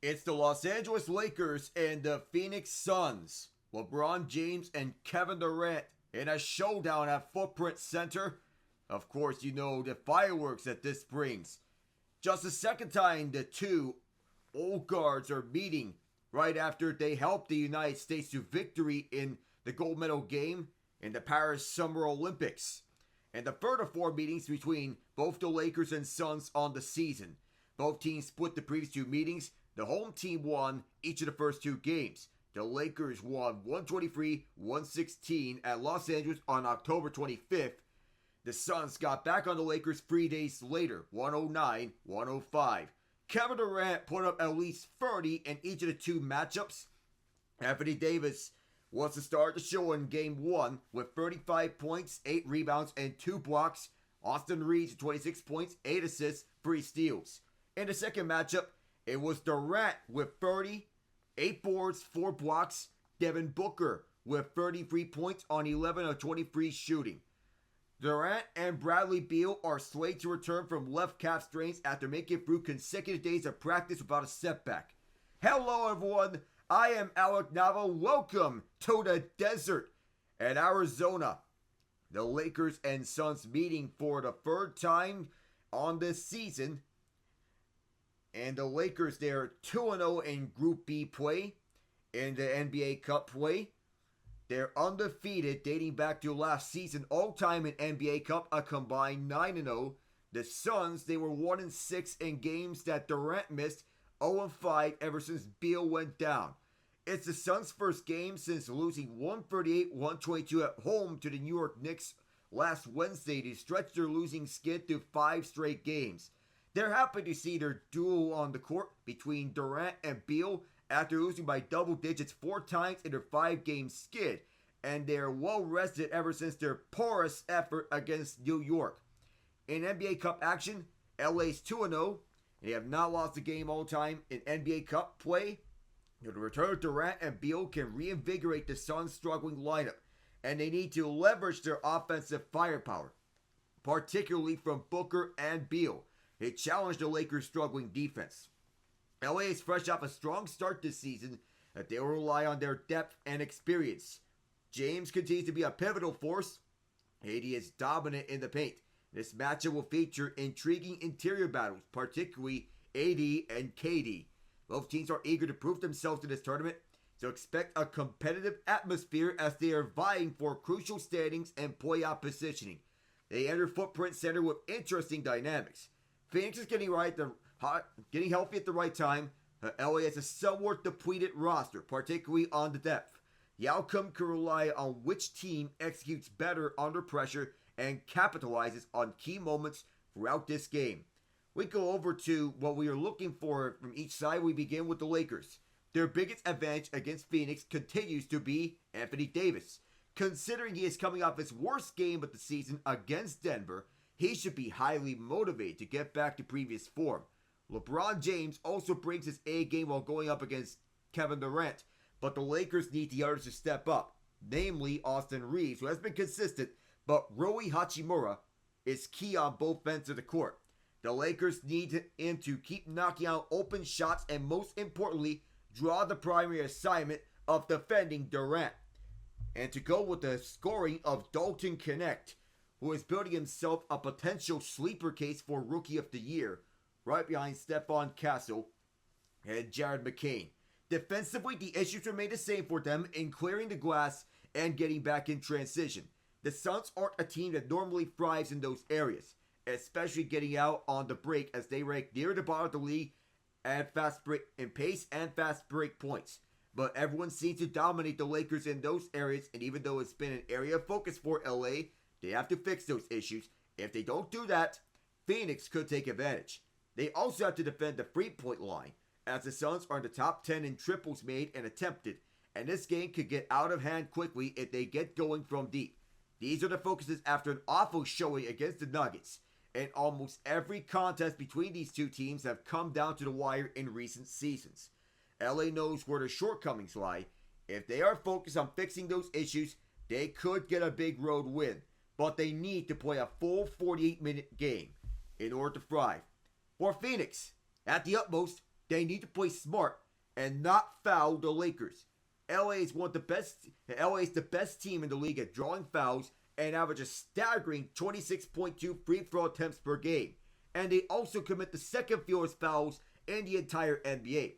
It's the Los Angeles Lakers and the Phoenix Suns. LeBron James and Kevin Durant in a showdown at Footprint Center. Of course, you know the fireworks that this brings. Just the second time the two old guards are meeting right after they helped the United States to victory in the gold medal game in the Paris Summer Olympics. And the further four meetings between both the Lakers and Suns on the season. Both teams split the previous two meetings. The home team won each of the first two games. The Lakers won 123-116 at Los Angeles on October 25th. The Suns got back on the Lakers 3 days later, 109-105. Kevin Durant put up at least 30 in each of the two matchups. Anthony Davis was the star of the show in Game 1 with 35 points, 8 rebounds, and 2 blocks. Austin Reaves 26 points, 8 assists, 3 steals. In the second matchup, it was Durant with 30, 8 boards, 4 blocks. Devin Booker with 33 points on 11 of 23 shooting. Durant and Bradley Beal are slated to return from left calf strains after making it through consecutive days of practice without a setback. Hello everyone, I am Alec Nava. Welcome to the desert in Arizona. The Lakers and Suns meeting for the third time on this season. And the Lakers, they're 2-0 in Group B play, in the NBA Cup play. They're undefeated dating back to last season, all-time in NBA Cup, a combined 9-0. The Suns, they were 1-6 in games that Durant missed, 0-5 ever since Beal went down. It's the Suns' first game since losing 138-122 at home to the New York Knicks last Wednesday to stretch their losing skid to 5 straight games. They're happy to see their duel on the court between Durant and Beal after losing by double digits 4 times in their 5-game skid, and they're well rested ever since their porous effort against New York. In NBA Cup action, LA's 2-0. They have not lost a game all time in NBA Cup play. The return of Durant and Beal can reinvigorate the Suns' struggling lineup, and they need to leverage their offensive firepower, particularly from Booker and Beal. They challenged the Lakers' struggling defense. LA is fresh off a strong start this season that they will rely on their depth and experience. James continues to be a pivotal force. AD is dominant in the paint. This matchup will feature intriguing interior battles, particularly AD and KD. Both teams are eager to prove themselves in this tournament, so expect a competitive atmosphere as they are vying for crucial standings and playoff positioning. They enter Footprint Center with interesting dynamics. Phoenix is getting healthy at the right time. LA has a somewhat depleted roster, particularly on the depth. The outcome can rely on which team executes better under pressure and capitalizes on key moments throughout this game. We go over to what we are looking for from each side. We begin with the Lakers. Their biggest advantage against Phoenix continues to be Anthony Davis. Considering he is coming off his worst game of the season against Denver, he should be highly motivated to get back to previous form. LeBron James also brings his A game while going up against Kevin Durant, but the Lakers need the others to step up, namely Austin Reaves, who has been consistent, but Rui Hachimura is key on both ends of the court. The Lakers need him to keep knocking out open shots and, most importantly, draw the primary assignment of defending Durant. And to go with the scoring of Dalton Knecht, who is building himself a potential sleeper case for Rookie of the Year, right behind Stephon Castle and Jared McCain. Defensively, the issues remain the same for them in clearing the glass and getting back in transition. The Suns aren't a team that normally thrives in those areas, especially getting out on the break as they rank near the bottom of the league at fast break in pace and fast break points. But everyone seems to dominate the Lakers in those areas, and even though it's been an area of focus for LA, they have to fix those issues. If they don't do that, Phoenix could take advantage. They also have to defend the 3-point line, as the Suns are in the top 10 in triples made and attempted, and this game could get out of hand quickly if they get going from deep. These are the focuses after an awful showing against the Nuggets, and almost every contest between these two teams have come down to the wire in recent seasons. LA knows where their shortcomings lie. If they are focused on fixing those issues, they could get a big road win, but they need to play a full 48-minute game in order to thrive. For Phoenix, at the utmost, They need to play smart and not foul the Lakers. LA is the best team in the league at drawing fouls and average a staggering 26.2 free throw attempts per game. And they also commit the second fewest fouls in the entire NBA.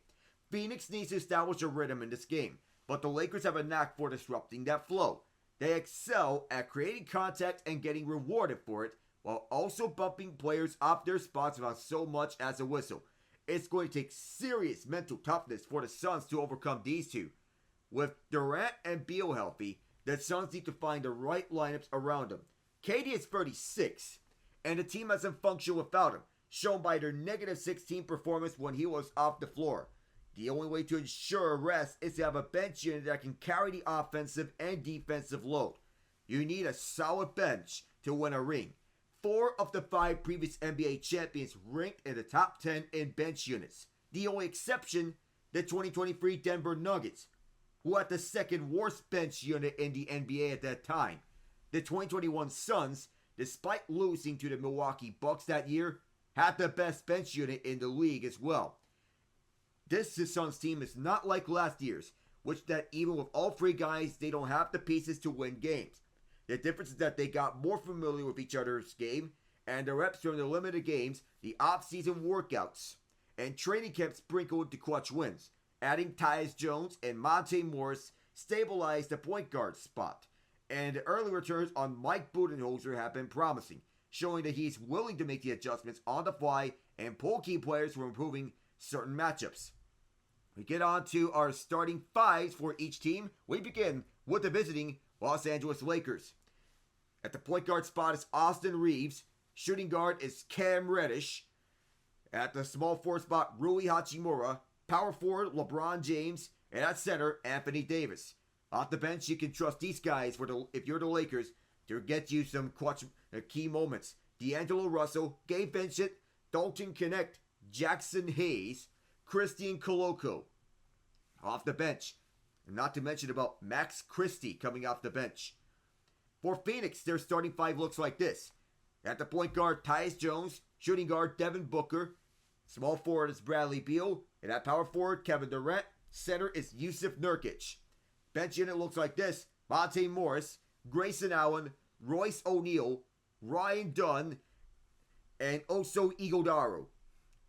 Phoenix needs to establish a rhythm in this game, but the Lakers have a knack for disrupting that flow. They excel at creating contact and getting rewarded for it, while also bumping players off their spots without so much as a whistle. It's going to take serious mental toughness for the Suns to overcome these two. With Durant and Beal healthy, the Suns need to find the right lineups around them. KD is 36, and the team hasn't functioned without him, shown by their negative 16 performance when he was off the floor. The only way to ensure a rest is to have a bench unit that can carry the offensive and defensive load. You need a solid bench to win a ring. 4 of the 5 previous NBA champions ranked in the top 10 in bench units. The only exception, the 2023 Denver Nuggets, who had the second worst bench unit in the NBA at that time. The 2021 Suns, despite losing to the Milwaukee Bucks that year, had the best bench unit in the league as well. This Suns team is not like last year's, which that even with all 3 guys, they don't have the pieces to win games. The difference is that they got more familiar with each other's game, and the reps from the limited games, the off-season workouts, and training camp sprinkled into clutch wins. Adding Tyus Jones and Monte Morris stabilized the point guard spot, and the early returns on Mike Budenholzer have been promising, showing that he's willing to make the adjustments on the fly and pull key players for improving certain matchups. We get on to our starting 5s for each team. We begin with the visiting Los Angeles Lakers. At the point guard spot is Austin Reeves. Shooting guard is Cam Reddish. At the small forward spot, Rui Hachimura. Power forward, LeBron James. And at center, Anthony Davis. Off the bench, you can trust these guys, if you're the Lakers, to get you some clutch key moments. D'Angelo Russell, Gabe Vincent, Dalton Connect, Jackson Hayes, Christian Coloco. Off the bench. And not to mention about Max Christie coming off the bench. For Phoenix, their starting 5 looks like this. At the point guard, Tyus Jones. Shooting guard, Devin Booker. Small forward is Bradley Beal. And at power forward, Kevin Durant. Center is Yusuf Nurkic. Bench unit looks like this. Monte Morris, Grayson Allen, Royce O'Neal, Ryan Dunn, and Oso Iguodala.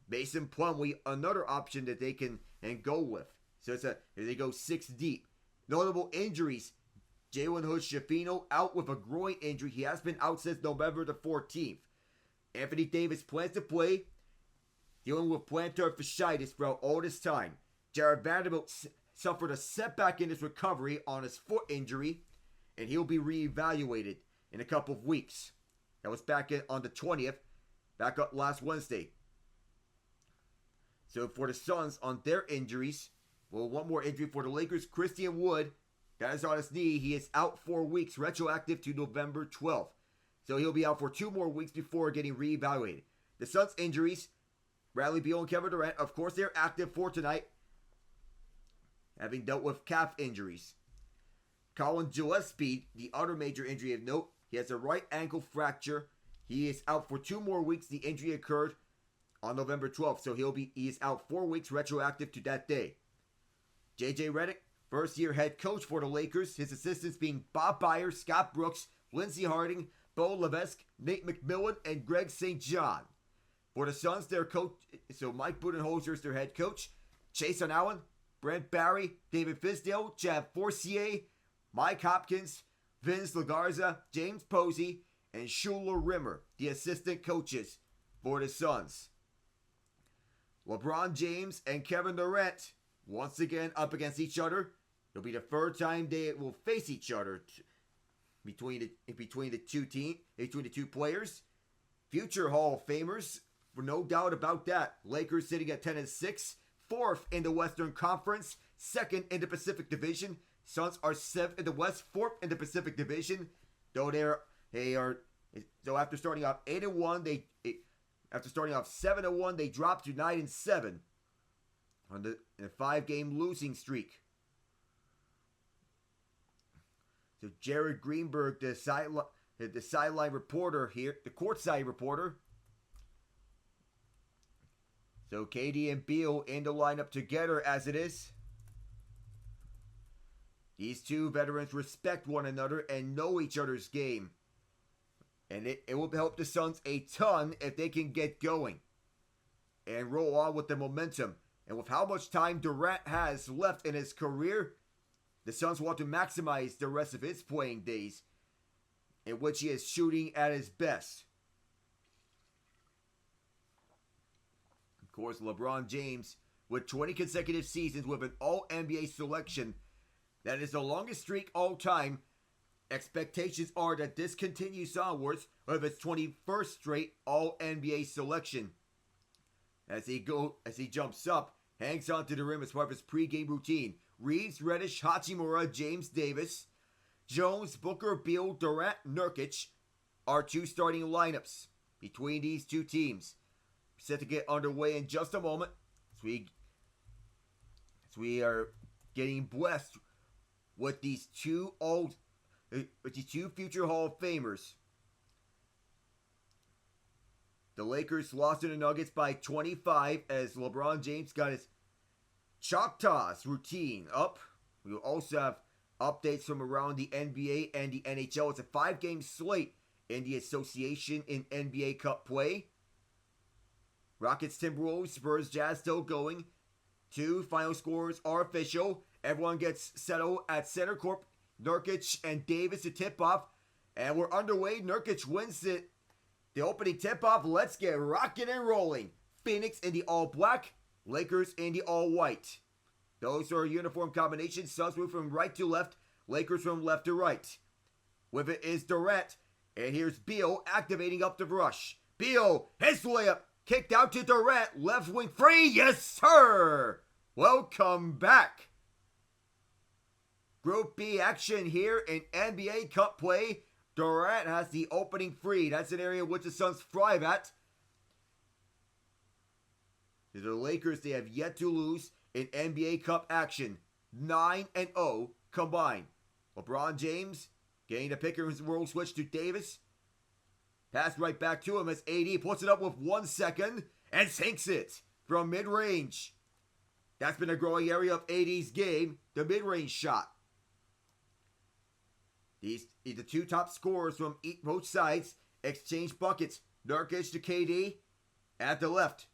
Mason Plumlee, another option that they can go with. So they go 6 deep. Notable injuries. Jalen Hood-Schifino out with a groin injury. He has been out since November the 14th. Anthony Davis plans to play, dealing with plantar fasciitis throughout all this time. Jared Vanderbilt suffered a setback in his recovery on his foot injury, and he'll be reevaluated in a couple of weeks. That was back on the 20th, back up last Wednesday. So for the Suns on their injuries, well, one more injury for the Lakers. Christian Wood, that is on his knee. He is out 4 weeks, retroactive to November 12th. So he'll be out for 2 more weeks before getting reevaluated. The Suns' injuries, Bradley Beal and Kevin Durant, of course, they're active for tonight, having dealt with calf injuries. Colin Gillespie, the other major injury of note, he has a right ankle fracture. He is out for 2 more weeks. The injury occurred on November 12th, so he is out 4 weeks, retroactive to that day. JJ Redick, first-year head coach for the Lakers. His assistants being Bob Byer, Scott Brooks, Lindsey Harding, Bo Levesque, Nate McMillan, and Greg St. John. For the Suns, their coach, so Mike Budenholzer is their head coach. Jason Allen, Brent Barry, David Fisdale, Chad Forcier, Mike Hopkins, Vince Lagarza, James Posey, and Schuler Rimmer, the assistant coaches for the Suns. LeBron James and Kevin Durant, once again up against each other. It'll be the 3rd time they will face each other between the two players. Future Hall of Famers, for no doubt about that. Lakers sitting at 10-6, 4th in the Western Conference, 2nd in the Pacific Division. Suns are 7th in the West, 4th in the Pacific Division. So after starting off 8-1, after starting off 7-1, they dropped to 9-7 on the 5-game losing streak. So Jared Greenberg, the sideline reporter here, the courtside reporter, So KD and Beal in the lineup together as it is. These two veterans respect one another and know each other's game. And it will help the Suns a ton if they can get going and roll on with the momentum. And with how much time Durant has left in his career, the Suns want to maximize the rest of his playing days in which he is shooting at his best. Of course, LeBron James, with 20 consecutive seasons with an All-NBA selection, that is the longest streak all time. Expectations are that this continues onwards with its 21st straight All-NBA selection. As he jumps up, hangs onto the rim as part of his pregame routine. Reeves, Reddish, Hachimura, James Davis, Jones, Booker, Beal, Durant, Nurkic are two starting lineups between these two teams. Set to get underway in just a moment as we are getting blessed with these two future Hall of Famers. The Lakers lost to the Nuggets by 25 as LeBron James got his chalk toss routine up. We will also have updates from around the NBA and the NHL. It's a 5-game slate in the association in NBA Cup play. Rockets, Timberwolves, Spurs, Jazz still going. 2 final scores are official. Everyone gets settled at center court. Nurkic and Davis to tip off. And we're underway. Nurkic wins it. The opening tip-off. Let's get rocking and rolling. Phoenix in the all-black. Lakers in the all-white. Those are uniform combinations. Suns move from right to left. Lakers from left to right. With it is Durant. And here's Beal activating up the rush. Beal, his layup. Kicked out to Durant. Left wing free. Yes, sir. Welcome back. Group B action here in NBA Cup play. Durant has the opening free. That's an area which the Suns thrive at. The Lakers, they have yet to lose in NBA Cup action. 9-0 combined. LeBron James getting the pick and roll switch to Davis. Pass right back to him as AD puts it up with 1 second and sinks it from mid-range. That's been a growing area of AD's game, the mid-range shot. The two top scorers from both sides exchange buckets. Nurkic to KD at the left.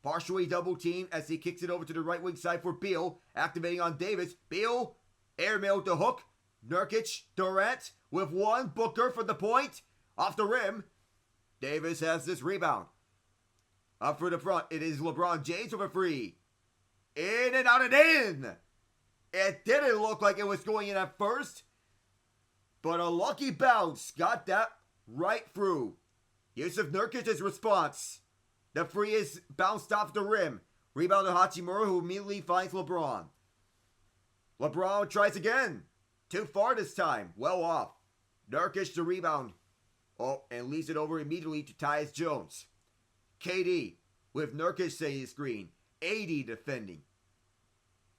Partially double teamed as he kicks it over to the right wing side for Beal. Activating on Davis. Beal, airmail to hook. Nurkic, Durant with one. Booker for the point. Off the rim. Davis has this rebound. Up for the front. It is LeBron James with a free. In and out and in. It didn't look like it was going in at first. But a lucky bounce got that right through. Yusuf Nurkic's response. The free is bounced off the rim. Rebound to Hachimura, who immediately finds LeBron. LeBron tries again. Too far this time. Well off. Nurkic to rebound. Oh, and leaves it over immediately to Tyus Jones. KD with Nurkic setting the screen. AD defending.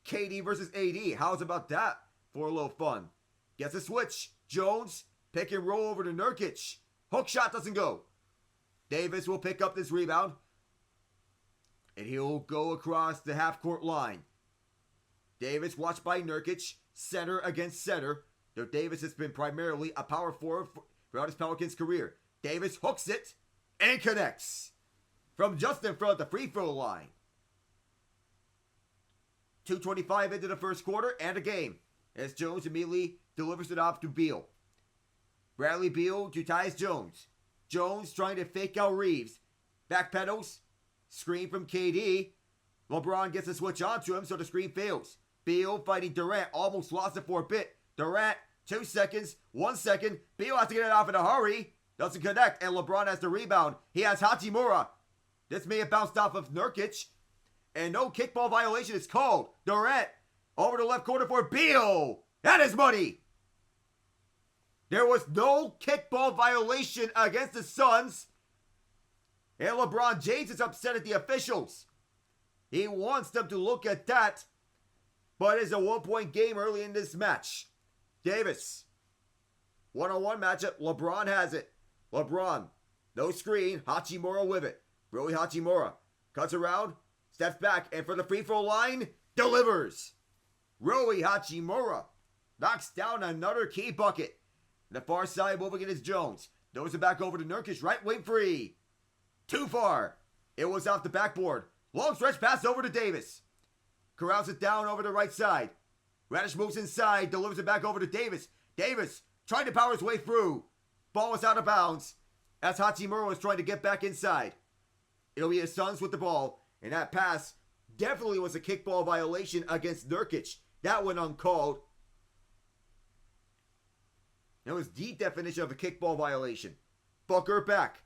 KD versus AD. How's about that for a little fun? Gets a switch. Jones, pick and roll over to Nurkic. Hook shot doesn't go. Davis will pick up this rebound. And he'll go across the half-court line. Davis watched by Nurkic. Center against center. Though Davis has been primarily a power forward throughout his Pelicans career. Davis hooks it and connects. From just in front of the free throw line. 2:25 into the first quarter and a game. As Jones immediately delivers it off to Beal. Bradley Beal to Tyus Jones. Jones trying to fake out Reeves. Backpedals. Screen from KD. LeBron gets a switch onto him, so the screen fails. Beal fighting Durant. Almost lost it for a bit. Durant, 2 seconds, 1 second. Beal has to get it off in a hurry. Doesn't connect, and LeBron has the rebound. He has Hachimura. This may have bounced off of Nurkic. And no kickball violation is called. Durant over the left corner for Beal. That is money. There was no kickball violation against the Suns. And LeBron James is upset at the officials. He wants them to look at that. But it's a 1-point game early in this match. Davis. One-on-one matchup. LeBron has it. LeBron. No screen. Hachimura with it. Rui Hachimura. Cuts around, steps back, and for the free throw line, delivers. Rui Hachimura knocks down another key bucket. The far side moving it is Jones. Throws it back over to Nurkic, right wing free. Too far. It was off the backboard. Long stretch pass over to Davis. Corrals it down over the right side. Radish moves inside, delivers it back over to Davis. Davis trying to power his way through. Ball was out of bounds as Hachimura was trying to get back inside. It'll be the Suns with the ball, and that pass definitely was a kickball violation against Nurkic. That went uncalled. That was the definition of a kickball violation. Booker back.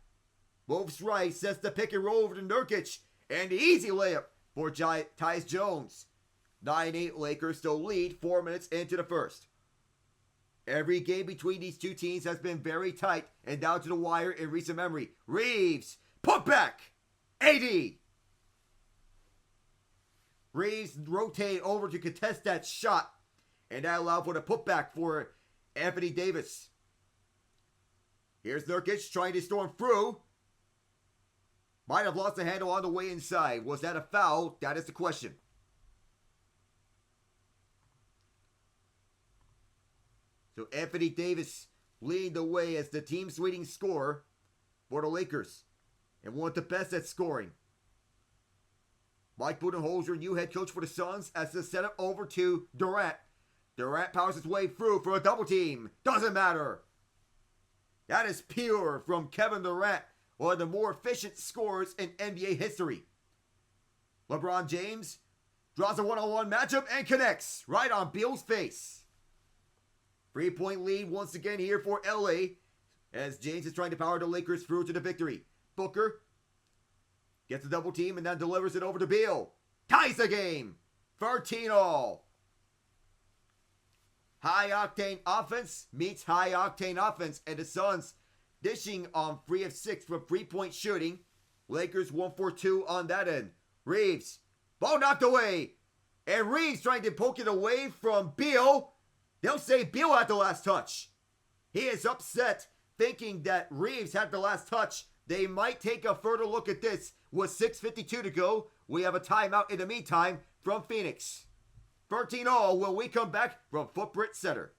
Moves right, sets the pick and roll over to Nurkic. And the easy layup for Tyus Jones. 9-8 Lakers still lead 4 minutes into the first. Every game between these two teams has been very tight and down to the wire in recent memory. Reeves, put back. AD. Reeves rotate over to contest that shot. And that allowed for the putback for Anthony Davis. Here's Nurkic trying to storm through. Might have lost the handle on the way inside. Was that a foul? That is the question. So Anthony Davis leading the way as the team's leading scorer for the Lakers. And one of the best at scoring. Mike Budenholzer, new head coach for the Suns, as the setup over to Durant. Durant powers his way through for a double team. Doesn't matter. That is pure from Kevin Durant, one of the more efficient scorers in NBA history. LeBron James draws a one-on-one matchup and connects right on Beal's face. 3-point lead once again here for LA as James is trying to power the Lakers through to the victory. Booker gets the double team and then delivers it over to Beal. Ties the game. 13-all. High-octane offense meets high-octane offense, and the Suns dishing on 3 of 6 from 3-point shooting. Lakers 1 for 2 on that end. Reeves, ball knocked away, and Reeves trying to poke it away from Beal. They'll say Beal had the last touch. He is upset, thinking that Reeves had the last touch. They might take a further look at this. With 6:52 to go, we have a timeout in the meantime from Phoenix. 13-all when we come back from Footprint Center.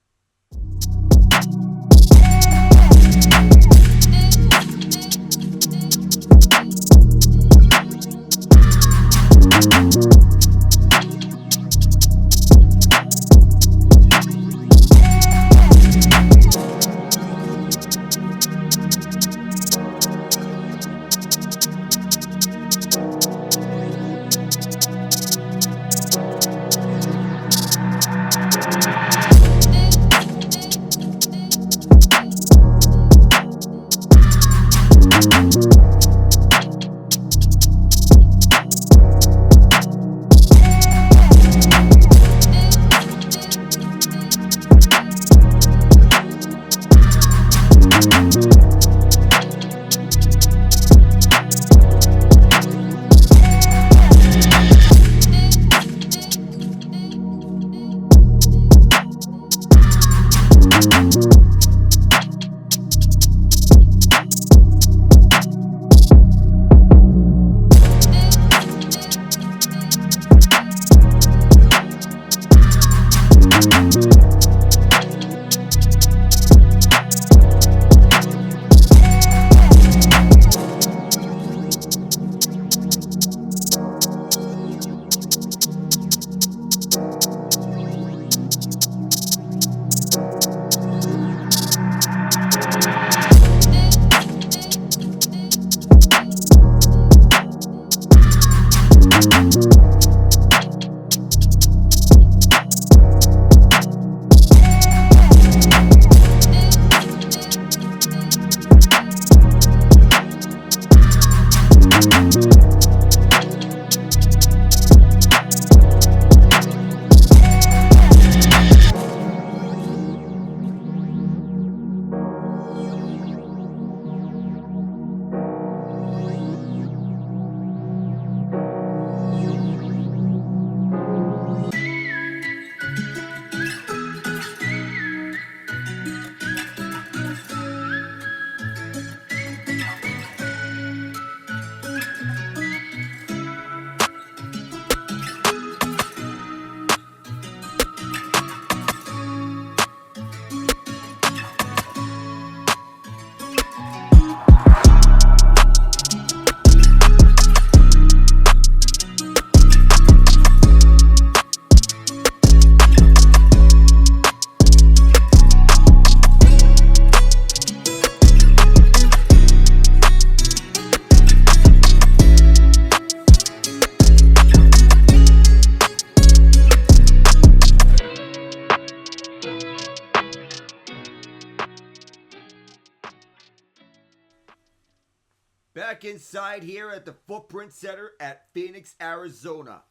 inside here at the Footprint Center at Phoenix, Arizona.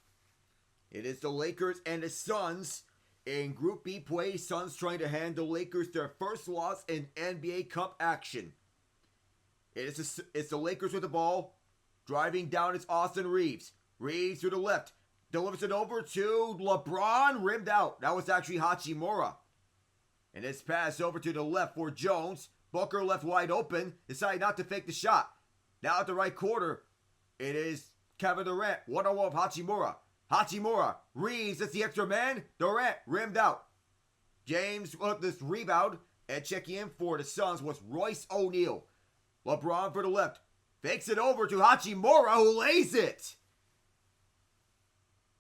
It is the Lakers and the Suns in Group B play. Suns trying to hand the Lakers their first loss in NBA Cup action. It's the Lakers with the ball. Driving down is Austin Reeves. Reeves to the left. Delivers it over to LeBron. Rimmed out. That was actually Hachimura. And this pass over to the left for Jones. Booker left wide open. Decided not to fake the shot. Now at the right corner, it is Kevin Durant. 1-on-1 of Hachimura. Hachimura. Reeves, that's the extra man. Durant rimmed out. James with this rebound. And checking in for the Suns was Royce O'Neal. LeBron for the left. Fakes it over to Hachimura, who lays it.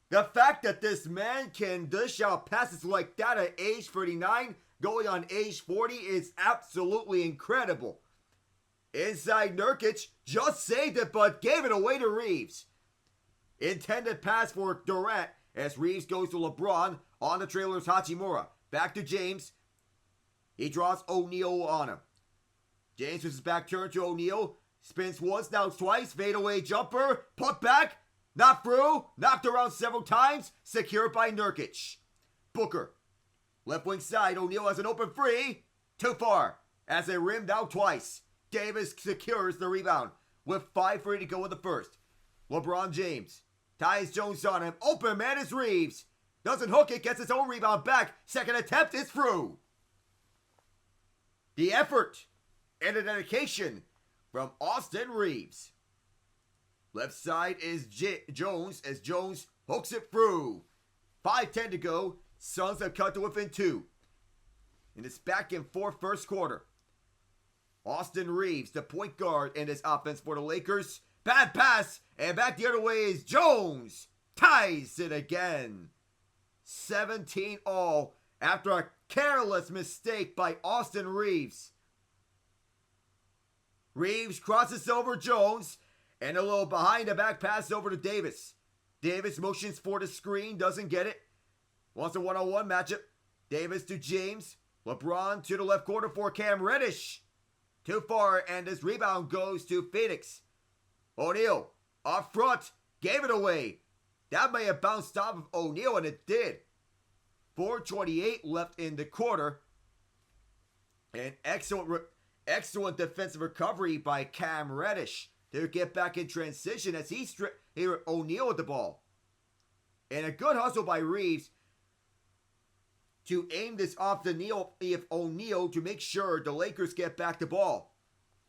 The fact that this man can dish out passes like that at age 39, going on age 40, is absolutely incredible. Inside Nurkic, just saved it, but gave it away to Reeves. Intended pass for Durant, as Reeves goes to LeBron. On the trailer's Hachimura. Back to James. He draws O'Neal on him. James with his back turned to O'Neal. Spins once, now twice. Fadeaway jumper. Put back. Not through. Knocked around several times. Secured by Nurkic. Booker. Left wing side. O'Neal has an open three. Too far. As they rimmed out twice. Davis secures the rebound. With 5:3 to go in the first. LeBron James. Ties Jones on him. Open man is Reeves. Doesn't hook it. Gets his own rebound back. Second attempt is through. The effort and the dedication from Austin Reeves. Left side is Jones as Jones hooks it through. 5:10 to go. Suns have cut to within 2. And it's back in first quarter. Austin Reeves, the point guard in this offense for the Lakers. Bad pass, and back the other way is Jones. Ties it again. 17 all after a careless mistake by Austin Reeves. Reeves crosses over Jones, and a little behind the back pass over to Davis. Davis motions for the screen, doesn't get it. Wants a 1-on-1 matchup. Davis to James. LeBron to the left corner for Cam Reddish. Too far, and this rebound goes to Phoenix. O'Neal up front, gave it away. That may have bounced off of O'Neal, and it did. 4:28 left in the quarter. And excellent defensive recovery by Cam Reddish to get back in transition as he stripped O'Neal with the ball. And a good hustle by Reeves to aim this off the O'Neal to make sure the Lakers get back the ball.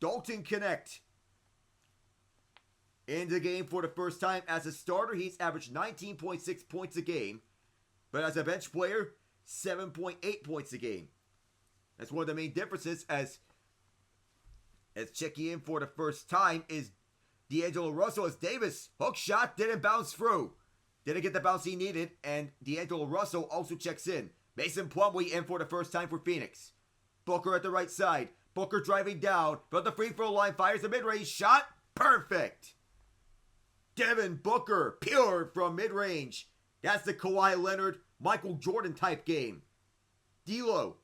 Dalton Connect in the game for the first time. As a starter, he's averaged 19.6 points a game. But as a bench player, 7.8 points a game. That's one of the main differences as checking in for the first time is D'Angelo Russell as Davis. Hook shot didn't bounce through. Didn't get the bounce he needed, and D'Angelo Russell also checks in. Mason Plumlee in for the first time for Phoenix. Booker at the right side. Booker driving down, but the free throw line fires a mid-range shot. Perfect. Devin Booker, pure from mid-range. That's the Kawhi Leonard, Michael Jordan type game. D'Lo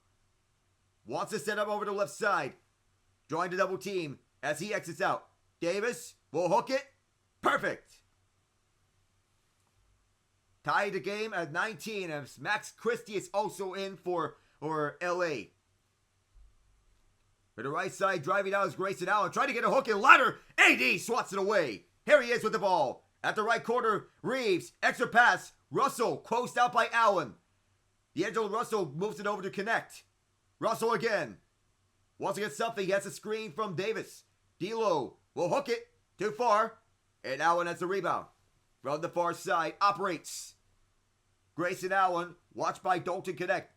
wants to set up over the left side. Drawing the double team as he exits out. Davis will hook it. Perfect. Tied the game at 19 as Max Christie is also in for LA. For the right side, driving out is Grayson Allen. Trying to get a hook and ladder. AD swats it away. Here he is with the ball. At the right corner, Reeves. Extra pass. Russell closed out by Allen. D'Angelo Russell moves it over to Connect. Russell again. Wants to get something. He has a screen from Davis. D'Lo will hook it. Too far. And Allen has the rebound. From the far side, operates. Grayson Allen, watched by Dalton Connect.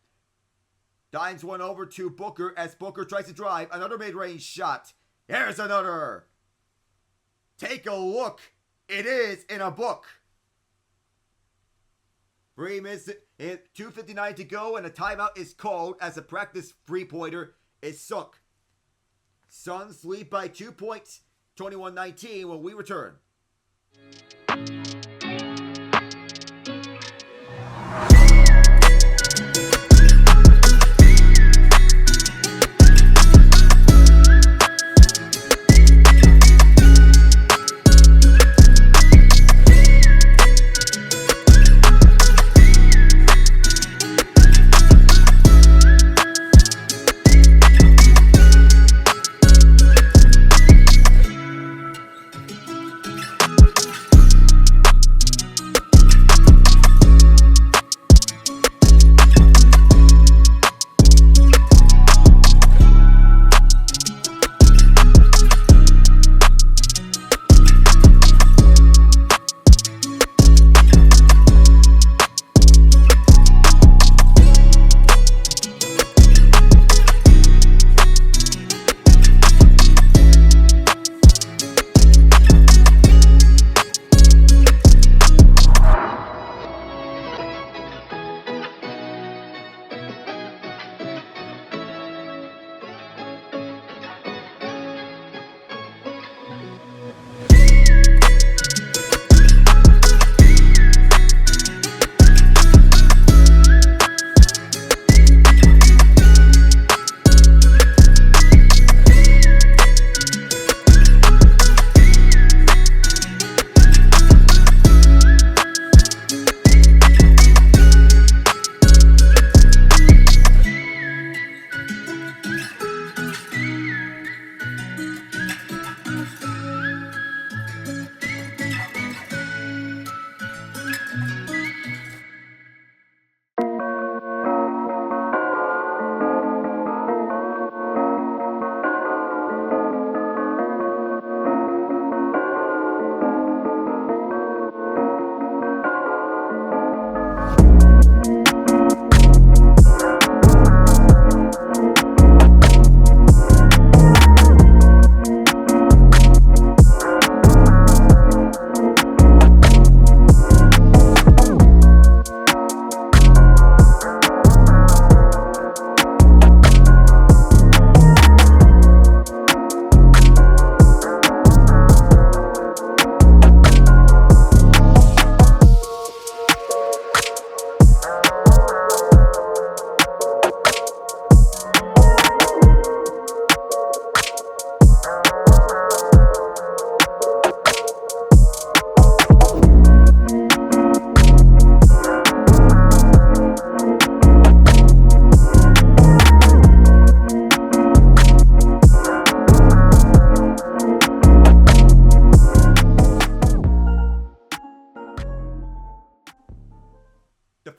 Dimes one over to Booker as Booker tries to drive. Another mid-range shot. Here's another. Take a look. It is in a book. 3 minutes, 2:59 to go, and a timeout is called as the practice three-pointer is sunk. Suns lead by 2 points, 21-19 when we return.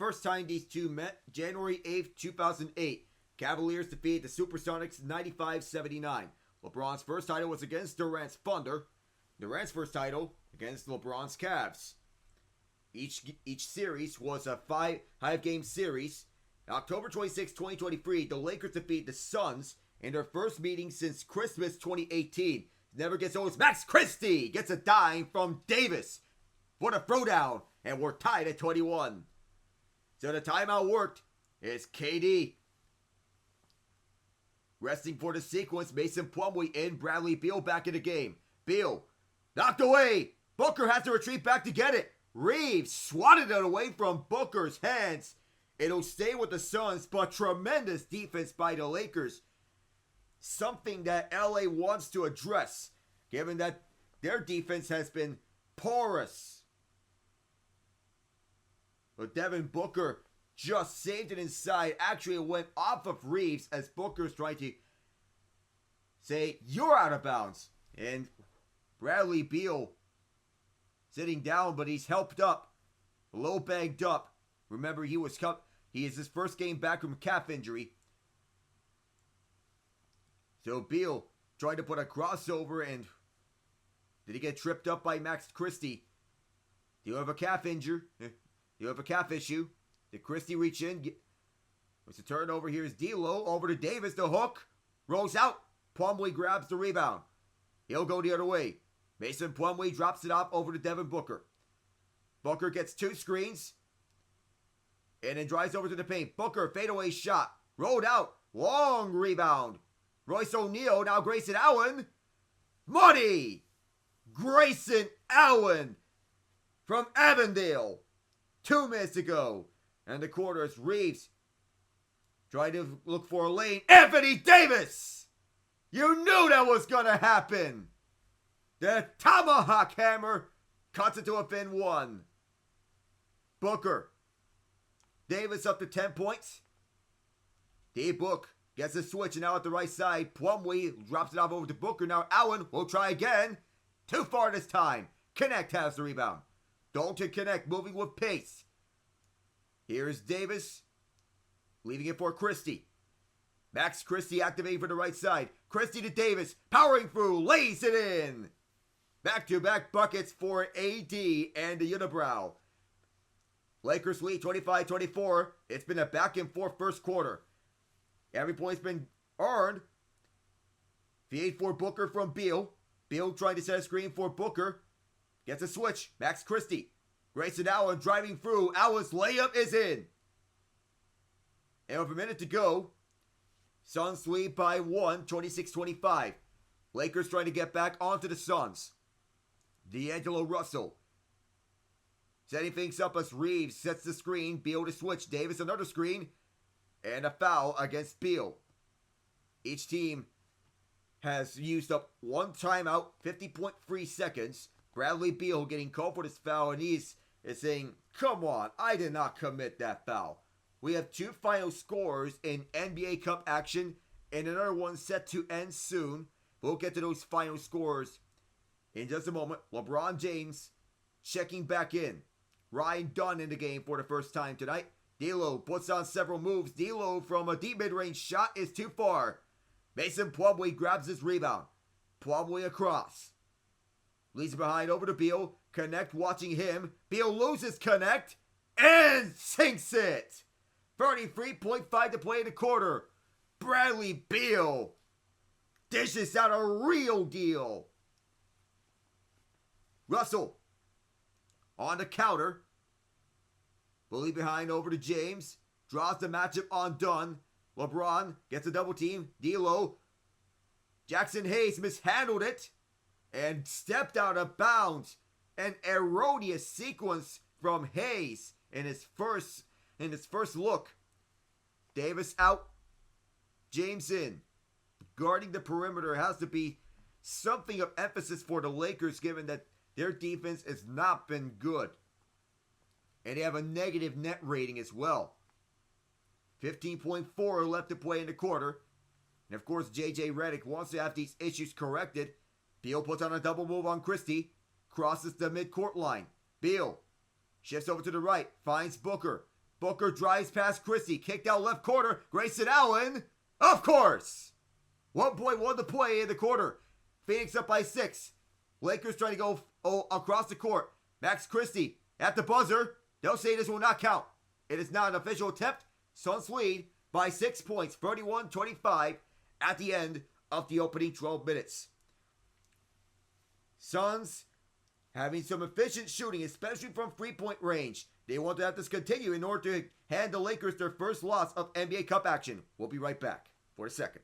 first time these two met, January 8th, 2008. Cavaliers defeated the Supersonics 95-79. LeBron's first title was against Durant's Thunder. Durant's first title against LeBron's Cavs. Each series was a five-game series. October 26, 2023, the Lakers defeat the Suns in their first meeting since Christmas 2018. Never gets old. Max Christie gets a dime from Davis for the throwdown, and we're tied at 21. So the timeout worked. It's KD. Resting for the sequence, Mason Plumlee in, Bradley Beal back in the game. Beal knocked away. Booker has to retreat back to get it. Reeves swatted it away from Booker's hands. It'll stay with the Suns, but tremendous defense by the Lakers. Something that LA wants to address, given that their defense has been porous. But Devin Booker just saved it inside. Actually, it went off of Reeves as Booker's trying to say, "You're out of bounds." And Bradley Beal sitting down, but he's helped up. A little banged up. Remember, he is his first game back from calf injury. So Beal tried to put a crossover, and did he get tripped up by Max Christie? Do you have a calf injury? Do you have a calf issue? Did Christie reach in? It's a turnover. Here's D'Lo over to Davis. The hook rolls out. Plumlee grabs the rebound. He'll go the other way. Mason Plumlee drops it off over to Devin Booker. Booker gets two screens and then drives over to the paint. Booker, fadeaway shot. Rolled out. Long rebound. Royce O'Neal, now Grayson Allen. Money! Grayson Allen from Avondale. 2 minutes to go. And the quarter is Reeves trying to look for a lane. Anthony Davis! You knew that was going to happen. The tomahawk hammer cuts it to a thin one. Booker. Davis up to 10 points. D-Book gets a switch, and now at the right side, Plumlee drops it off over to Booker. Now Allen will try again. Too far this time. Connect has the rebound. Dalton Connect moving with pace. Here's Davis. Leaving it for Christie. Max Christie activating for the right side. Christie to Davis. Powering through. Lays it in. Back-to-back buckets for AD and the Unibrow. Lakers lead 25-24. It's been a back-and-forth first quarter. Every point's been earned. Feed for Booker from Beal. Beal trying to set a screen for Booker. Gets a switch. Max Christie. Grayson Allen driving through. Allen's layup is in. And with a minute to go, Suns lead by 1, 26-25. Lakers trying to get back onto the Suns. D'Angelo Russell setting things up as Reeves sets the screen. Beal to switch. Davis another screen. And a foul against Beal. Each team has used up one timeout, 50.3 seconds. Bradley Beal getting called for this foul, and he's saying, "Come on, I did not commit that foul." We have two final scores in NBA Cup action, and another one set to end soon. We'll get to those final scores in just a moment. LeBron James checking back in. Ryan Dunn in the game for the first time tonight. D'Lo puts on several moves. D'Lo from a deep mid-range shot is too far. Mason Plumlee grabs his rebound. Plumlee across. Leads behind over to Beal. Connect watching him. Beal loses Connect and sinks it. 33.5 to play in the quarter. Bradley Beal dishes out a real deal. Russell on the counter. Bully behind over to James. Draws the matchup on Dunn. LeBron gets a double team. D'Lo. Jackson Hayes mishandled it and stepped out of bounds. An erroneous sequence from Hayes in his first look. Davis out. James in. Guarding the perimeter has to be something of emphasis for the Lakers, given that their defense has not been good. And they have a negative net rating as well. 15.4 left to play in the quarter. And of course, JJ Redick wants to have these issues corrected. Beal puts on a double move on Christie. Crosses the midcourt line. Beal shifts over to the right. Finds Booker. Booker drives past Christie. Kicked out left corner. Grayson Allen. Of course. 1.1 to play in the quarter. Phoenix up by 6. Lakers trying to go across the court. Max Christie at the buzzer. They'll say this will not count. It is not an official attempt. Suns lead by 6 points, 31-25 at the end of the opening 12 minutes. Suns having some efficient shooting, especially from three-point range. They want to have this continue in order to hand the Lakers their first loss of NBA Cup action. We'll be right back for a second.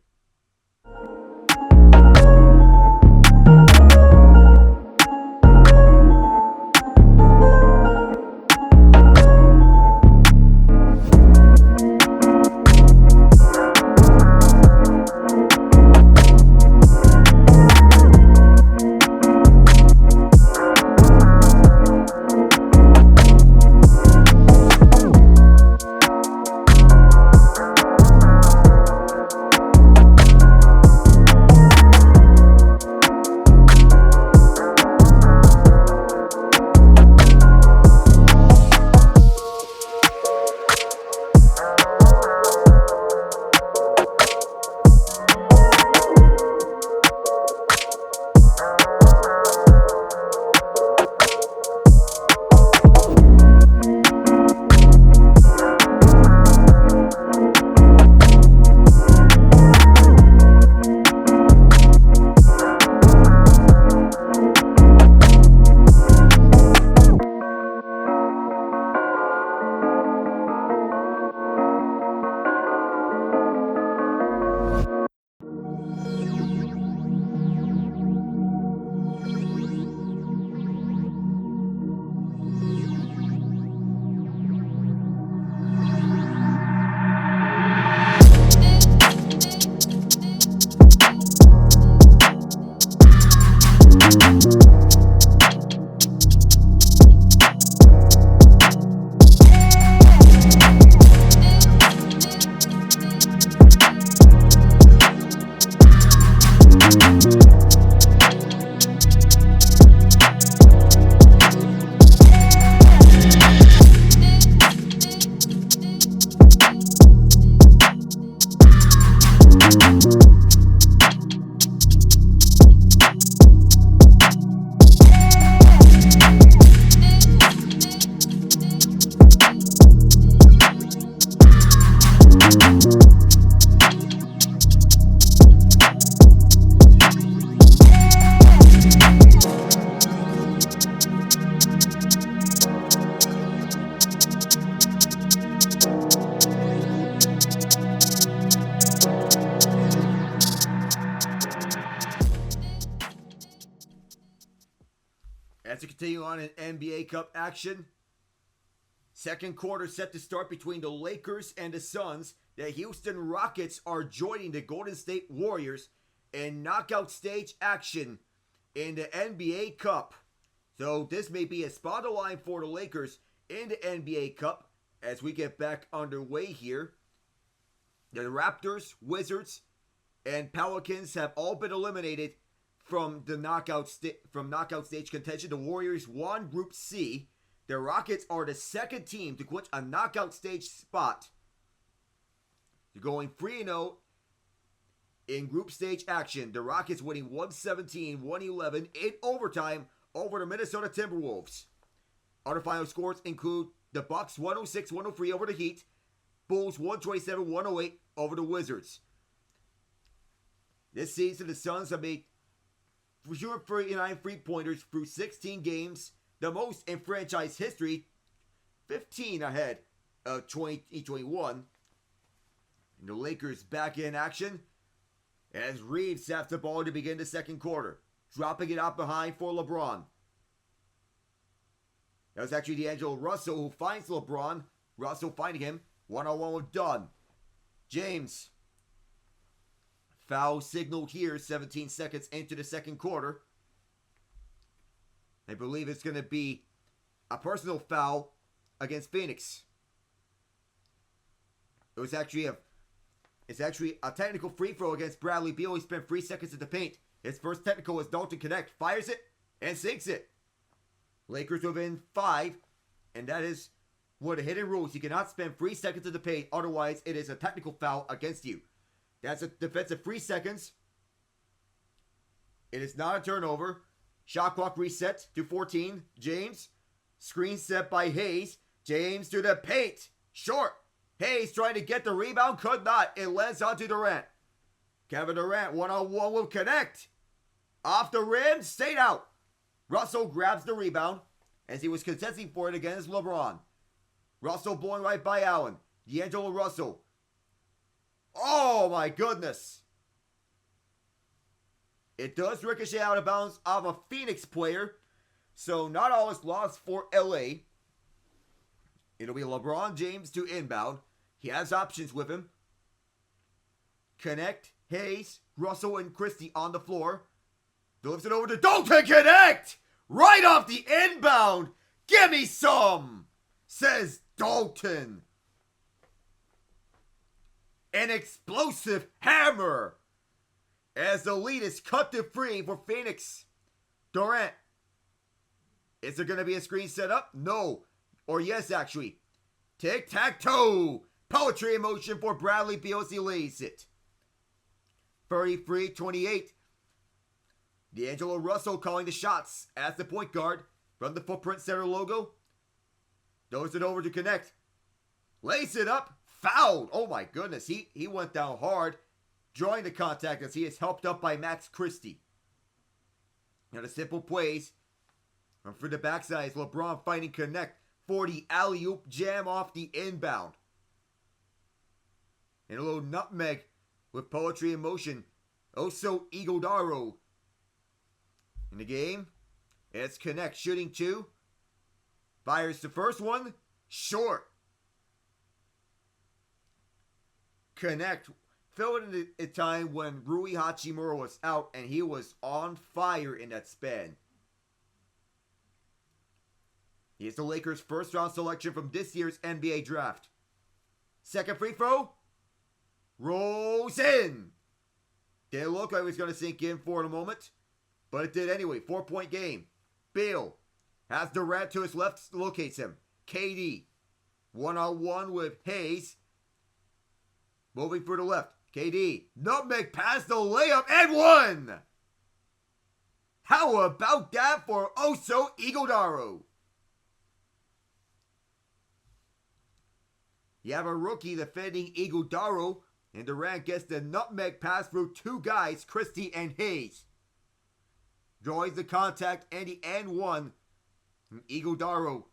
As we continue on in NBA Cup action, second quarter set to start between the Lakers and the Suns. The Houston Rockets are joining the Golden State Warriors in knockout stage action in the NBA Cup. So this may be a spot on the line for the Lakers in the NBA Cup as we get back underway here. The Raptors, Wizards, and Pelicans have all been eliminated from the knockout stage contention. The Warriors won Group C. The Rockets are the second team to clinch a knockout stage spot. They're going 3-0 in group stage action. The Rockets winning 117-111 in overtime over the Minnesota Timberwolves. Other final scores include the Bucks 106-103 over the Heat, Bulls 127-108 over the Wizards. This season, the Suns have made 39 3-pointers through 16 games, the most in franchise history, 15 ahead of 2021. And the Lakers back in action as Reeves saps the ball to begin the second quarter, dropping it out behind for LeBron. That was actually D'Angelo Russell who finds LeBron. Russell finding him one-on-one with Dunn. James. Foul signal here, 17 seconds into the second quarter. I believe it's going to be a personal foul against Phoenix. It's actually a technical free throw against Bradley Beal. He spent 3 seconds in the paint. His first technical is Dalton Connect. Fires it and sinks it. Lakers within 5. And that is One of the hidden rules, you cannot spend 3 seconds in the paint, otherwise it is a technical foul against you. That's a defensive 3 seconds. It is not a turnover. Shot clock reset to 14. James. Screen set by Hayes. James to the paint. Short. Hayes trying to get the rebound. Could not. It lands onto Durant. Kevin Durant one-on-one will connect. Off the rim. Stayed out. Russell grabs the rebound as he was contesting for it against LeBron. Russell blowing right by Allen. D'Angelo Russell. Oh my goodness. It does ricochet out of bounds of a Phoenix player. So not all is lost for LA. It'll be LeBron James to inbound. He has options with him. Connect. Hayes, Russell, and Christie on the floor. Delivers it over to Dalton. Connect! Right off the inbound. Give me some, says Dalton. An explosive hammer as the lead is cut to free for Phoenix. Durant. Is there going to be a screen set up? No. Or yes, actually. Tic-tac-toe. Poetry in motion for Bradley Beal as he lays it. 33-28. D'Angelo Russell calling the shots as the point guard from the Footprint Center logo. Throws it over to connect. Lays it up. Fouled. Oh my goodness. He went down hard. Drawing the contact as he is helped up by Max Christie. Now the simple plays. From the backside is LeBron fighting connect for the alley-oop jam off the inbound. And a little nutmeg with poetry in motion. Also Iguodaro. In the game, it's connect shooting 2. Fires the first one. Short. Connect. Filled in a time when Rui Hachimura was out and he was on fire in that span. He is the Lakers' first round selection from this year's NBA draft. Second free throw. Rolls in. Didn't look like it was going to sink in for a moment, but it did anyway. 4-point game. Beal has Durant to his left, locates him. KD. One-on-one with Hayes. Moving for the left. KD. Nutmeg past the layup and one. How about that for Oso Iguodaro? You have a rookie defending Iguodaro, and Durant gets the nutmeg pass through 2 guys, Christie and Hayes. Joins the contact and the and one. Iguodaro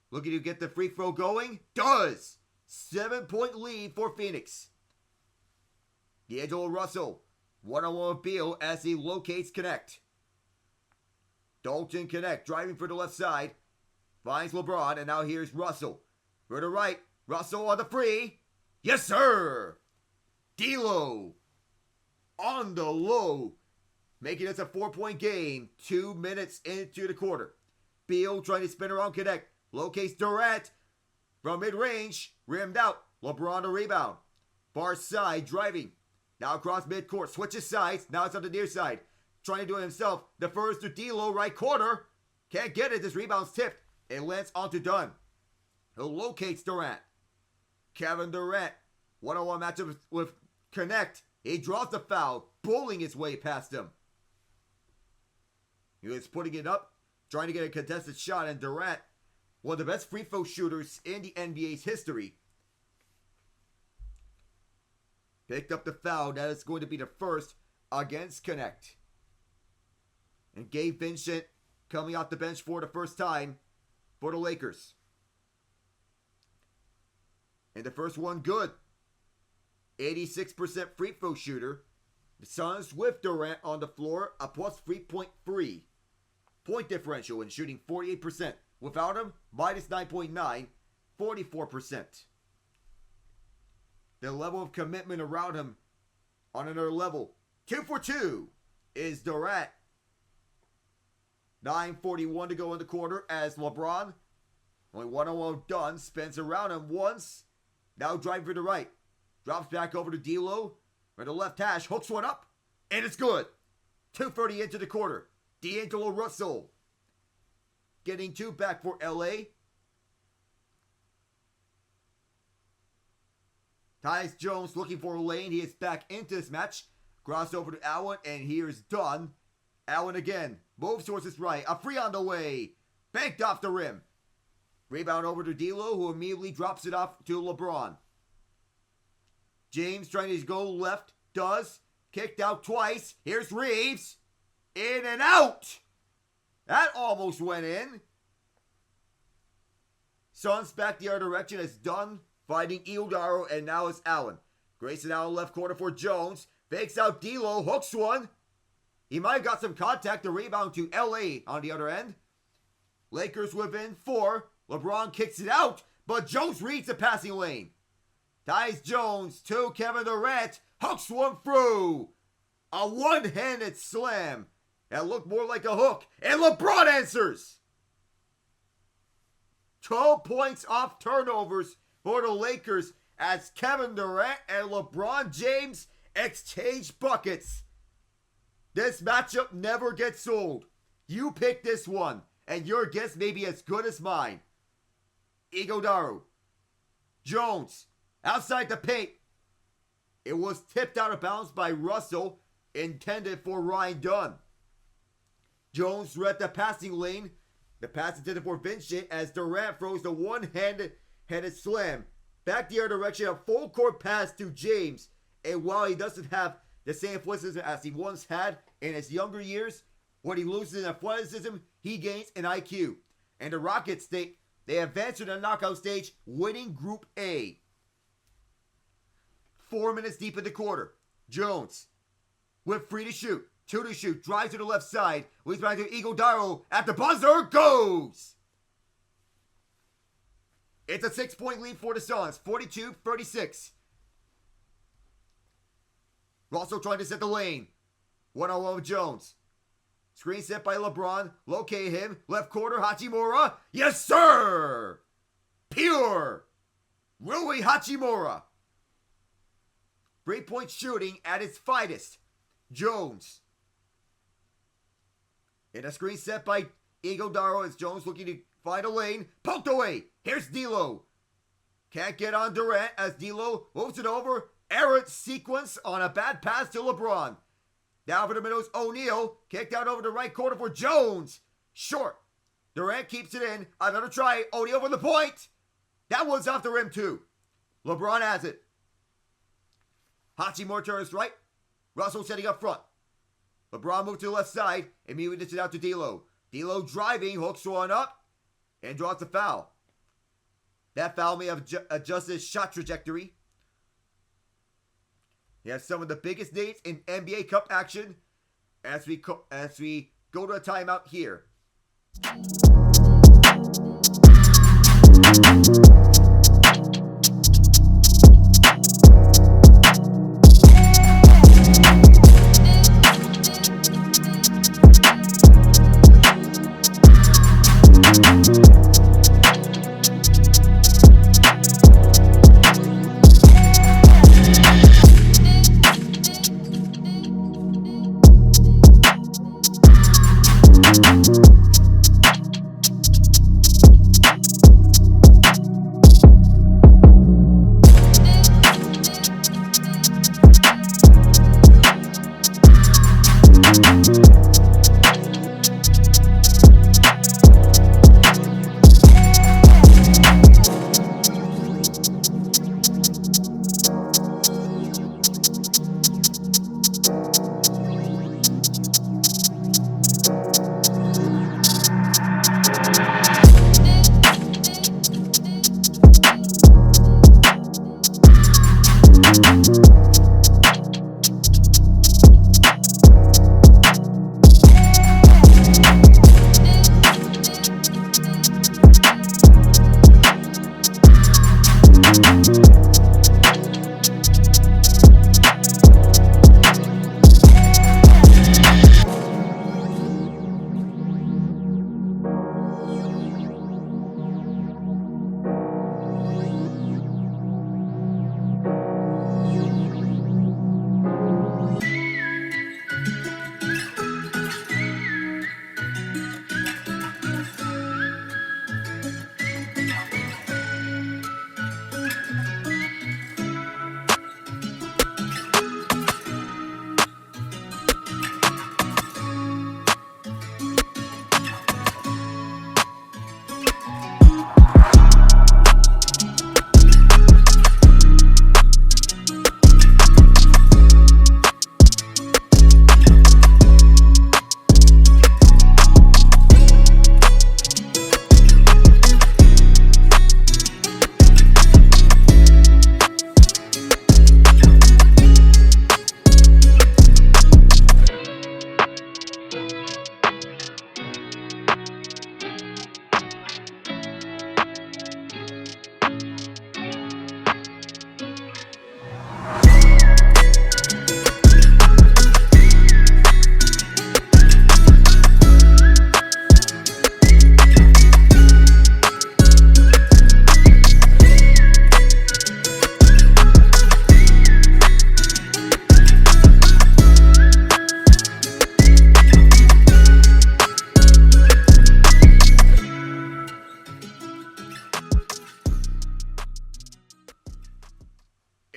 looking to get the free throw going. Does. 7-point lead for Phoenix. D'Angelo Russell. One-on-one with Beal as he locates connect. Dalton connect. Driving for the left side. Finds LeBron. And now here's Russell. For the right. Russell on the free. Yes, sir. D'Lo. On the low. Making this a 4-point game. 2 minutes into the quarter. Beal trying to spin around connect. Locates Durant. From mid-range. Rimmed out. LeBron to rebound. Far side driving. Now across midcourt. Switches sides. Now it's on the near side. Trying to do it himself. Defers to D'Lo right corner. Can't get it. This rebound's tipped. It lands onto Dunn. Who locates Durant. Kevin Durant. One-on-one matchup with Connect. He draws the foul. Bowling his way past him. He was putting it up. Trying to get a contested shot. And Durant, one of the best free throw shooters in the NBA's history, picked up the foul. That is going to be the first against Connect. And Gabe Vincent coming off the bench for the first time for the Lakers. And the first one good. 86% free throw shooter. The Suns with Durant on the floor, a plus 3.3 point differential and shooting 48%. Without him, minus 9.9, 44%. The level of commitment around him on another level. 2 for 2 is Durant. 9:41 to go in the quarter as LeBron, only one-on-one done, spins around him once. Now driving for the right. Drops back over to D'Lo. For the left hash, hooks one up, and it's good. 2:30 into the quarter. D'Angelo Russell getting 2 back for LA. Tyus Jones looking for a lane. He is back into this match. Cross over to Allen, and here's Dunn. Allen again. Moves towards his right. A free on the way. Banked off the rim. Rebound over to D'Lo, who immediately drops it off to LeBron. James trying to go left. Does. Kicked out twice. Here's Reeves. In and out. That almost went in. Suns back the other direction as Dunn fighting Iguodala, and now it's Allen. Grayson Allen left corner for Jones. Fakes out D'Lo. Hooks one. He might have got some contact. The rebound to LA on the other end. Lakers within 4. LeBron kicks it out, but Jones reads the passing lane. Tyus Jones to Kevin Durant. Hooks one through. A one-handed slam. That looked more like a hook. And LeBron answers. 12 points off turnovers for the Lakers as Kevin Durant and LeBron James exchange buckets. This matchup never gets sold. You pick this one, and your guess may be as good as mine. Iguodala. Jones. Outside the paint. It was tipped out of bounds by Russell, intended for Ryan Dunn. Jones read the passing lane. The pass intended for Vincent as Durant throws the one-handed slam. Back the other direction, a full court pass to James. And while he doesn't have the same athleticism as he once had in his younger years, when he loses in athleticism, he gains in IQ. And the Rockets, they advance to the knockout stage, winning Group A. 4 minutes deep in the quarter. Jones with 3 to shoot. 2 to shoot. Drives to the left side. Leads back to Iguodala at the buzzer. Goes! It's a 6-point lead for the Suns. 42-36. Russell trying to set the lane. 1-on-1 with Jones. Screen set by LeBron. Locate him. Left corner. Hachimura. Yes, sir! Pure Rui Hachimura. 3-point shooting at its finest. Jones. In a screen set by Iguodala as Jones looking to find a lane. Poked away. Here's D'Lo. Can't get on Durant as D'Lo moves it over. Errant sequence on a bad pass to LeBron. Down for the middle is O'Neal. Kicked out over the right corner for Jones. Short. Durant keeps it in. Another try. O'Neal for the point. That one's off the rim too. LeBron has it. Hachimura turns right. Russell setting up front. LeBron moved to the left side. Immediately dishes it out to D'Lo. D'Lo driving. Hooks one up. And draws the foul. That foul may have adjusted his shot trajectory. He has some of the biggest names in NBA Cup action as we go to a timeout here.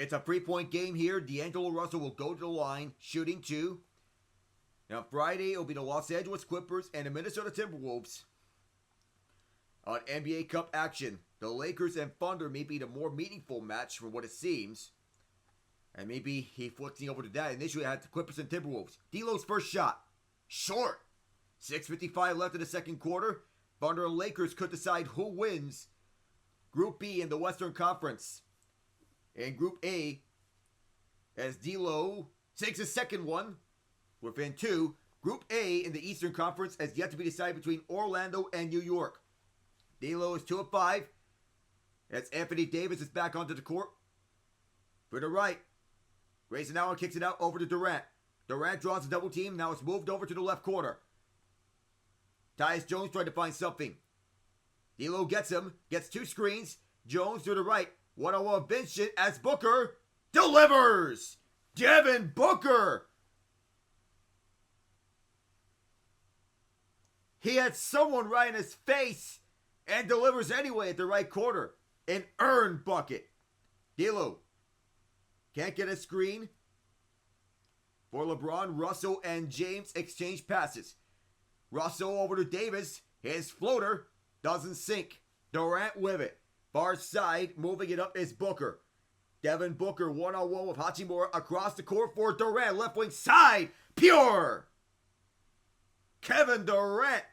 It's a 3-point game here. D'Angelo Russell will go to the line, shooting 2. Now Friday, it'll be the Los Angeles Clippers and the Minnesota Timberwolves. On NBA Cup action, the Lakers and Thunder may be the more meaningful match for what it seems. And maybe he flexing over to that. Initially, I had the Clippers and Timberwolves. D'Lo's first shot. Short. 6:55 left in the second quarter. Thunder and Lakers could decide who wins Group B in the Western Conference. In Group A, as D'Lo takes his second one within 2. Group A in the Eastern Conference has yet to be decided between Orlando and New York. D'Lo is 2 of 5. As Anthony Davis is back onto the court. For the right. Grayson Allen kicks it out over to Durant. Durant draws a double team. Now it's moved over to the left corner. Tyus Jones trying to find something. D'Lo gets him. Gets 2 screens. Jones to the right. 1-on-1 Vincent as Booker delivers. Devin Booker. He had someone right in his face and delivers anyway at the right corner. An earned bucket. D'Lo can't get a screen. For LeBron, Russell and James exchange passes. Russell over to Davis. His floater doesn't sink. Durant with it. Far side, moving it up is Booker. Devin Booker 1-on-1 with Hachimura across the court for Durant. Left wing side. Pure. Kevin Durant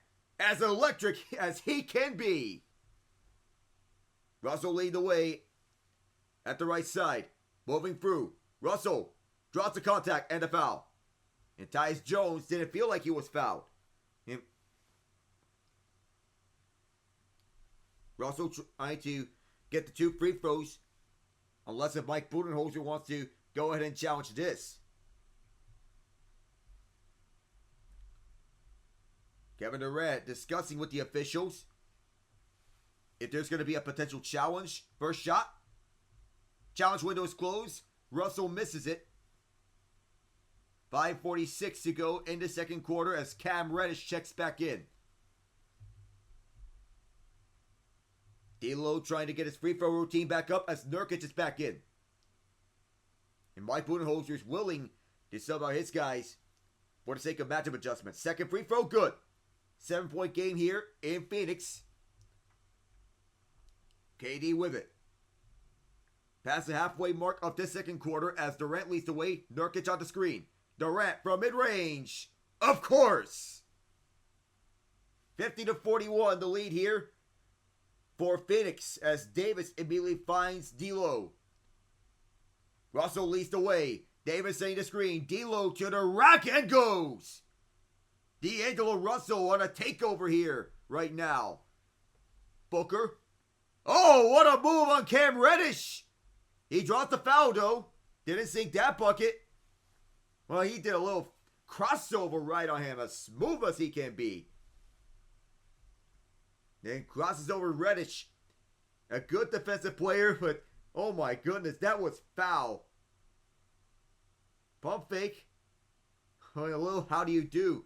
as electric as he can be. Russell lead the way at the right side. Moving through. Russell draws the contact and a foul. And Tyus Jones didn't feel like he was fouled. Russell trying to get the 2 free throws. Unless if Mike Budenholzer wants to go ahead and challenge this. Kevin Durant discussing with the officials if there's going to be a potential challenge. First shot. Challenge window is closed. Russell misses it. 5:46 to go in the second quarter as Cam Reddish checks back in. D'Lo trying to get his free throw routine back up as Nurkic is back in. And Mike Budenholzer is willing to sub out his guys for the sake of matchup adjustments. Second free throw, good. 7-point game here in Phoenix. KD with it. Past the halfway mark of this second quarter as Durant leads the way. Nurkic on the screen. Durant from mid-range. Of course. 50-41 the lead here for Phoenix as Davis immediately finds D'Lo. Russell leads the way. Davis setting the screen. D'Lo to the rack and goes. D'Angelo Russell on a takeover here right now. Booker. Oh, what a move on Cam Reddish. He dropped the foul though. Didn't sink that bucket. Well, he did a little crossover right on him. As smooth as he can be. Then crosses over Reddish. A good defensive player, but oh my goodness, that was foul. Pump fake. A little how do you do?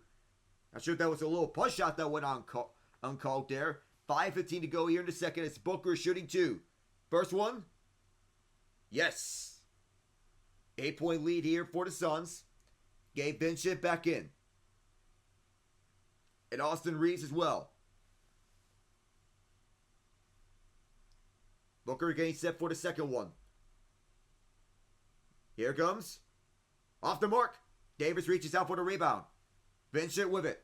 Not sure if that was a little push shot that went uncalled there. 5:15 to go here in the second. It's Booker shooting 2. First one. Yes. 8-point lead here for the Suns. Gabe Vincent back in. And Austin Reeves as well. Booker getting set for the second one. Here comes. Off the mark. Davis reaches out for the rebound. Vincent with it.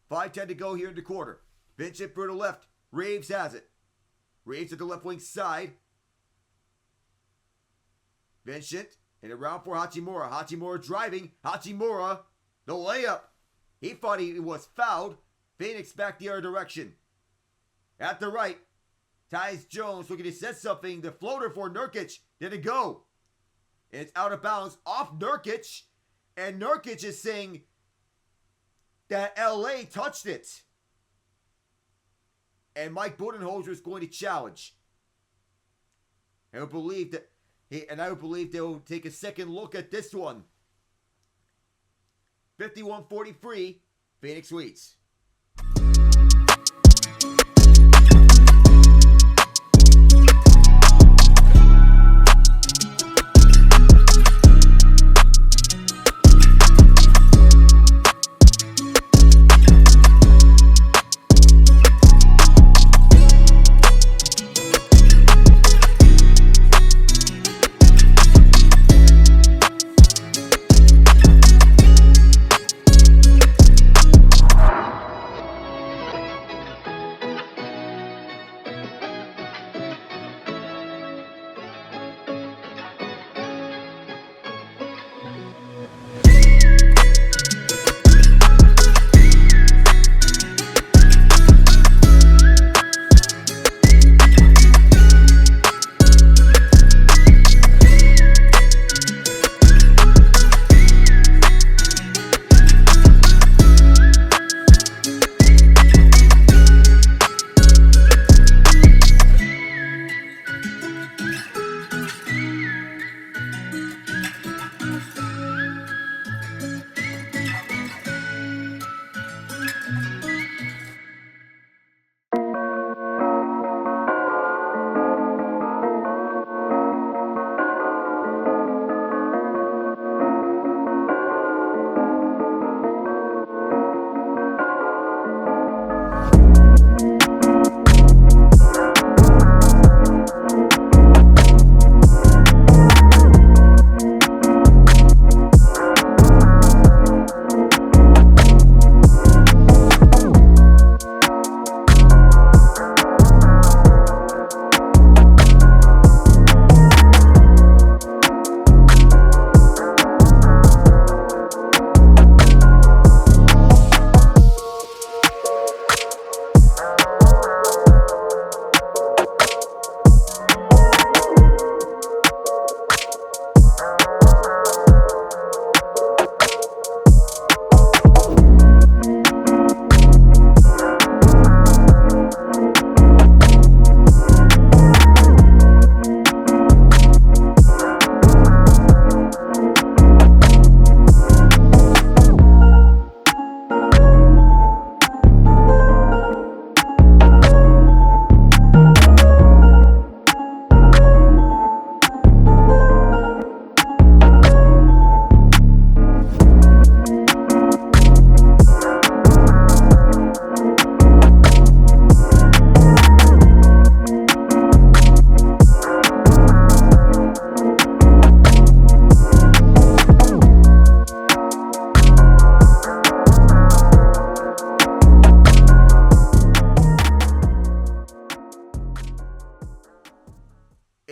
5:10 to go here in the quarter. Vincent for the left. Reeves has it. Reeves at the left wing side. Vincent and around for Hachimura. Hachimura driving. Hachimura. The layup. He thought he was fouled. Phoenix back the other direction. At the right. Tyus Jones looking to set something. The floater for Nurkic. Didn't go. And it's out of bounds off Nurkic. And Nurkic is saying that LA touched it. And Mike Budenholzer is going to challenge. I would believe that I would believe they'll take a second look at this one. 51-43, Phoenix leads.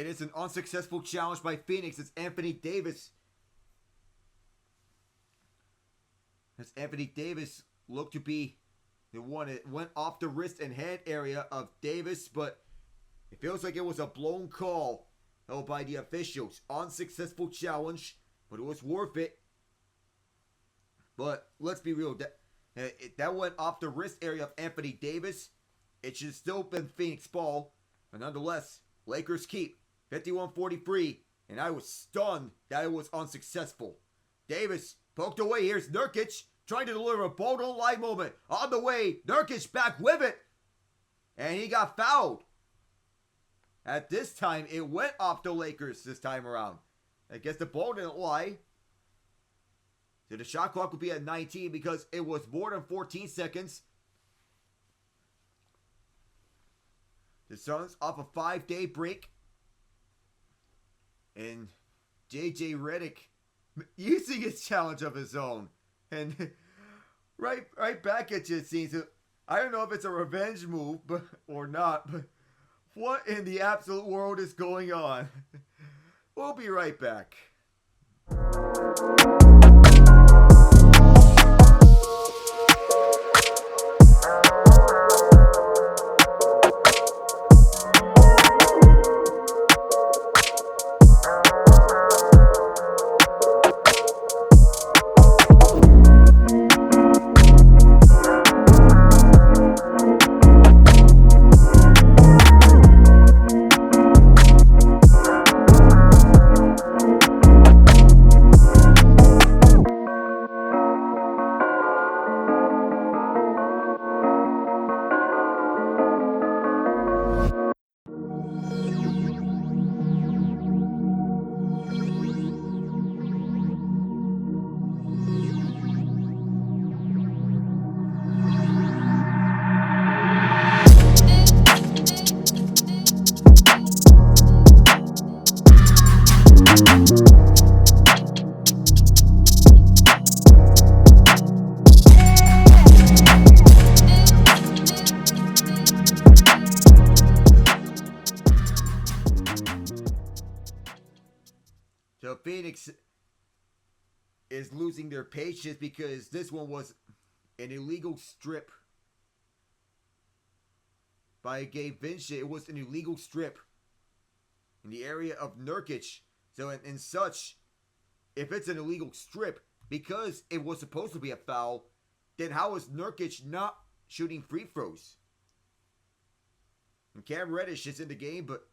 It is an unsuccessful challenge by Phoenix. It's Anthony Davis. As Anthony Davis looked to be the one that went off the wrist and hand area of Davis, but it feels like it was a blown call held by the officials. Unsuccessful challenge, but it was worth it. But let's be real, that went off the wrist area of Anthony Davis. It should still have been Phoenix ball, but nonetheless, Lakers keep 51-43, and I was stunned that it was unsuccessful. Davis poked away. Here's Nurkic trying to deliver a bold line moment. On the way, Nurkic back with it, and he got fouled. At this time, it went off the Lakers this time around. I guess the ball didn't lie. So the shot clock will be at 19 because it was more than 14 seconds. The Suns off a 5-day break. And JJ Redick using his challenge of his own. And right back at you, it seems. I don't know if it's a revenge move or not, but what in the absolute world is going on? We'll be right back. So Phoenix is losing their patience because this one was an illegal strip by Gabe Vincent. It was an illegal strip in the area of Nurkic. So in such, if it's an illegal strip, because it was supposed to be a foul, then how is Nurkic not shooting free throws? And Cam Reddish is in the game, but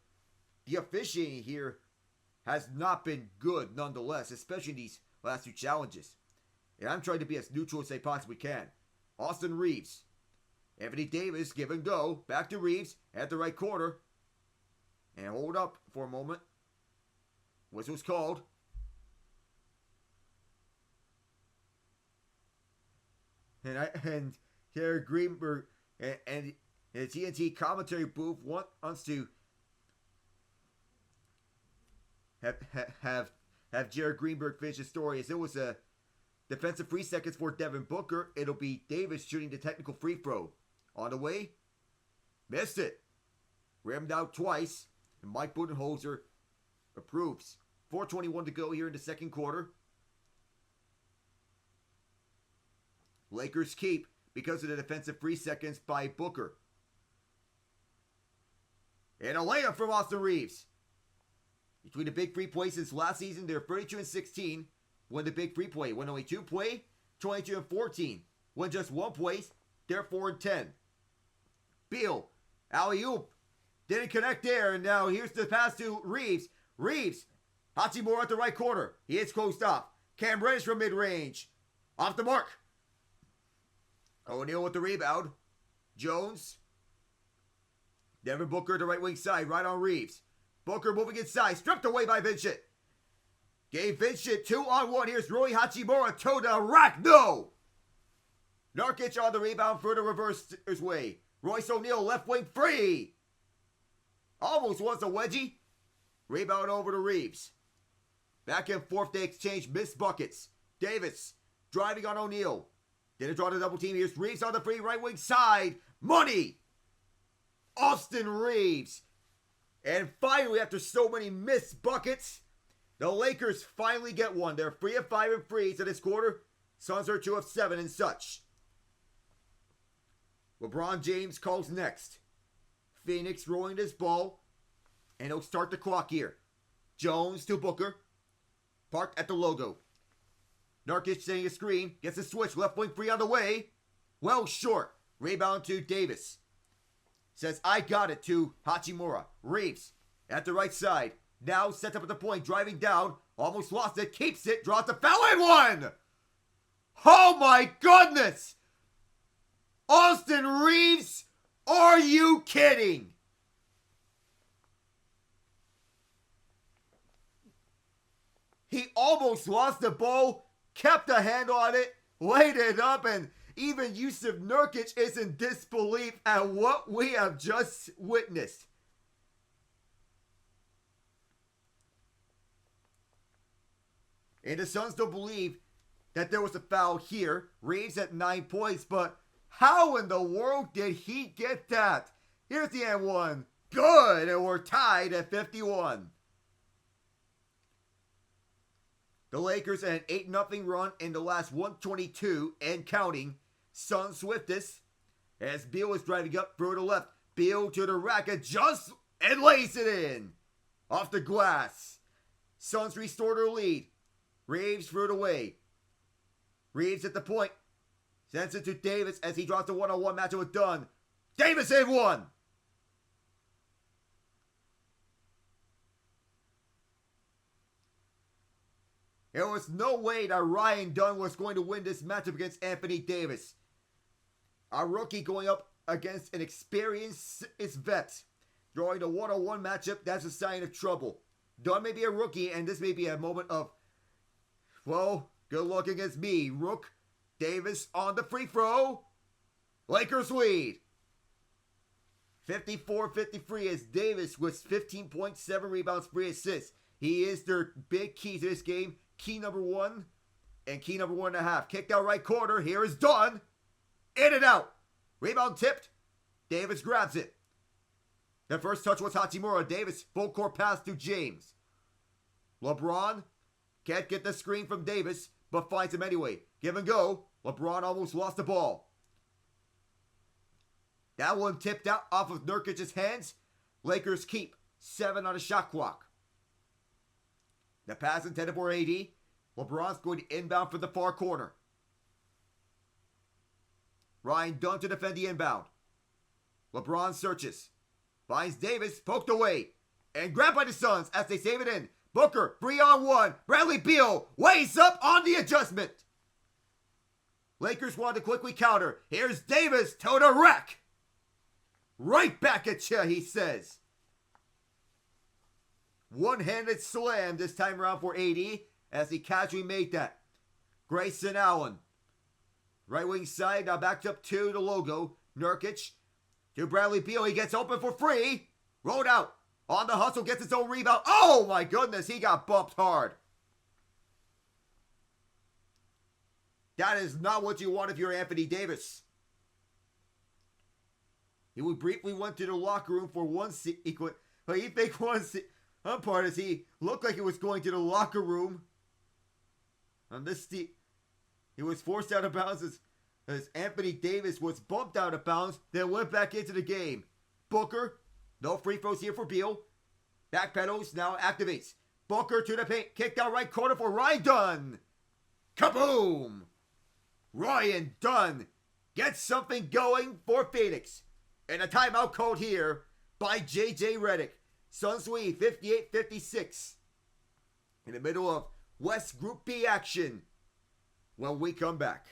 the officiating here has not been good nonetheless, especially in these last two challenges. And I'm trying to be as neutral as I possibly can. Austin Reeves. Anthony Davis, give and go. Back to Reeves at the right corner. And hold up for a moment. Whistle's called. And Gary Greenberg and the TNT commentary booth wants to have Jared Greenberg finish the story. As it was a defensive 3 seconds for Devin Booker. It'll be Davis shooting the technical free throw. On the way, missed it. Rammed out twice, and Mike Budenholzer approves. 4:21 to go here in the second quarter. Lakers keep because of the defensive 3 seconds by Booker. And a layup from Austin Reeves. Between the big free plays since last season, they're 32-16. When the big free play, when only 2 play, 22-14. When just 1 plays, they're 4-10. Beal, alley-oop, didn't connect there, and now here's the pass to Reeves. Reeves, Hachimura at the right corner. He is closed off. Cam Reddish from mid-range. Off the mark. O'Neal with the rebound. Jones. Devin Booker to right wing side, right on Reeves. Booker moving inside, stripped away by Vincent. Gave Vincent 2-on-1. Here's Rui Hachimura to the rack. No! Nurkic on the rebound for the reverse way. Royce O'Neal left wing free. Almost was a wedgie. Rebound over to Reeves. Back and forth they exchange missed buckets. Davis driving on O'Neal. Didn't draw the double team. Here's Reeves on the free right wing side. Money! Austin Reeves. And finally, after so many missed buckets, the Lakers finally get one. They're 3 of 5 and free to this quarter. Suns are 2 of 7 and such. LeBron James calls next. Phoenix rolling this ball. And he'll start the clock here. Jones to Booker. Parked at the logo. Nurkic setting a screen. Gets a switch. Left wing free on the way. Well short. Rebound to Davis. Says, I got it to Hachimura. Reeves at the right side. Now sets up at the point. Driving down. Almost lost it. Keeps it. Draws the foul and one. Oh my goodness. Austin Reeves. Are you kidding? He almost lost the ball, kept a hand on it, laid it up, and even Yusuf Nurkic is in disbelief at what we have just witnessed. And the Suns don't believe that there was a foul here. Reeves at 9 points, but how in the world did he get that? Here's the and one. Good, and we're tied at 51. The Lakers had an 8-0 run in the last 122 and counting. Suns swiftest as Beal is driving up through the left. Beal to the rack, adjusts and lays it in. Off the glass. Suns restore their lead. Reeves threw it away. Reeves at the point. Sends it to Davis as he drops the one-on-one matchup with Dunn. Davis in one. There was no way that Ryan Dunn was going to win this matchup against Anthony Davis. A rookie going up against an experienced vet. Drawing a one-on-one matchup, that's a sign of trouble. Dunn may be a rookie, and this may be a moment of, well, good luck against me. Rook, Davis on the free throw. Lakers lead. 54-53 as Davis with 15.7 rebounds, 3 assists. He is their big key to this game. Key number 1 and key number 1.5. Kicked out right corner. Here is Dunn. In and out. Rebound tipped. Davis grabs it. The first touch was Hachimura. Davis full court pass to James. LeBron can't get the screen from Davis, but finds him anyway. Give and go. LeBron almost lost the ball. That one tipped out off of Nurkic's hands. Lakers keep 7 on the shot clock. The pass intended for AD. LeBron's going to inbound for the far corner. Ryan Dunn to defend the inbound. LeBron searches. Finds Davis, poked away. And grabbed by the Suns as they save it in. Booker, 3-on-1. Bradley Beal weighs up on the adjustment. Lakers want to quickly counter. Here's Davis to the rack. Right back at you, he says. One-handed slam this time around for AD as he casually made that. Grayson Allen. Right wing side, now backed up to the logo. Nurkic to Bradley Beal. He gets open for free. Rolled out. On the hustle, gets his own rebound. Oh my goodness, he got bumped hard. That is not what you want if you're Anthony Davis. He would briefly went to the locker room for one sequence, but he think one part is he looked like he was going to the locker room. On this he was forced out of bounds as Anthony Davis was bumped out of bounds, then went back into the game. Booker, no free throws here for Beal. Backpedals, now activates. Booker to the paint, kicked out right corner for Ryan Dunn. Kaboom! Ryan Dunn gets something going for Phoenix. And a timeout called here by JJ Redick. Suns lead 58-56. In the middle of West Group B action when we come back.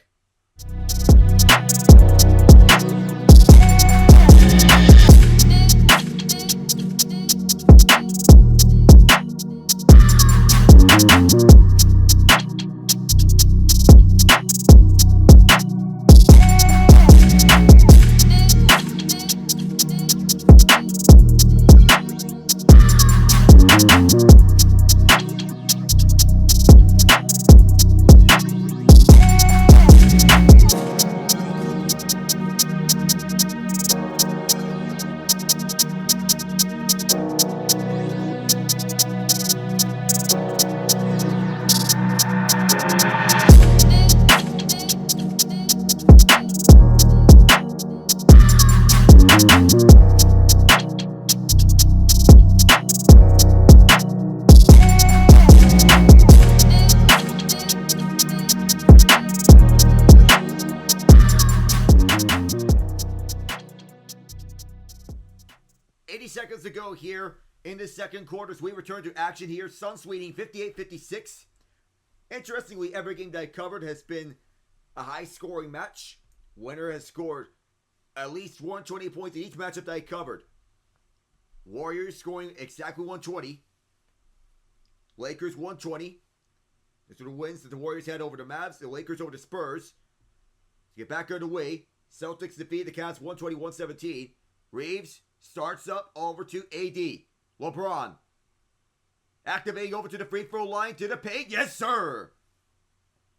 0 here in the second quarter. So we return to action here. Suns leading 58-56. Interestingly, every game that I covered has been a high-scoring match. Winner has scored at least 120 points in each matchup that I covered. Warriors scoring exactly 120. Lakers 120. These are the wins that the Warriors had over the Mavs. The Lakers over the Spurs. To get back underway, Celtics defeat the Cavs 120-117. Reeves starts up over to AD. LeBron activating over to the free throw line to the paint. Yes, sir.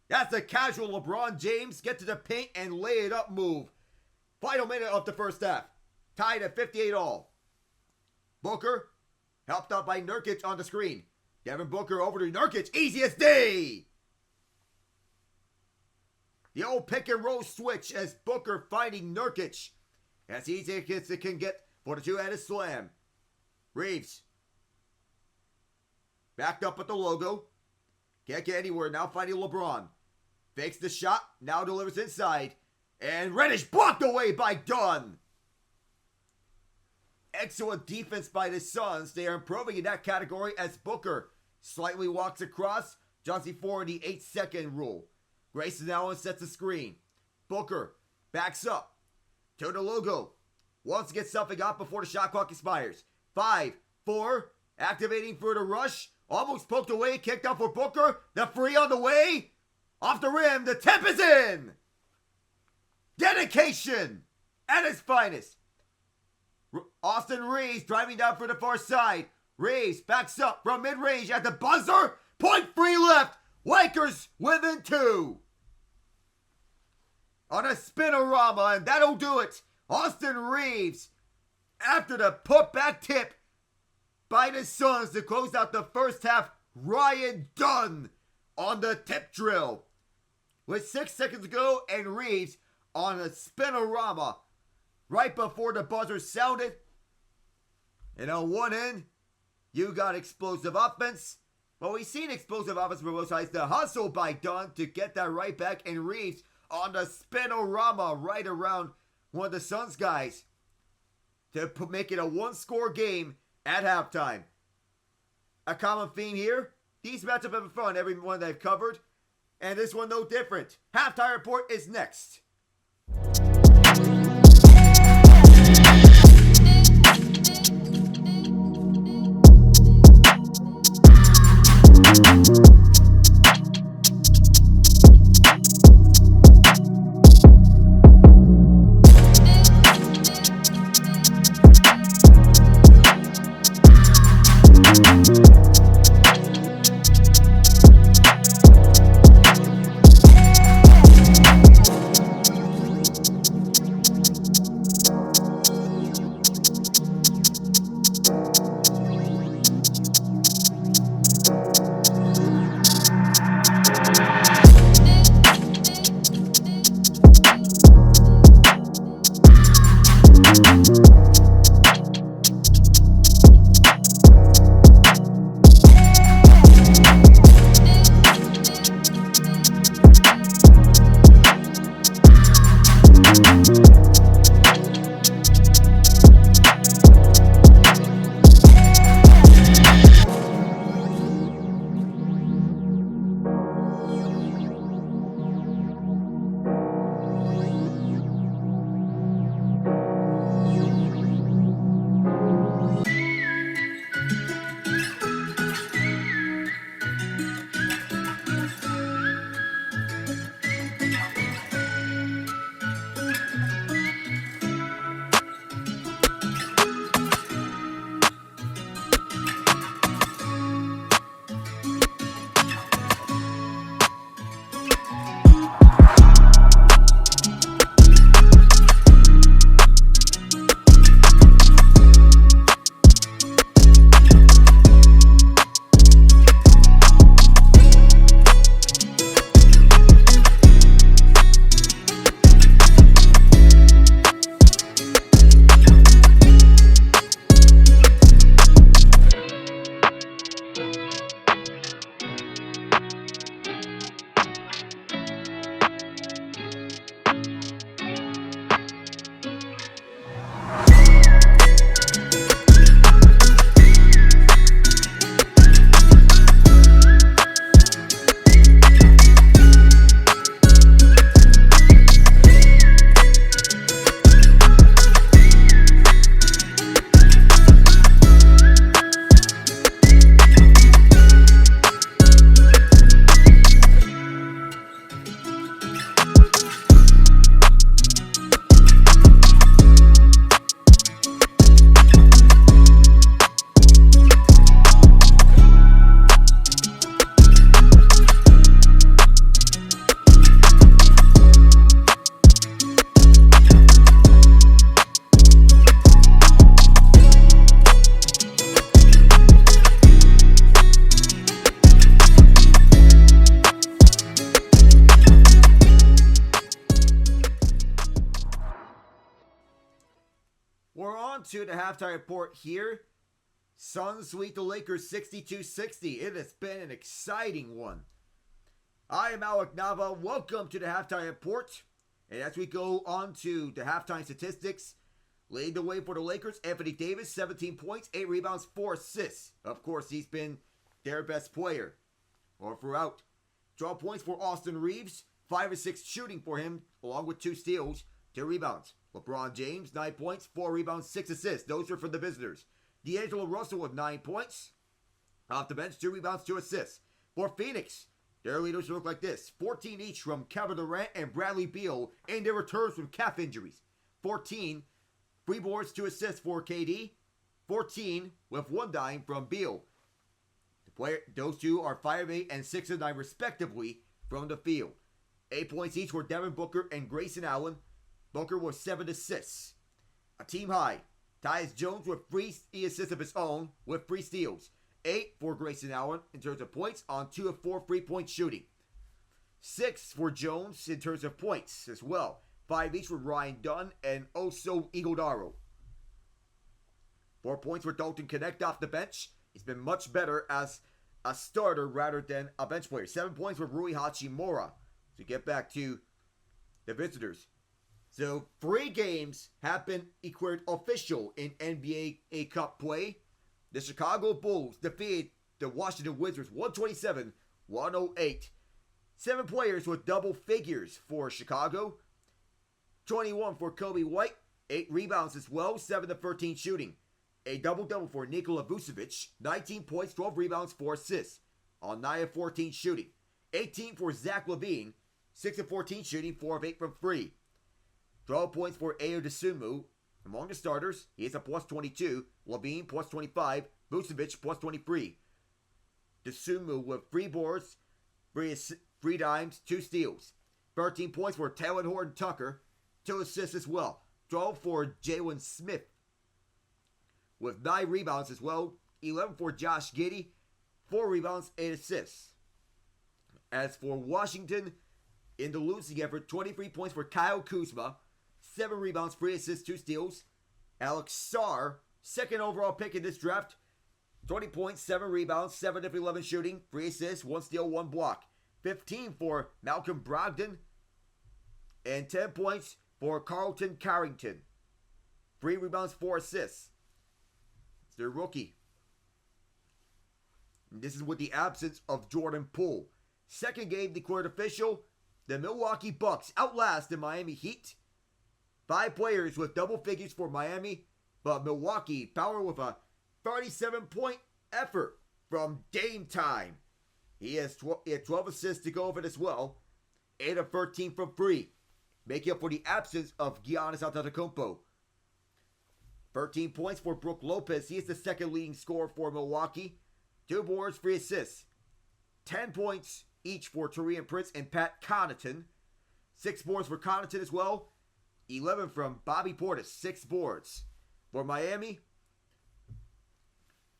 That's the casual LeBron James. Get to the paint and lay it up move. Final minute of the first half. Tied at 58 all. Booker helped out by Nurkic on the screen. Devin Booker over to Nurkic. Easy as day. The old pick and roll switch as Booker finding Nurkic. As easy as it can get for the two-handed slam. Reeves. Backed up with the logo. Can't get anywhere. Now finding LeBron. Fakes the shot. Now delivers inside. And Reddish blocked away by Dunn. Excellent defense by the Suns. They are improving in that category as Booker slightly walks across. Johnson 4 in the 8-second rule. Grayson Allen sets the screen. Booker backs up to the logo. Wants to get something up before the shot clock expires. 5, 4, activating for the rush. Almost poked away, kicked out for Booker. The free on the way. Off the rim, the tip is in. Dedication at its finest. Austin Reeves driving down for the far side. Reeves backs up from mid-range at the buzzer. Point free left. Lakers within 2. On a spinorama, and that'll do it. Austin Reeves, after the putback tip by the Suns to close out the first half. Ryan Dunn on the tip drill. With 6 seconds to go, and Reeves on a spinorama right before the buzzer sounded. And on one end, you got explosive offense. Well, we've seen explosive offense from both sides. The hustle by Dunn to get that right back, and Reeves on the spinorama right around one of the Suns guys to make it a one-score game at halftime. A common theme here. These matchups have been fun, every one that I've covered. And this one no different. Halftime report is next. on to the halftime report here. Suns sweep the Lakers 62-60. It has been an exciting one. I am Alec Nava. Welcome to the halftime report. And as we go on to the halftime statistics, leading the way for the Lakers, Anthony Davis, 17 points, 8 rebounds, 4 assists. Of course, he's been their best player or throughout. 12 points for Austin Reeves, 5 of 6 shooting for him, along with 2 steals, 2 rebounds. LeBron James, 9 points, 4 rebounds, 6 assists. Those are for the visitors. D'Angelo Russell with 9 points. Off the bench, 2 rebounds, 2 assists. For Phoenix, their leaders look like this. 14 each from Kevin Durant and Bradley Beal in their returns from calf injuries. 14, 3 boards, 2 assists for KD. 14 with 1 dime from Beal. Those two are 5 of 8 and 6 of 9 respectively from the field. 8 points each for Devin Booker and Grayson Allen. Booker with 7 assists. A team high. Tyus Jones with 3 assists of his own with 3 steals. 8 for Grayson Allen in terms of points on 2 of 4 3-point shooting. 6 for Jones in terms of points as well. 5 each for Ryan Dunn and Oso Iguodaro. 4 points for Dalton Connect off the bench. He's been much better as a starter rather than a bench player. 7 points for Rui Hachimura. To get back to the visitors. So 3 games have been declared official in NBA A Cup play. The Chicago Bulls defeated the Washington Wizards 127-108. 7 players with double figures for Chicago. 21 for Kobe White. 8 rebounds as well. 7 of 13 shooting. A double-double for Nikola Vucevic. 19 points, 12 rebounds, 4 assists. On 9 of 14 shooting. 18 for Zach LaVine. 6 of 14 shooting, 4 of 8 from 3. 12 points for Ayo Dosunmu. Among the starters, he is a plus 22. LaVine plus 25. Vucevic plus 23. Dosunmu with 3 boards, 3 dimes, 2 steals. 13 points for Taylor Horton Tucker. 2 assists as well. 12 for Jalen Smith with 9 rebounds as well. 11 for Josh Giddey. 4 rebounds, 8 assists. As for Washington, in the losing effort, 23 points for Kyle Kuzma. 7 rebounds, 3 assists, 2 steals. Alex Sarr, second overall pick in this draft. 20 points, 7 rebounds, 7 of 11 shooting, 3 assists, 1 steal, 1 block. 15 for Malcolm Brogdon. And 10 points for Carlton Carrington. 3 rebounds, 4 assists. It's their rookie. And this is with the absence of Jordan Poole. Second game declared official. The Milwaukee Bucks outlast the Miami Heat. 5 players with double figures for Miami, but Milwaukee power with a 37-point effort from Dame Time. He had 12 assists to go with it as well. 8 of 13 from 3, making up for the absence of Giannis Antetokounmpo. 13 points for Brook Lopez. He is the second leading scorer for Milwaukee. 2 boards, 3 assists. 10 points each for Taurean Prince and Pat Connaughton. 6 boards for Connaughton as well. 11 from Bobby Portis, 6 boards. For Miami,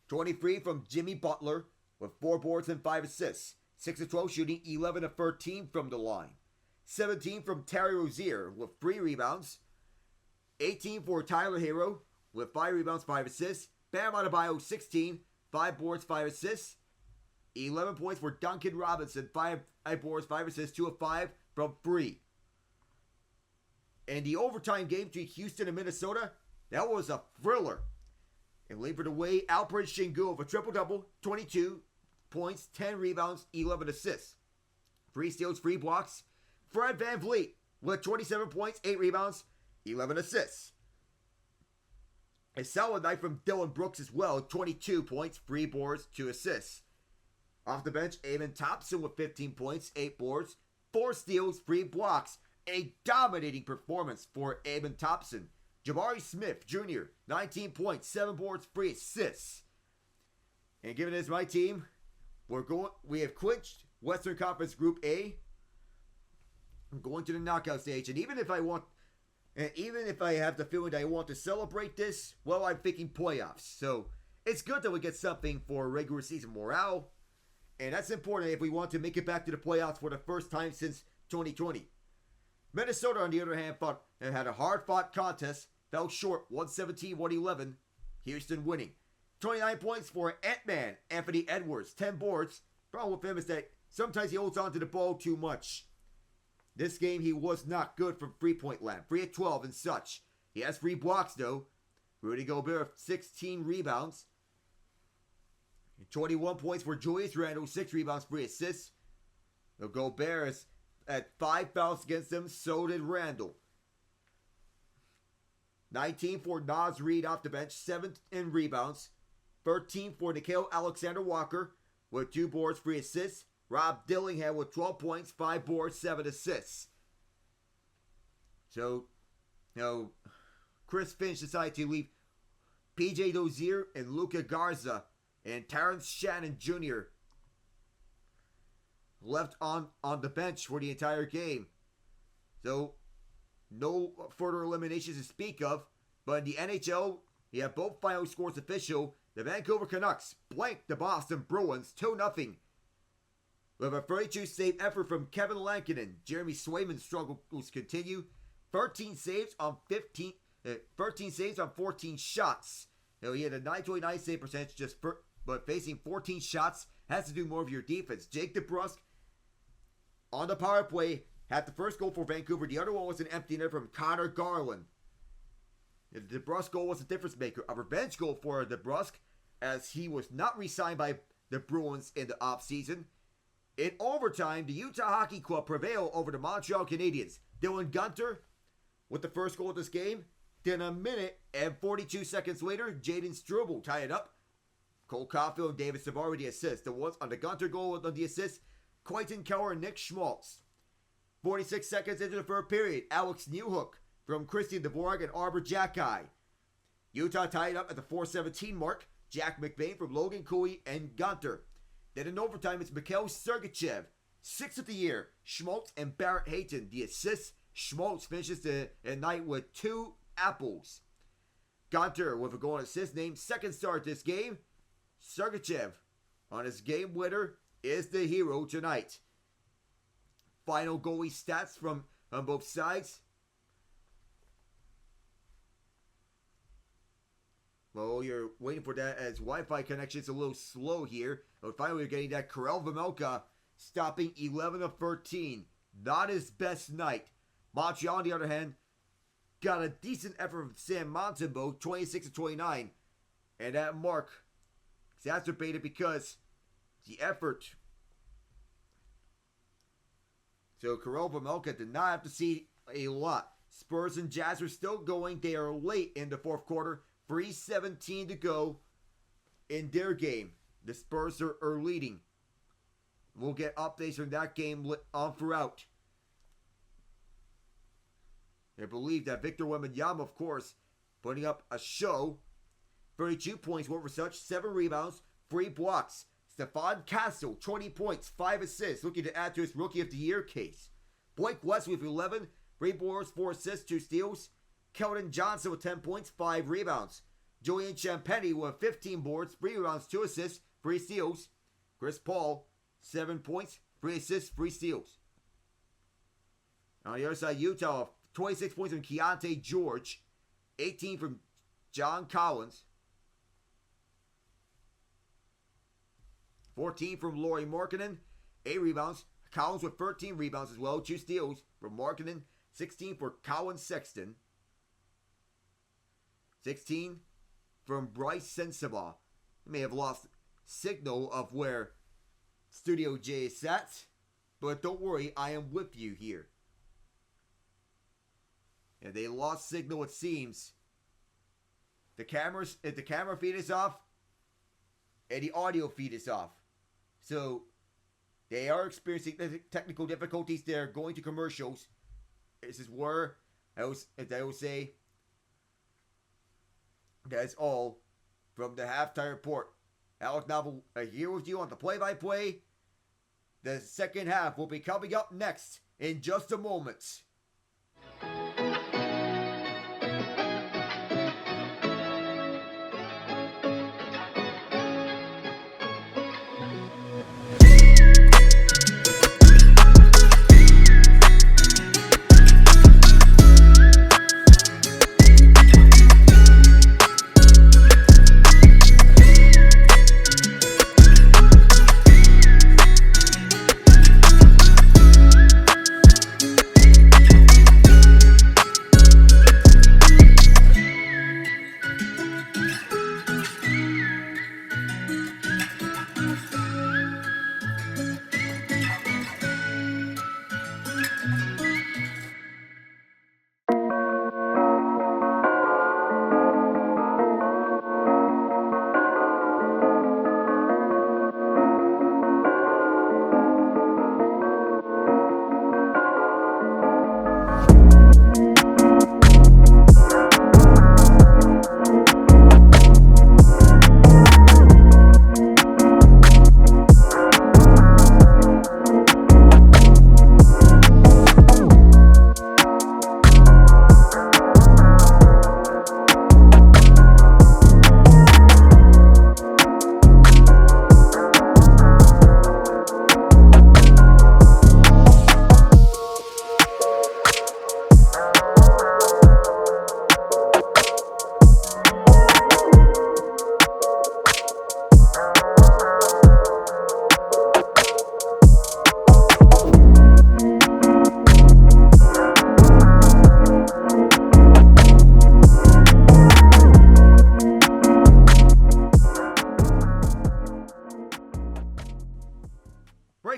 23 from Jimmy Butler with 4 boards and 5 assists. 6 of 12 shooting, 11 of 13 from the line. 17 from Terry Rozier with 3 rebounds. 18 for Tyler Hero with 5 rebounds, 5 assists. Bam Adebayo, 16, 5 boards, 5 assists. 11 points for Duncan Robinson, 5 boards, 5 assists, 2 of 5 from 3. And the overtime game between Houston and Minnesota, that was a thriller. And leading the way, Alperen Sengun with a triple-double, 22 points, 10 rebounds, 11 assists. 3 steals, 3 blocks. Fred VanVleet with 27 points, 8 rebounds, 11 assists. A solid night from Dillon Brooks as well, 22 points, 3 boards, 2 assists. Off the bench, Amen Thompson with 15 points, 8 boards, 4 steals, 3 blocks. A dominating performance for Amen Thompson. Jabari Smith Jr., 19 points, 7 boards, 3 assists. And given it is my team, we have clinched Western Conference Group A. I'm going to the knockout stage, and even if I have the feeling that I want to celebrate this, well, I'm thinking playoffs. So it's good that we get something for regular season morale, and that's important if we want to make it back to the playoffs for the first time since 2020. Minnesota, on the other hand, had a hard-fought contest, fell short 117-111. Houston winning. 29 points for Ant-Man, Anthony Edwards, 10 boards. Problem with him is that sometimes he holds on to the ball too much. This game he was not good from 3-point land. 3 at 12 and such. He has 3 blocks though. Rudy Gobert 16 rebounds. 21 points for Julius Randle, 6 rebounds, 3 assists. Gobert is at 5 fouls against him, so did Randle. 19 for Naz Reid off the bench, 7 in rebounds. 13 for Nickeil Alexander-Walker with 2 boards, 3 assists. Rob Dillingham with 12 points, 5 boards, 7 assists. So, Chris Finch decided to leave PJ Dozier and Luka Garza and Terrence Shannon Jr. left on the bench for the entire game. So, no further eliminations to speak of. But in the NHL, you have both final scores official. The Vancouver Canucks blanked the Boston Bruins 2-0. With a 32-save effort from Kevin Lankinen, Jeremy Swayman's struggles continue. 13 saves on 14 shots. He had a 929 save percentage but facing 14 shots has to do more of your defense. Jake DeBrusk on the power play had the first goal for Vancouver. The other one was an empty net from Connor Garland. The DeBrusk goal was a difference maker. A revenge goal for DeBrusk, as he was not re-signed by the Bruins in the offseason. In overtime, the Utah Hockey Club prevailed over the Montreal Canadiens. Dylan Gunter with the first goal of this game. Then a minute and 42 seconds later, Jaden Struble tied it up. Cole Caulfield and David Savard with the assist. The ones on the Gunter goal on the assist, Quentin Keller and Nick Schmaltz. 46 seconds into the third period, Alex Newhook from Christian Dvorak and Arbor Jacki. Utah tied up at the 4:17 mark. Jack McBain from Logan Cooley and Gunter. Then in overtime, it's Mikhail Sergachev, 6th of the year. Schmaltz and Barrett Hayton, the assists. Schmaltz finishes the night with 2 apples. Gunter with a goal and assist, named second star at this game. Sergachev on his game winner is the hero tonight. Final goalie stats from on both sides. Well, you're waiting for that as Wi-Fi connection's a little slow here. But finally, we're getting that Karel Vejmelka stopping 11 of 13. Not his best night. Montreal, on the other hand, got a decent effort from Sam Montembeault, 26 of 29. And that mark exacerbated because the effort. So Karel Vejmelka did not have to see a lot. Spurs and Jazz are still going. They are late in the fourth quarter. 3:17 to go in their game. The Spurs are leading. We'll get updates from that game on throughout. I believe that Victor Wembanyama, of course, putting up a show. 32 points, what for such, 7 rebounds, 3 blocks. Stephon Castle, 20 points, 5 assists, looking to add to his Rookie of the Year case. Blake Wesley with 11, 3 boards, 4 assists, 2 steals. Keldon Johnson with 10 points, 5 rebounds. Julian Champagnie with 15 boards, 3 rebounds, 2 assists, 3 steals. Chris Paul, 7 points, 3 assists, 3 steals. On the other side, Utah, 26 points from Keontae George, 18 from John Collins, 14 from Lauri Markkanen, 8 rebounds. Collins with 13 rebounds as well, 2 steals from Markkanen, 16 for Colin Sexton, 16 from Bryce Sensabaugh. May have lost signal of where Studio J is at, but don't worry, I am with you here. And they lost signal, it seems. The camera feed is off, and the audio feed is off. So they are experiencing technical difficulties. They're going to commercials. This is where I will say that's all from the halftime report. Alex Novel here with you on the play-by-play. The second half will be coming up next in just a moment.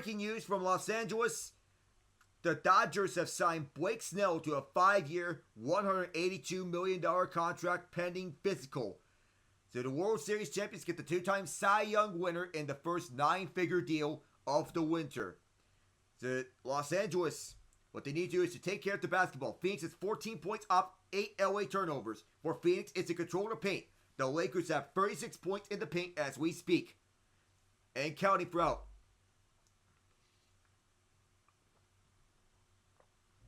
breaking news from Los Angeles. The Dodgers have signed Blake Snell to a 5-year, $182 million contract pending physical. So the World Series champions get the 2-time Cy Young winner in the first 9-figure deal of the winter. So Los Angeles, what they need to do is to take care of the basketball. Phoenix is 14 points up, 8 LA turnovers. For Phoenix, it's a control the paint. The Lakers have 36 points in the paint as we speak. And counting throughout.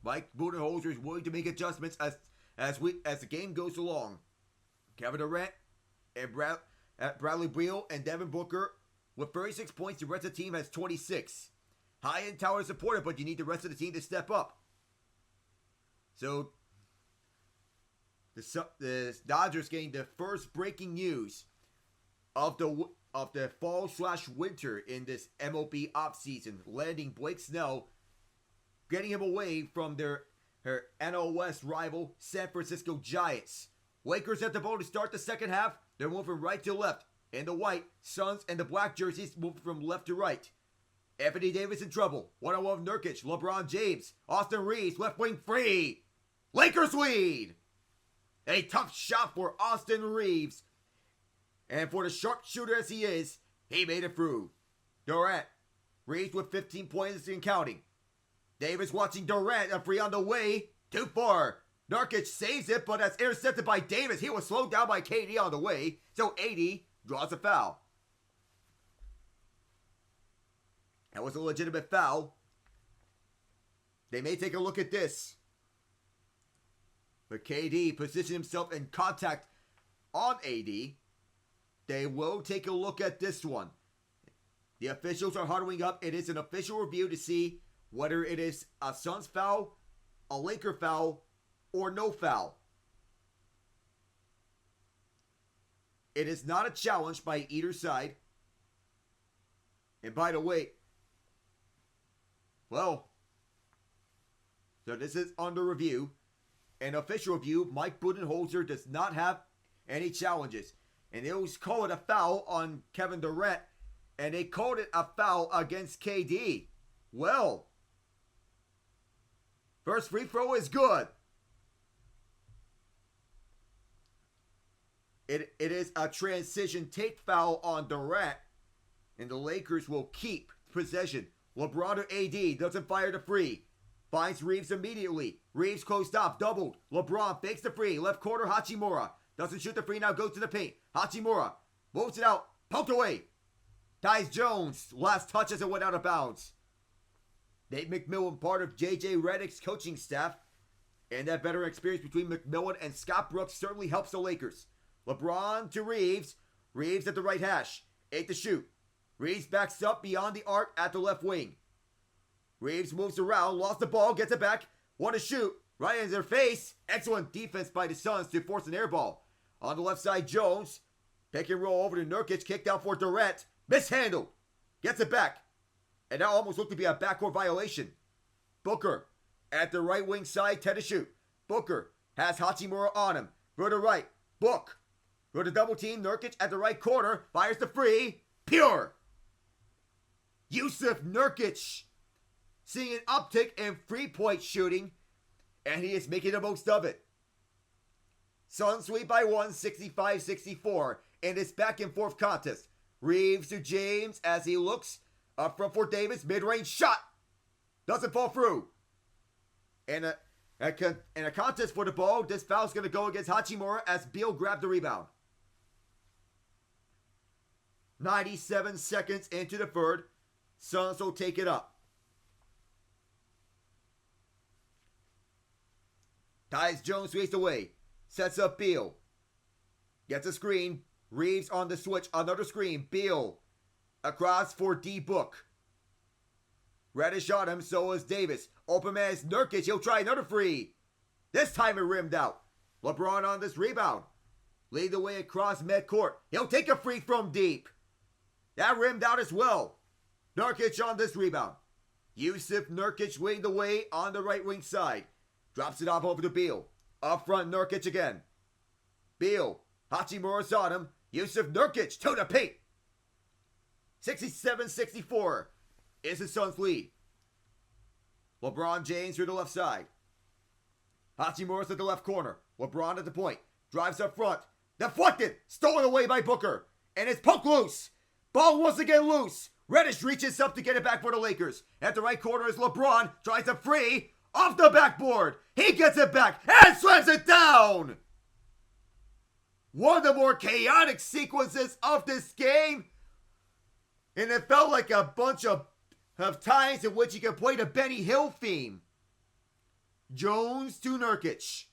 Mike Budenholzer is willing to make adjustments as the game goes along. Kevin Durant and Bradley Beal and Devin Booker with 36 points. The rest of the team has 26. High-end talent is supported, but you need the rest of the team to step up. So the Dodgers getting the first breaking news of the fall/winter in this MLB offseason, landing Blake Snell, getting him away from her NL West rival, San Francisco Giants. Lakers at the ball to start the second half. They're moving from right to left. In the white, Suns and the black jerseys moving from left to right. Anthony Davis in trouble. One-on-one Nurkic, LeBron James, Austin Reeves, left wing free. Lakers lead. A tough shot for Austin Reeves. And for the sharpshooter as he is, he made it through. Durant, Reeves with 15 points and counting. Davis watching Durant, a free on the way. Too far. Nurkic saves it, but that's intercepted by Davis. He was slowed down by KD on the way. So AD draws a foul. That was a legitimate foul. They may take a look at this. But KD positioned himself in contact on AD. They will take a look at this one. The officials are huddling up. It is an official review to see whether it is a Suns foul, a Laker foul, or no foul. It is not a challenge by either side. And by the way, so this is under review. An official review, Mike Budenholzer does not have any challenges. And they always call it a foul on Kevin Durant. And they called it a foul against KD. Well, first free throw is good. It is a transition take foul on Durant. And the Lakers will keep possession. LeBron to AD, doesn't fire the free. Finds Reeves immediately. Reeves closed off, doubled. LeBron fakes the free. Left corner, Hachimura. Doesn't shoot the free, now goes to the paint. Hachimura moves it out. Poked away. Tyus Jones. Last touch as it went out of bounds. Nate McMillan, part of J.J. Redick's coaching staff. And that veteran experience between McMillan and Scott Brooks certainly helps the Lakers. LeBron to Reeves. Reeves at the right hash. 8 to shoot. Reeves backs up beyond the arc at the left wing. Reeves moves around, lost the ball, gets it back. Want to shoot. Right in their face. Excellent defense by the Suns to force an air ball. On the left side, Jones. Pick and roll over to Nurkic. Kicked out for Durant. Mishandled. Gets it back. And that almost looked to be a backcourt violation. Booker at the right wing side, 10 to shoot. Booker has Hachimura on him. For the right. Book. For the double team, Nurkic at the right corner. Fires the free. Pure. Yusuf Nurkic seeing an uptick in three-point shooting, and he is making the most of it. Suns sweep by 1, 65-64, in this back-and-forth contest. Reeves to James as he looks up front for Davis. Mid-range shot. Doesn't fall through. And a contest for the ball. This foul's going to go against Hachimura as Beal grabbed the rebound. 97 seconds into the third. Suns will take it up. Tyus Jones faced away. Sets up Beal. Gets a screen. Reeves on the switch. Another screen. Beal. Across for D-Book. Reddish on him. So is Davis. Open man is Nurkic. He'll try another free. This time it rimmed out. LeBron on this rebound. Lead the way across midcourt. He'll take a free from deep. That rimmed out as well. Nurkic on this rebound. Yusuf Nurkic leading the way on the right wing side. Drops it off over to Beal. Up front, Nurkic again. Beal. Hachimura's on him. Yusuf Nurkic to the paint. 67-64. is the Suns' lead. LeBron James through the left side. Hachimura's at the left corner. LeBron at the point. Drives up front. Deflected. Stolen away by Booker. And it's poked loose. Ball once again loose. Reddish reaches up to get it back for the Lakers. At the right corner is LeBron. Tries to free. Off the backboard. He gets it back and slams it down. One of the more chaotic sequences of this game. And it felt like a bunch of times in which you could play the Benny Hill theme. Jones to Nurkic.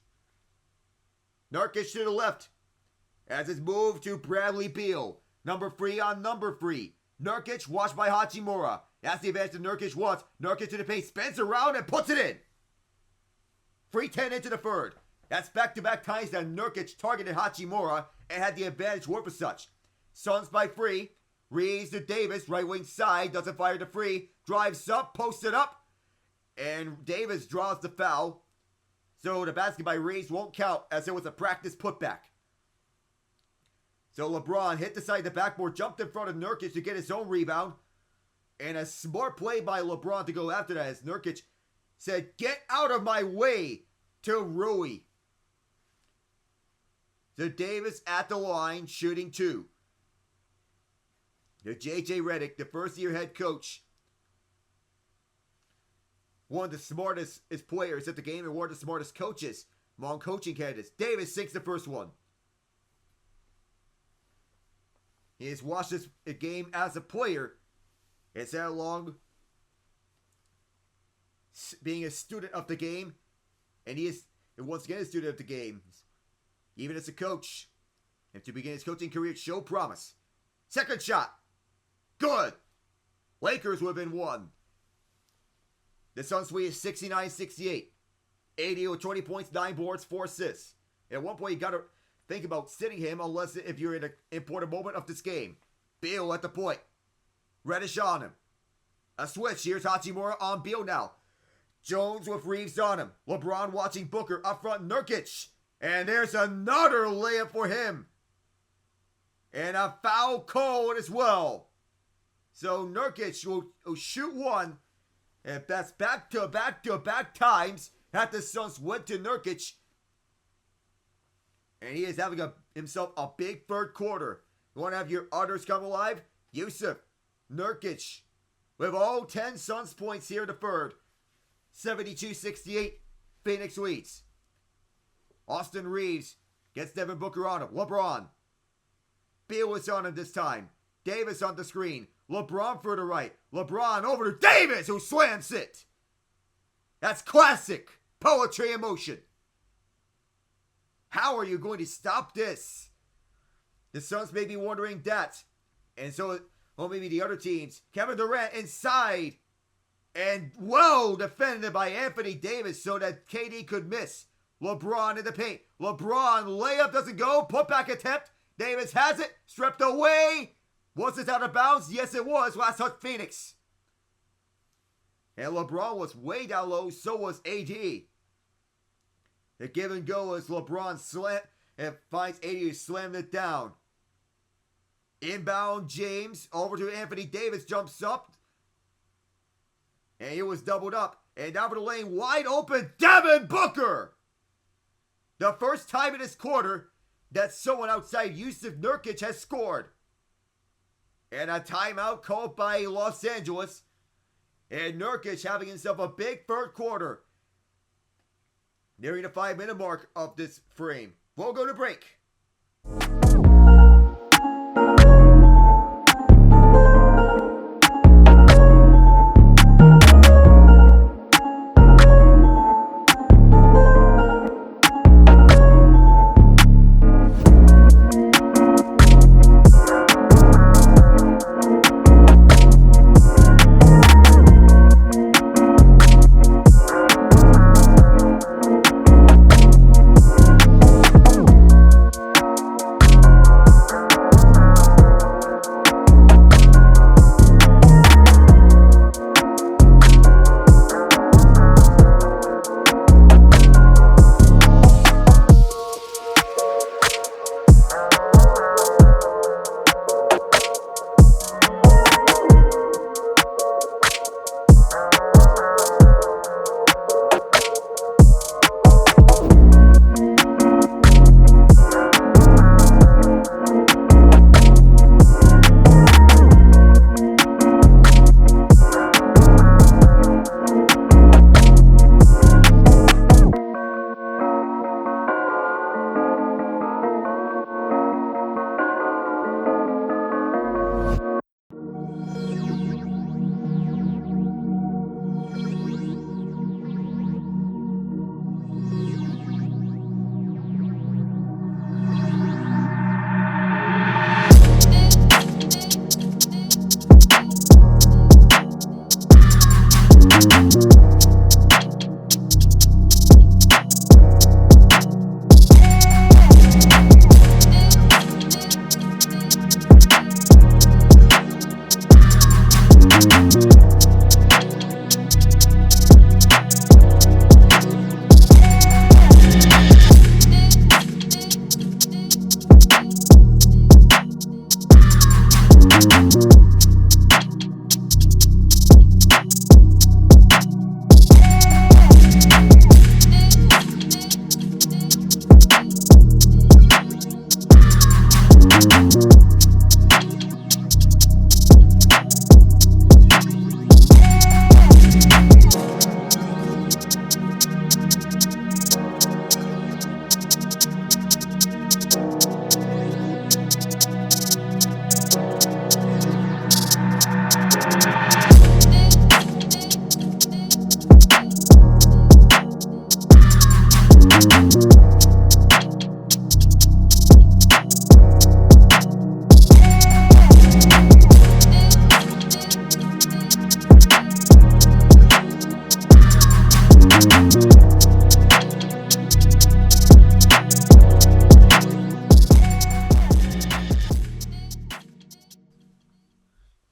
Nurkic to the left. As it's moved to Bradley Beal. Number 3 on number 3. Nurkic watched by Hachimura. That's the advantage that Nurkic wants. Nurkic to the paint. Spins around and puts it in. 3-10 into the third. That's back-to-back times that Nurkic targeted Hachimura and had the advantage work as such. Suns by 3. Reeves to Davis. Right wing side. Doesn't fire the free. Drives up. Posts it up. And Davis draws the foul. So the basket by Reeves won't count as it was a practice putback. So LeBron hit the side of the backboard, jumped in front of Nurkic to get his own rebound. And a smart play by LeBron to go after that as Nurkic said, "Get out of my way," to Rui. So Davis at the line, shooting 2. To J.J. Redick, the first-year head coach. One of the smartest players at the game and one of the smartest coaches among coaching candidates. Davis sinks the first one. He has watched this game as a player. It's that long being a student of the game. And he is, once again, a student of the game. Even as a coach. And to begin his coaching career, show promise. Second shot. Good. Lakers would have been 1. The Suns lead is 69-68. 80 with 20 points, 9 boards, 4 assists. At one point, you got to think about sitting him unless if you're in an important moment of this game. Beal at the point. Reddish on him. A switch. Here's Hachimura on Beal now. Jones with Reeves on him. LeBron watching Booker up front. Nurkic. And there's another layup for him. And a foul called as well. So Nurkic will shoot 1. And that's back-to-back times that the Suns went to Nurkic. And he is having himself a big third quarter. You want to have your others come alive? Yusuf, Nurkic, with all 10 Suns points here in the third. 72-68, Phoenix leads. Austin Reeves gets Devin Booker on him. LeBron. Beal is on him this time. Davis on the screen. LeBron for the right. LeBron over to Davis, who slams it. That's classic poetry in motion. How are you going to stop this? The Suns may be wondering that. And so, well, maybe the other teams. Kevin Durant inside. And well defended by Anthony Davis so that KD could miss. LeBron in the paint. LeBron layup doesn't go. Put back attempt. Davis has it. Stripped away. Was it out of bounds? Yes, it was. Last touch Phoenix. And LeBron was way down low. So was AD. The give and go as LeBron slam and finds AD who slammed it down. Inbound James over to Anthony Davis. Jumps up. And he was doubled up. And down for the lane. Wide open. Devin Booker. The first time in this quarter that someone outside Yusuf Nurkic has scored. And a timeout called by Los Angeles. And Nurkic having himself a big third quarter. Nearing the 5-minute mark of this frame. We'll go to break.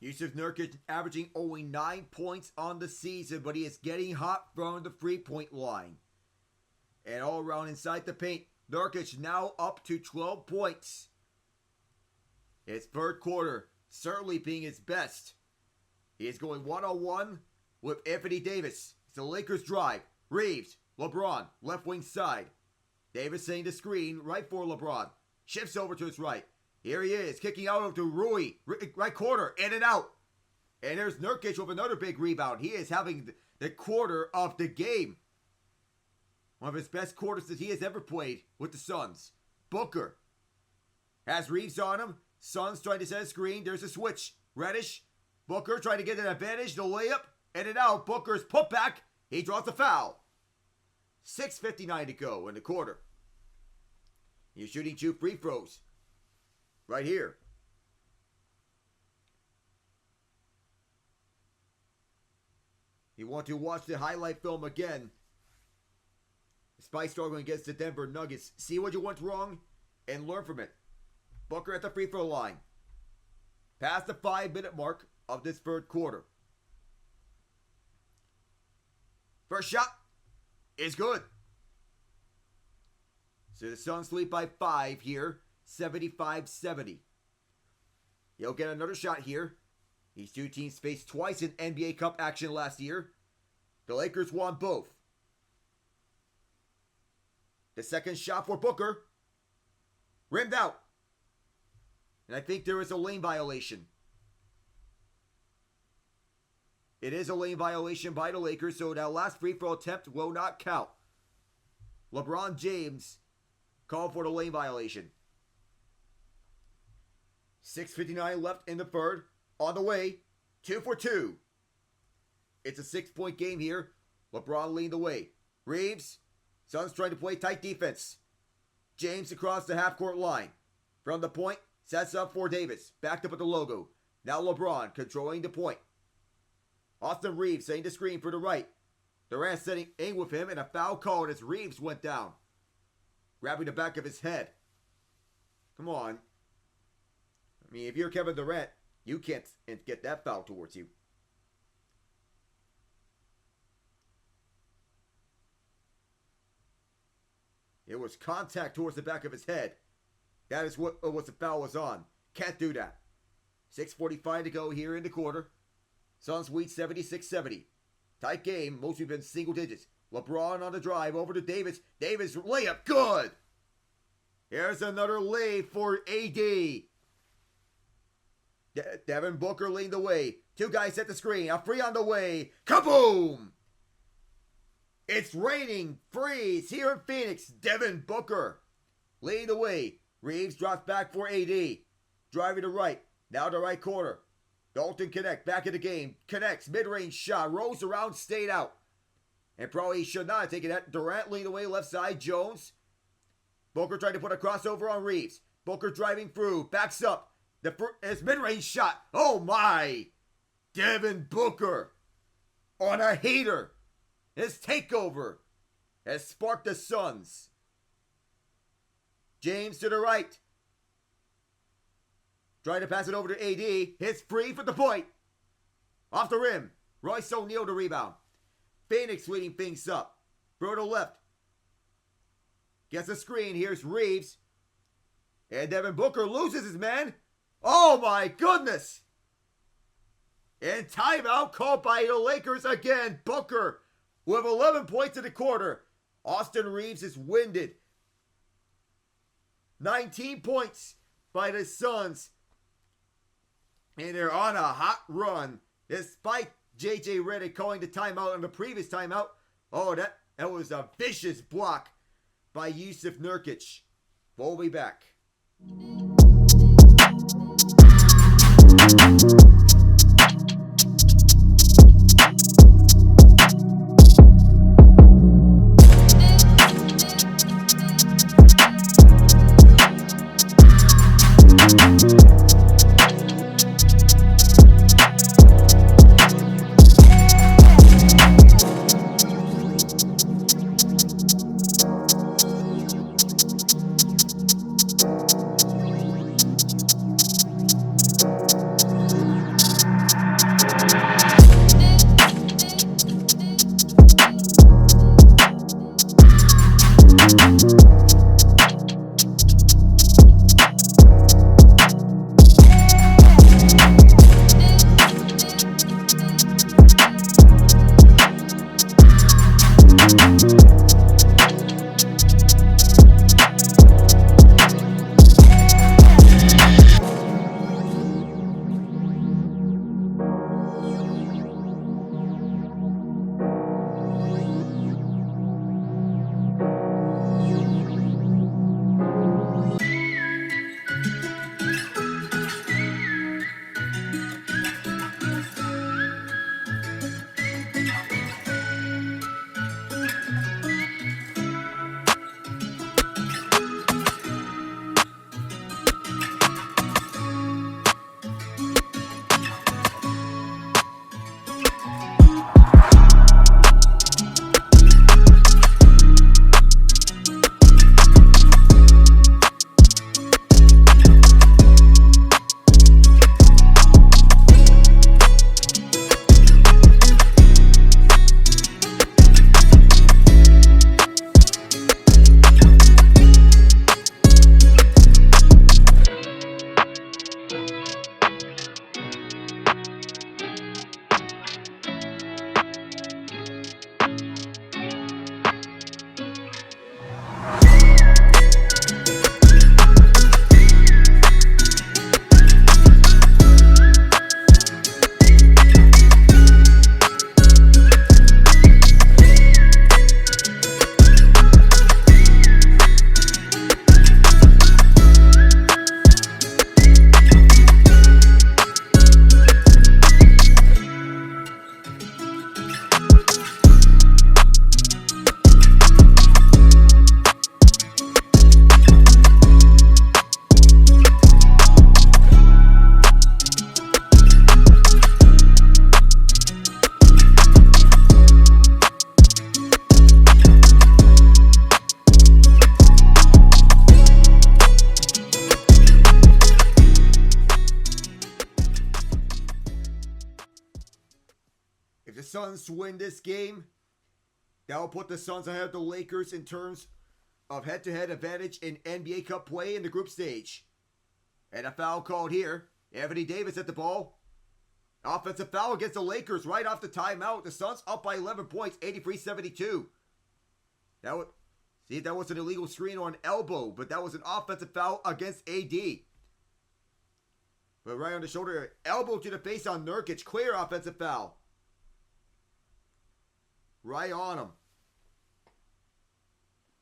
Yusuf Nurkic averaging only 9 points on the season, but he is getting hot from the 3-point line. And all around inside the paint, Nurkic now up to 12 points. His third quarter certainly being his best. He is going one-on-one with Anthony Davis. It's the Lakers drive. Reeves, LeBron, left wing side. Davis setting the screen right for LeBron. Shifts over to his right. Here he is, kicking out to Rui. Right corner, in and out. And there's Nurkic with another big rebound. He is having the quarter of the game. One of his best quarters that he has ever played with the Suns. Booker has Reeves on him. Suns trying to set a screen. There's a switch. Reddish. Booker trying to get an advantage. The layup. In and out. Booker's put back. He draws the foul. 6:59 to go in the quarter. He's shooting 2 free throws. Right here. You want to watch the highlight film again. Despite struggling against the Denver Nuggets, see what you went wrong and learn from it. Booker at the free throw line. Past the 5-minute mark of this third quarter. First shot is good. So the Suns lead by 5 here. 75-70. He'll get another shot here. These two teams faced twice in NBA Cup action last year. The Lakers won both. The second shot for Booker. Rimmed out. And I think there is a lane violation. It is a lane violation by the Lakers, so that last free throw attempt will not count. LeBron James called for the lane violation. 6:59 left in the third. On the way. 2 for 2. It's a 6-point game here. LeBron leading the way. Reeves. Suns trying to play tight defense. James across the half-court line. From the point. Sets up for Davis. Backed up with the logo. Now LeBron controlling the point. Austin Reeves setting the screen for the right. Durant setting in with him and a foul called as Reeves went down. Grabbing the back of his head. Come on. I mean, if you're Kevin Durant, you can't get that foul towards you. It was contact towards the back of his head. That is what the foul was on. Can't do that. 6:45 to go here in the quarter. Suns lead 76-70. Tight game. Mostly been single digits. LeBron on the drive over to Davis. Davis layup. Good. Here's another lay for AD. Devin Booker leading the way. 2 guys at the screen. A free on the way. Kaboom! It's raining freeze here in Phoenix. Devin Booker leading the way. Reeves drops back for AD. Driving to right. Now to right corner. Dalton connect. Back in the game. Connects. Mid-range shot. Rolls around. Stayed out. And probably should not have taken that. Durant leading the way. Left side. Jones. Booker trying to put a crossover on Reeves. Booker driving through. Backs up. His mid-range shot. Oh my. Devin Booker. On a heater. His takeover has sparked the Suns. James to the right. Trying to pass it over to AD. Hits free for the point. Off the rim. Royce O'Neal to rebound. Phoenix leading things up. Throw to left. Gets a screen. Here's Reeves. And Devin Booker loses his man. Oh my goodness. And timeout called by the Lakers again. Booker with 11 points in the quarter. Austin Reeves is winded. 19 points by the Suns. And they're on a hot run. Despite J.J. Redick calling the timeout on the previous timeout. Oh, that was a vicious block by Yusuf Nurkic. We'll be back. If the Suns win this game, that will put the Suns ahead of the Lakers in terms of head-to-head advantage in NBA Cup play in the group stage. And a foul called here. Anthony Davis at the ball. Offensive foul against the Lakers right off the timeout. The Suns up by 11 points, 83-72. That was an illegal screen or an elbow, but that was an offensive foul against AD. But right on the shoulder, elbow to the face on Nurkic. Clear offensive foul. Right on him.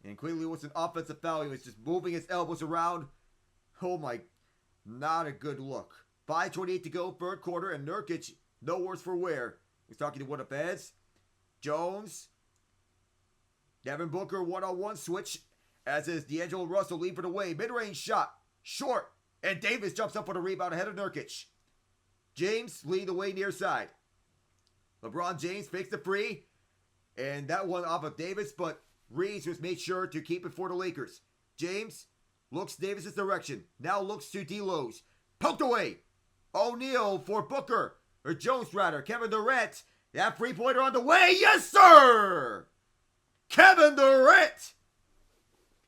And clearly it was an offensive foul. He was just moving his elbows around. Oh my, not a good look. 5:28 to go, third quarter, and Nurkic, no worse for wear. He's talking to one of the fans. Jones. Devin Booker, one-on-one switch, as is D'Angelo Russell lead for the way. Mid-range shot, short, and Davis jumps up for the rebound ahead of Nurkic. James leading the way near side. LeBron James fakes the free, and that one off of Davis, but Reeves was made sure to keep it for the Lakers. James looks Davis' direction, now looks to D'Lo's. Poked away. O'Neal for Booker, or Jones rather. Kevin Durant, that three-pointer on the way. Yes, sir! Kevin Durant!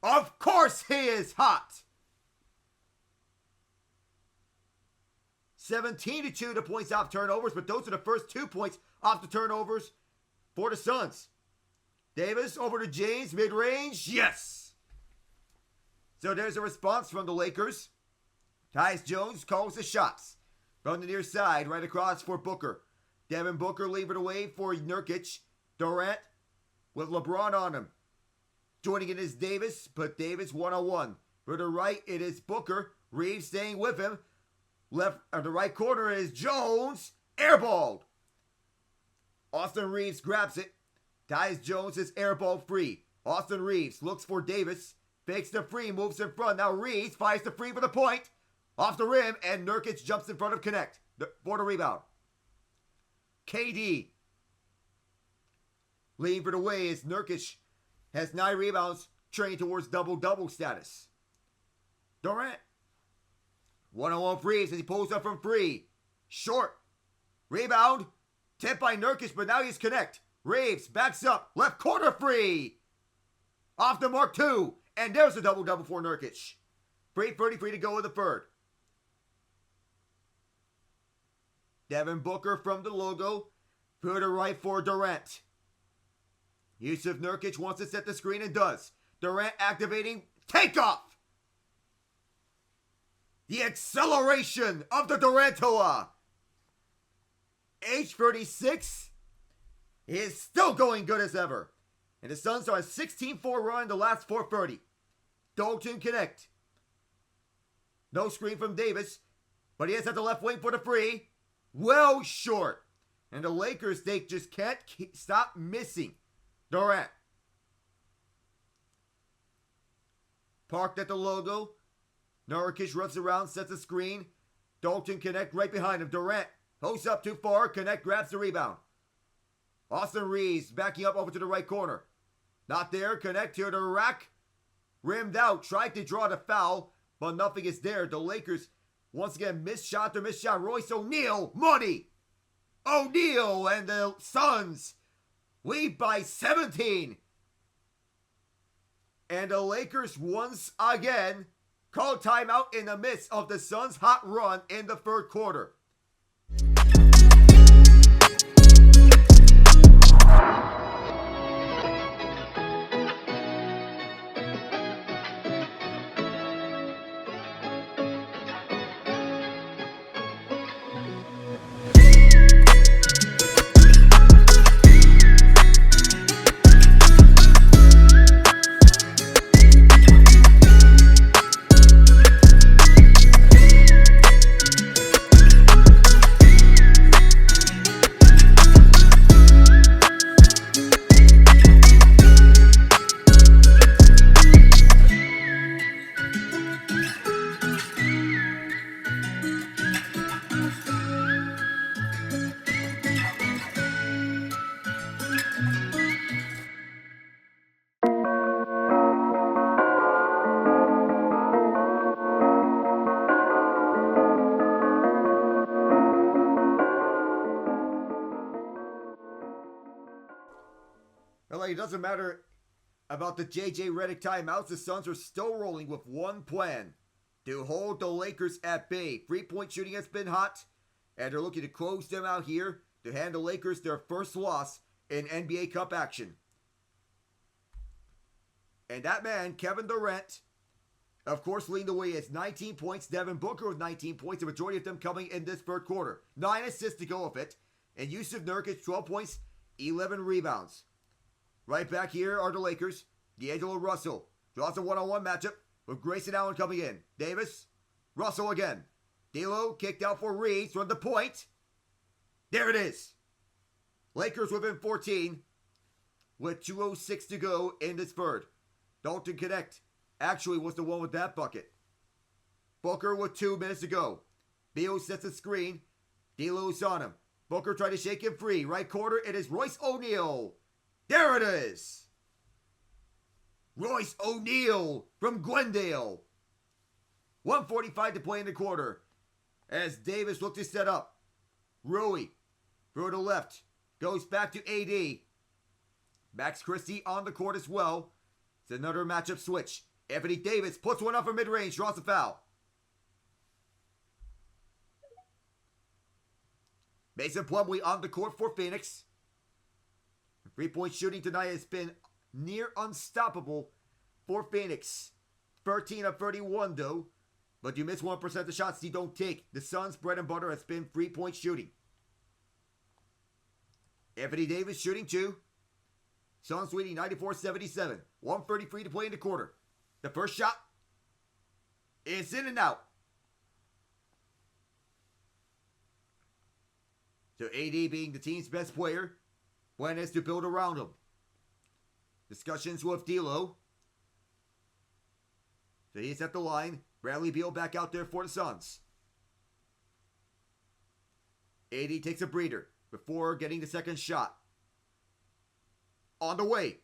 Of course he is hot. 17-2 the points off turnovers, but those are the first 2 points off the turnovers for the Suns. Davis over to James, mid-range. Yes! So there's a response from the Lakers. Tyus Jones calls the shots. From the near side, right across for Booker. Devin Booker leaving away for Nurkic. Durant with LeBron on him. Joining in is Davis, but Davis one-on-one. For the right, it is Booker. Reeves staying with him. Left on the right corner is Jones. Airballed. Austin Reeves grabs it. Tyus Jones is airball free. Austin Reeves looks for Davis. Fakes the free, moves in front. Now Reeves fires the free for the point. Off the rim, and Nurkic jumps in front of Connect for the rebound. KD leading for the way as Nurkic has 9 rebounds, training towards double-double status. Durant, one-on-one Reeves as he pulls up from free. Short. Rebound. Tipped by Nurkic, but now he's Connect. Reeves backs up. Left corner free. Off the mark 2. And there's a double-double for Nurkic. 3:33 to go in the third. Devin Booker from the logo. To the right for Durant. Yusuf Nurkic wants to set the screen and does. Durant activating. Takeoff! The acceleration of the Durantula. Age 36 is still going good as ever. And the Suns are a 16-4 run in the last 4:30. Dalton Connect. No screen from Davis, but he is at the left wing for the free. Well short. And the Lakers, they just can't stop missing Durant. Parked at the logo. Nurkic runs around, sets a screen. Dalton Connect right behind him. Durant posts up too far. Connect grabs the rebound. Austin Reeves backing up over to the right corner. Not there. Connect to the rack. Rimmed out. Tried to draw the foul, but nothing is there. The Lakers once again missed shot to miss shot. Royce O'Neal. Money. O'Neal and the Suns lead by 17. And the Lakers once again call timeout in the midst of the Suns' hot run in the third quarter. it doesn't matter about the JJ Redick timeouts. The Suns are still rolling with one plan: to hold the Lakers at bay. 3-point shooting has been hot, and they're looking to close them out here to hand the Lakers their first loss in NBA Cup action. And that man, Kevin Durant, of course, leading the way is 19 points. Devin Booker with 19 points, the majority of them coming in this third quarter. 9 assists to go with it. And Yusuf Nurkic, 12 points, 11 rebounds. Right back here are the Lakers. D'Angelo Russell draws a one-on-one matchup with Grayson Allen coming in. Davis, Russell again. D'Lo kicked out for Reeves from the point. There it is. Lakers within 14 with 2:06 to go in this third. Dalton Connect actually was the one with that bucket. Booker with 2 minutes to go. Beal sets a screen. D'Lo's on him. Booker tried to shake him free. Right corner, it is Royce O'Neal. There it is. Royce O'Neal from Glendale. 1:45 to play in the quarter. As Davis looked to set up. Rui through to left. Goes back to AD. Max Christie on the court as well. It's another matchup switch. Anthony Davis puts one up for mid-range. Draws a foul. Mason Plumlee on the court for Phoenix. 3-point shooting tonight has been near unstoppable for Phoenix. 13 of 31 though. But you miss 1% of the shots you don't take. The Suns' bread and butter has been 3-point shooting. Anthony Davis shooting 2. Suns leading 94-77. 1:33 to play in the quarter. The first shot is in and out. So AD being the team's best player. Plan is to build around him. Discussions with D'Lo. So he's at the line. Bradley Beal back out there for the Suns. AD takes a breather before getting the second shot. On the way.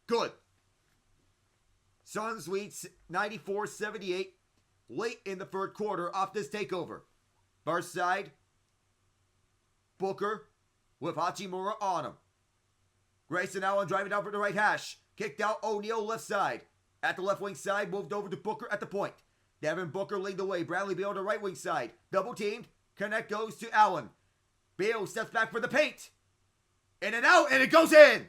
Good. Suns lead 94-78 late in the third quarter off this takeover. Far side. Booker with Hachimura on him. Grayson Allen driving down for the right hash. Kicked out O'Neal left side. At the left wing side, moved over to Booker at the point. Devin Booker leading the way. Bradley Beal on the right wing side. Double teamed. Connect goes to Allen. Beal steps back for the paint. In and out, and it goes in.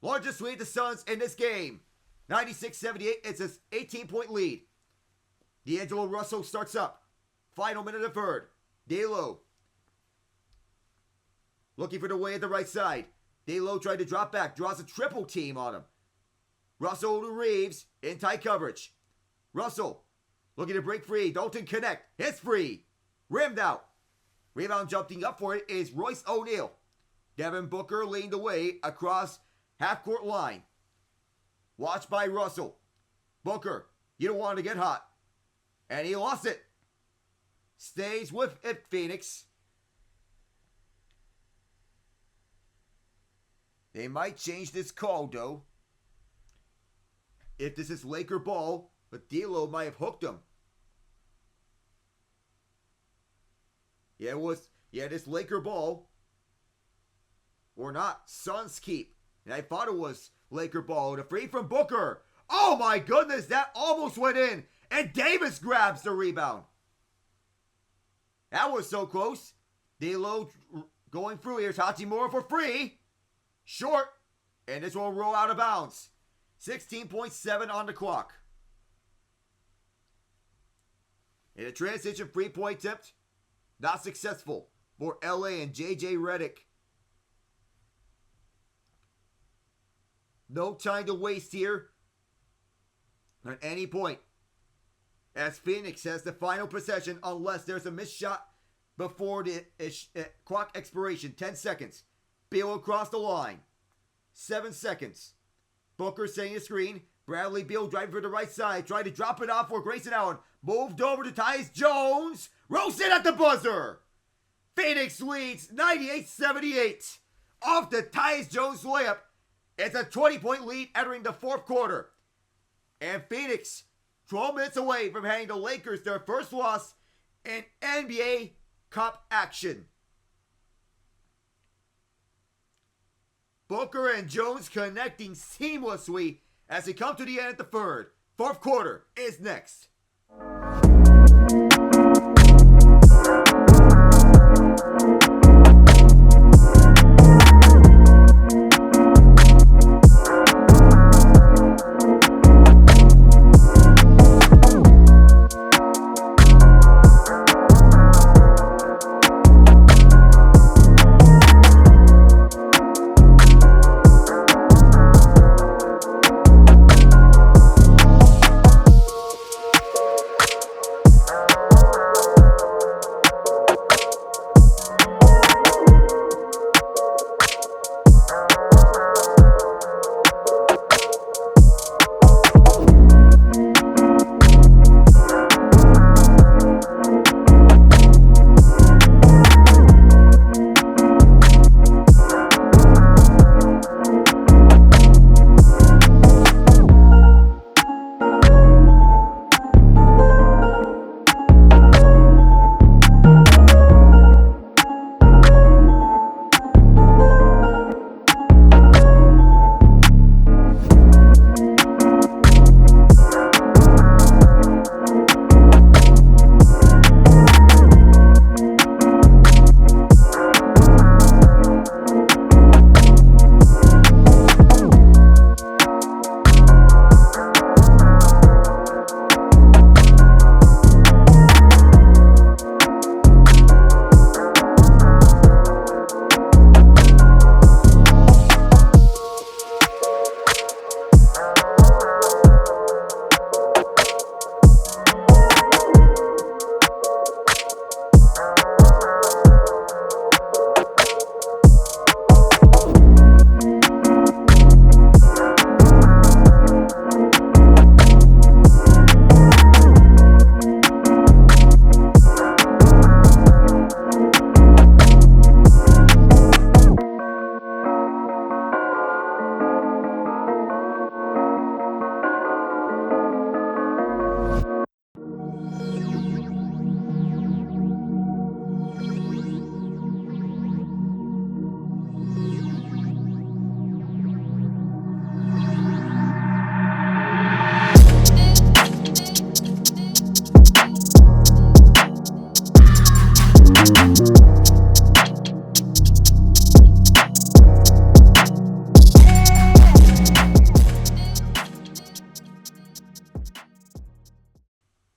Largest lead the Suns in this game. 96-78. It's an 18-point lead. D'Angelo Russell starts up. Final minute of third. D'Lo looking for the way at the right side. D'Lo tried to drop back. Draws a triple team on him. Russell to Reeves in tight coverage. Russell looking to break free. Dalton Connect. Hits free. Rimmed out. Rebound jumping up for it is Royce O'Neal. Devin Booker leaned away across half-court line. Watched by Russell. Booker, you don't want to get hot. And he lost it. Stays with it, Phoenix. They might change this call, though. If this is Laker ball, but D'Lo might have hooked him. Yeah, this Laker ball. Or not. Suns keep. And I thought it was Laker ball. The free from Booker. Oh my goodness, that almost went in. And Davis grabs the rebound. That was so close. D'Lo going through. Here's Hachimura for free. Short. And this will roll out of bounds. 16.7 on the clock. In a transition 3-point attempt. Not successful for LA and JJ Redick. No time to waste here. At any point. As Phoenix has the final possession unless there's a missed shot before the clock expiration. 10 seconds. Beal across the line. 7 seconds. Booker setting a screen. Bradley Beal driving for the right side. Tried to drop it off for Grayson Allen. Moved over to Tyus Jones. Roasted at the buzzer. Phoenix leads 98-78. Off the Tyus Jones layup. It's a 20-point lead entering the fourth quarter. And Phoenix 12 minutes away from handing the Lakers their first loss in NBA Cup action. Booker and Jones connecting seamlessly as they come to the end of the third. Fourth quarter is next.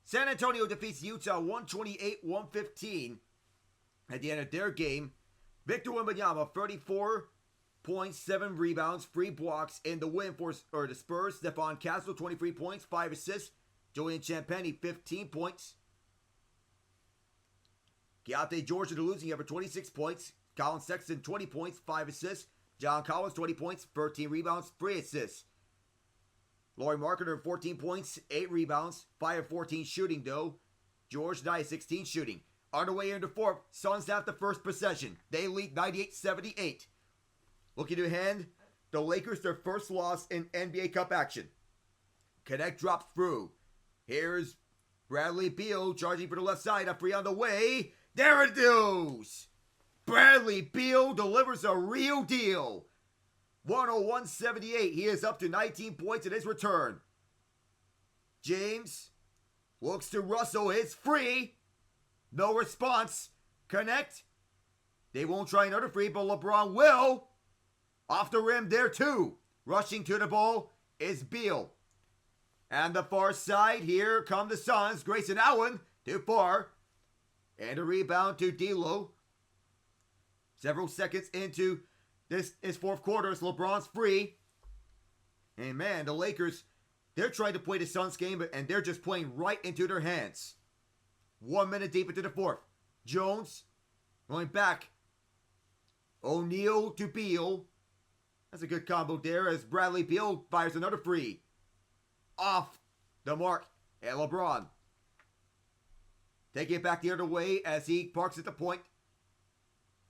San Antonio defeats Utah 128-115 at the end of their game. Victor Wembanyama, 34 points, 7 rebounds, 3 blocks in the win for the Spurs. Stephon Castle, 23 points, 5 assists. Julian Champagnie, 15 points. Keontae George in the losing effort, 26 points. Colin Sexton, 20 points, 5 assists. John Collins, 20 points, 13 rebounds, 3 assists. Lauri Markkanen, 14 points, 8 rebounds, 5 of 14 shooting though. George, 9 of 16 shooting. On the way into fourth, Suns have the first possession. They lead 98-78. Looking to hand the Lakers their first loss in NBA Cup action. Connect drops through. Here's Bradley Beal charging for the left side. A three on the way. There it goes. Bradley Beal delivers a real deal. 101-78. He is up to 19 points in his return. James looks to Russell. It's free. No response. Connect. They won't try another free, but LeBron will. Off the rim there too. Rushing to the ball is Beal. And the far side, here come the Suns. Grayson Allen, too far. And a rebound to D'Lo. Several seconds into this is fourth quarter. LeBron's free. And man, the Lakers, they're trying to play the Suns game, and they're just playing right into their hands. 1 minute deep into the fourth. Jones going back. O'Neal to Beal. That's a good combo there as Bradley Beal fires another free. Off the mark. And LeBron taking it back the other way as he parks at the point.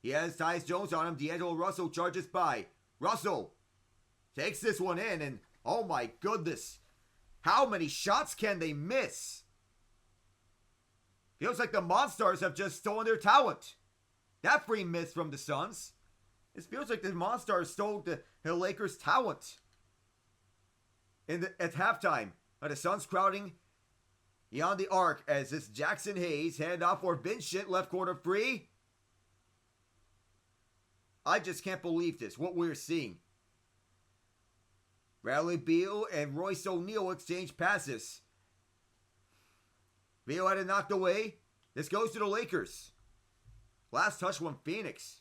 He has Tyus Jones on him. D'Angelo Russell charges by. Russell takes this one in, and oh my goodness. How many shots can they miss? Feels like the Monstars have just stolen their talent. That free miss from the Suns. It feels like the Monstars stole the Lakers' talent. At halftime, the Suns crowding beyond the arc as this Jackson Hayes hand off for Vincent, left corner free. I just can't believe this, what we're seeing. Bradley Beal and Royce O'Neal exchange passes. Beal had it knocked away. This goes to the Lakers. Last touch from Phoenix.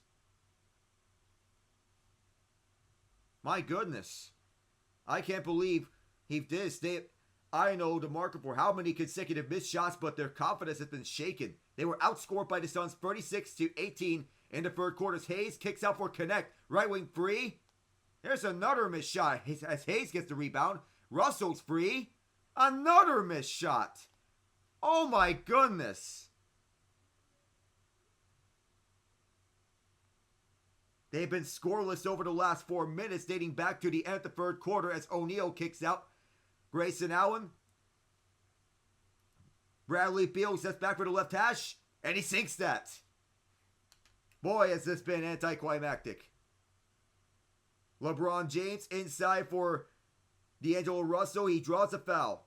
My goodness. I can't believe he did stay. I know the marker for how many consecutive missed shots, but their confidence has been shaken. They were outscored by the Suns 36-18 in the third quarter. Hayes kicks out for Connect. Right wing free. There's another missed shot as Hayes gets the rebound. Russell's free. Another missed shot. Oh my goodness. They've been scoreless over the last 4 minutes, dating back to the end of the third quarter as O'Neal kicks out. Grayson Allen. Bradley Beal sets back for the left hash, and he sinks that. Boy, has this been anticlimactic. LeBron James inside for D'Angelo Russell. He draws a foul.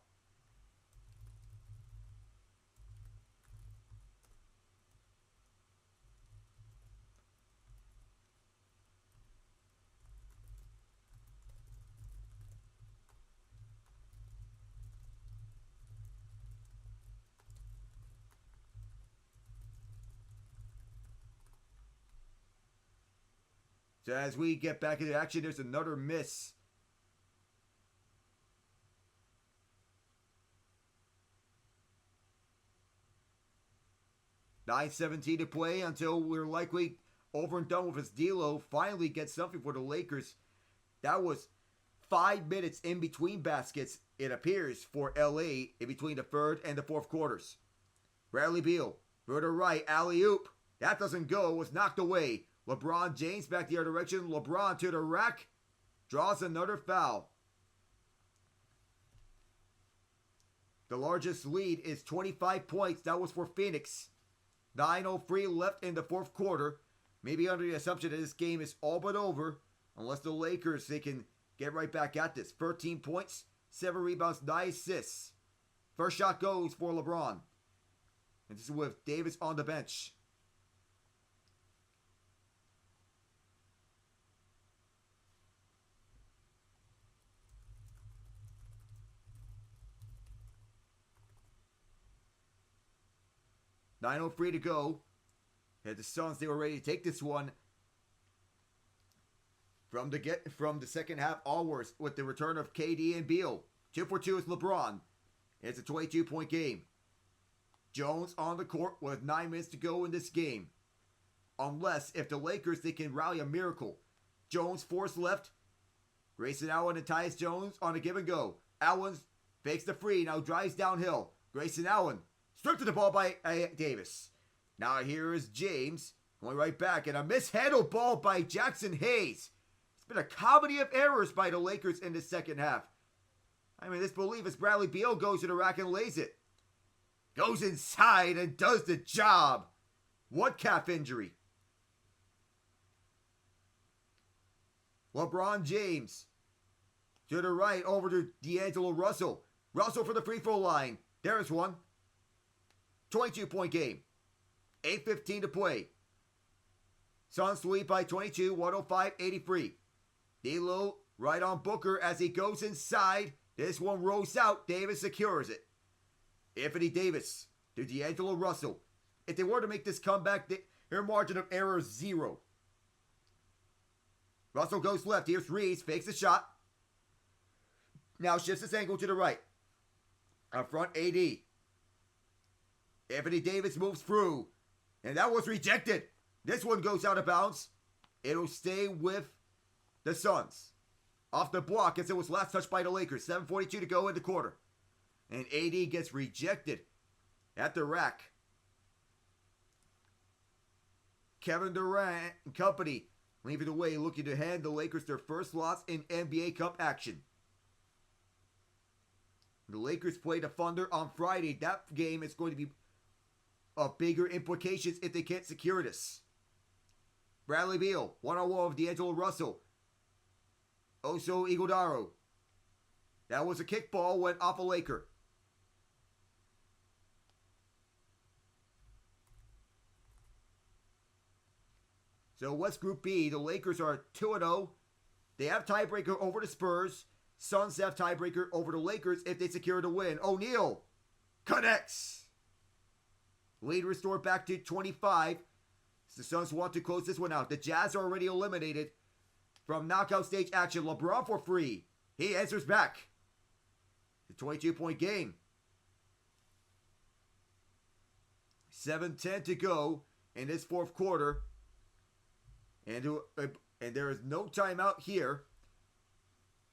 So as we get back into action, there's another miss. $9:17 to play until we're likely over and done with as D'Lo finally gets something for the Lakers. That was 5 minutes in between baskets, it appears, for LA in between the third and the fourth quarters. Bradley Beal, through the right, alley-oop. That doesn't go, was knocked away. LeBron James back the other direction. LeBron to the rack. Draws another foul. The largest lead is 25 points. That was for Phoenix. 9:03 left in the fourth quarter. Maybe under the assumption that this game is all but over. Unless the Lakers, they can get right back at this. 13 points, 7 rebounds, 9 assists. First shot goes for LeBron. And this is with Davis on the bench. $9:03 to go. And the Suns, they were ready to take this one from the second half onwards with the return of KD and Beal. 2 for 2 is LeBron. It's a 22-point game. Jones on the court with 9 minutes to go in this game. Unless, if the Lakers, they can rally a miracle. Jones forced left. Grayson Allen and Tyus Jones on a give and go. Allen fakes the free, now drives downhill. Grayson Allen stripped to the ball by Davis. Now here is James going right back, and a mishandled ball by Jackson Hayes. It's been a comedy of errors by the Lakers in the second half. I mean, disbelief as Bradley Beal goes to the rack and lays it. Goes inside and does the job. What calf injury? LeBron James to the right over to D'Angelo Russell. Russell for the free throw line. There's one. 22-point game. 8:15 to play. Suns lead by 22, 105-83. D'Lo right on Booker as he goes inside. This one rolls out. Davis secures it. Anthony Davis to D'Angelo Russell. If they were to make this comeback, their margin of error is 0. Russell goes left. Here's Reeves. Fakes the shot. Now shifts his angle to the right. Up front, AD. Anthony Davis moves through. And that was rejected. This one goes out of bounds. It'll stay with the Suns. Off the block as it was last touched by the Lakers. 7:42 to go in the quarter. And AD gets rejected at the rack. Kevin Durant and company leaving the way, looking to hand the Lakers their first loss in NBA Cup action. The Lakers play the Thunder on Friday. That game is going to be of bigger implications if they can't secure this. Bradley Beal, one-on-one with D'Angelo Russell. Also Iguodala. That was a kickball, went off a Laker. So what's Group B? The Lakers are 2-0. They have tiebreaker over the Spurs. Suns have tiebreaker over the Lakers if they secure the win. O'Neal connects. Lead restored back to 25. The Suns want to close this one out. The Jazz are already eliminated from knockout stage action. LeBron for free. He answers back. The 22-point game. 7:10 to go in this fourth quarter. And there is no timeout here.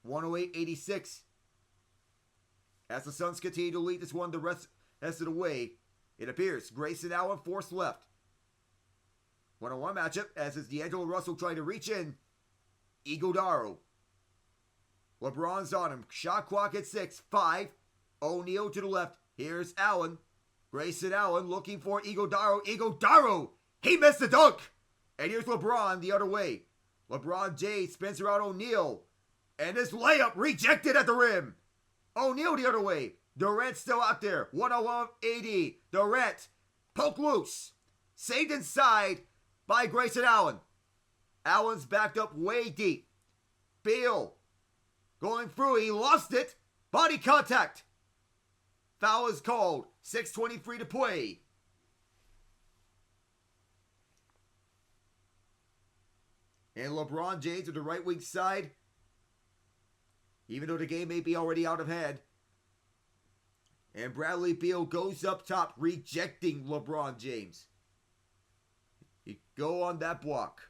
108-86. As the Suns continue to lead this one the rest of the way, it appears Grayson Allen forced left. One-on-one matchup as is D'Angelo Russell trying to reach in. Iguodala. LeBron's on him. Shot clock at 6. 5. O'Neal to the left. Here's Allen. Grayson Allen looking for Iguodala. Iguodala! He missed the dunk! And here's LeBron the other way. LeBron James spins around O'Neal. And his layup rejected at the rim. O'Neal the other way. Durant still out there. 101 AD. Durant poke loose. Saved inside by Grayson Allen. Allen's backed up way deep. Beal going through. He lost it. Body contact. Foul is called. 6:23 to play. And LeBron James with the right wing side. Even though the game may be already out of hand. And Bradley Beal goes up top, rejecting LeBron James. He go on that block.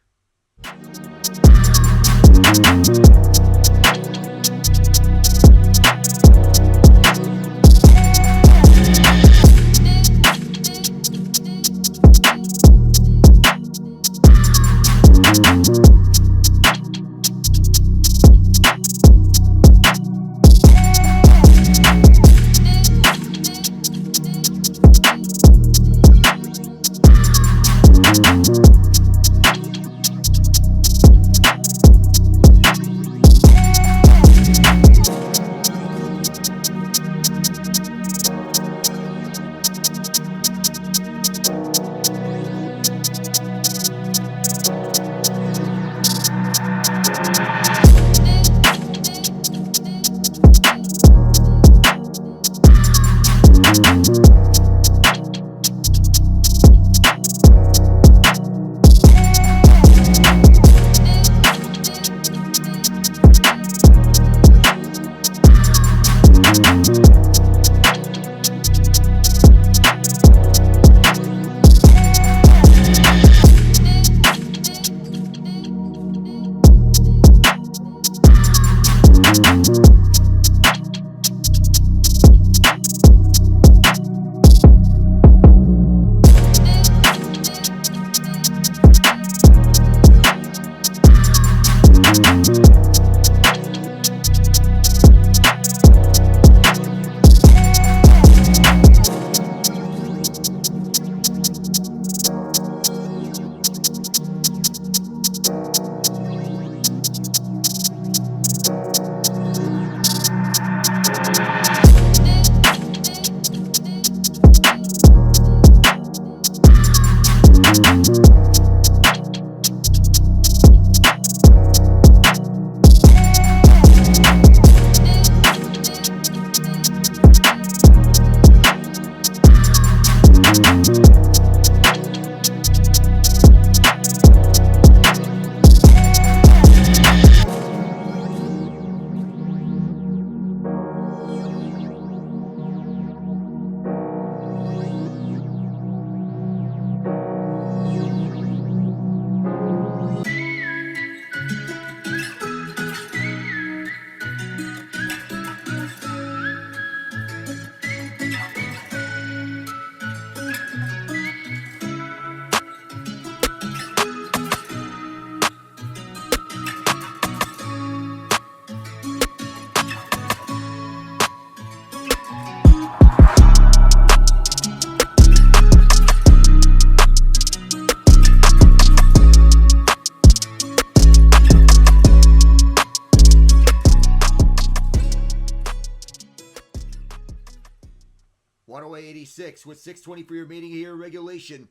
186 with 6:23 remaining here in regulation.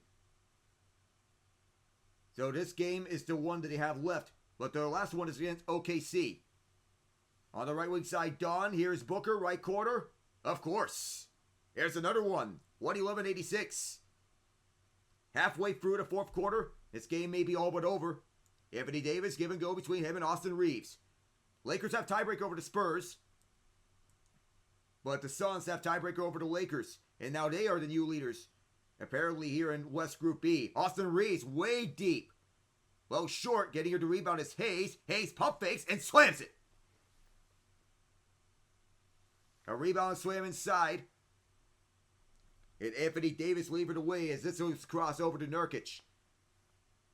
So this game is the one that they have left, but their last one is against OKC. On the right wing side, Don. Here's Booker, right corner. Of course. Here's another one. 111-86. Halfway through the fourth quarter, this game may be all but over. Anthony Davis, give and go between him and Austin Reeves. Lakers have tiebreaker over the Spurs. But the Suns have tiebreaker over the Lakers. And now they are the new leaders. Apparently here in West Group B. Austin Reeves way deep. Well short, getting her to rebound is Hayes. Hayes pump fakes and slams it. A rebound slam inside. And Anthony Davis leading the way as this moves cross over to Nurkic.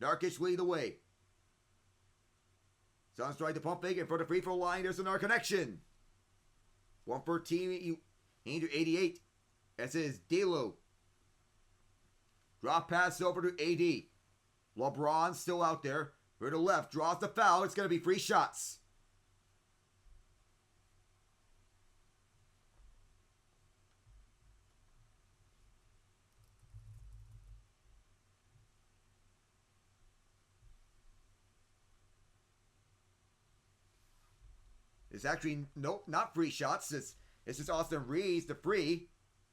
Nurkic leading the way. Suns trying to pump fake and for the free throw line. There's another connection. 113, 88. That is D'Lo. Drop pass over to AD. LeBron still out there. To the left, draws the foul. It's going to be free shots. It's actually, nope, not free shots. This is Austin Reeves, the free.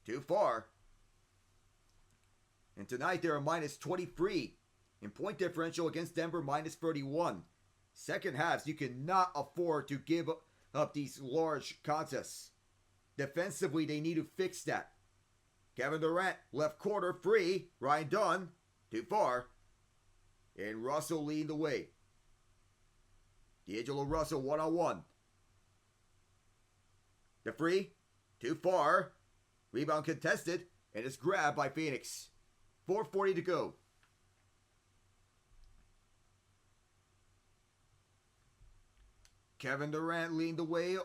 Too far. And tonight they're a minus 23 in point differential against Denver, minus 31. Second halves, you cannot afford to give up these large contests. Defensively, they need to fix that. Kevin Durant, left corner, free. Ryan Dunn, too far. And Russell leading the way. D'Angelo Russell, one-on-one. The free, too far. Rebound contested, and it's grabbed by Phoenix. 4:40 to go. Kevin Durant leading the way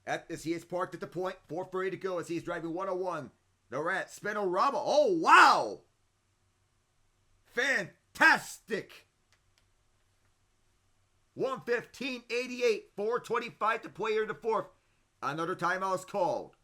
as he is parked at the point. 4:30 to go as he is driving 101. Durant, Spinorama. Oh, wow! Fantastic! 115-88. 4:25 to play here in the fourth. Another timeout is called.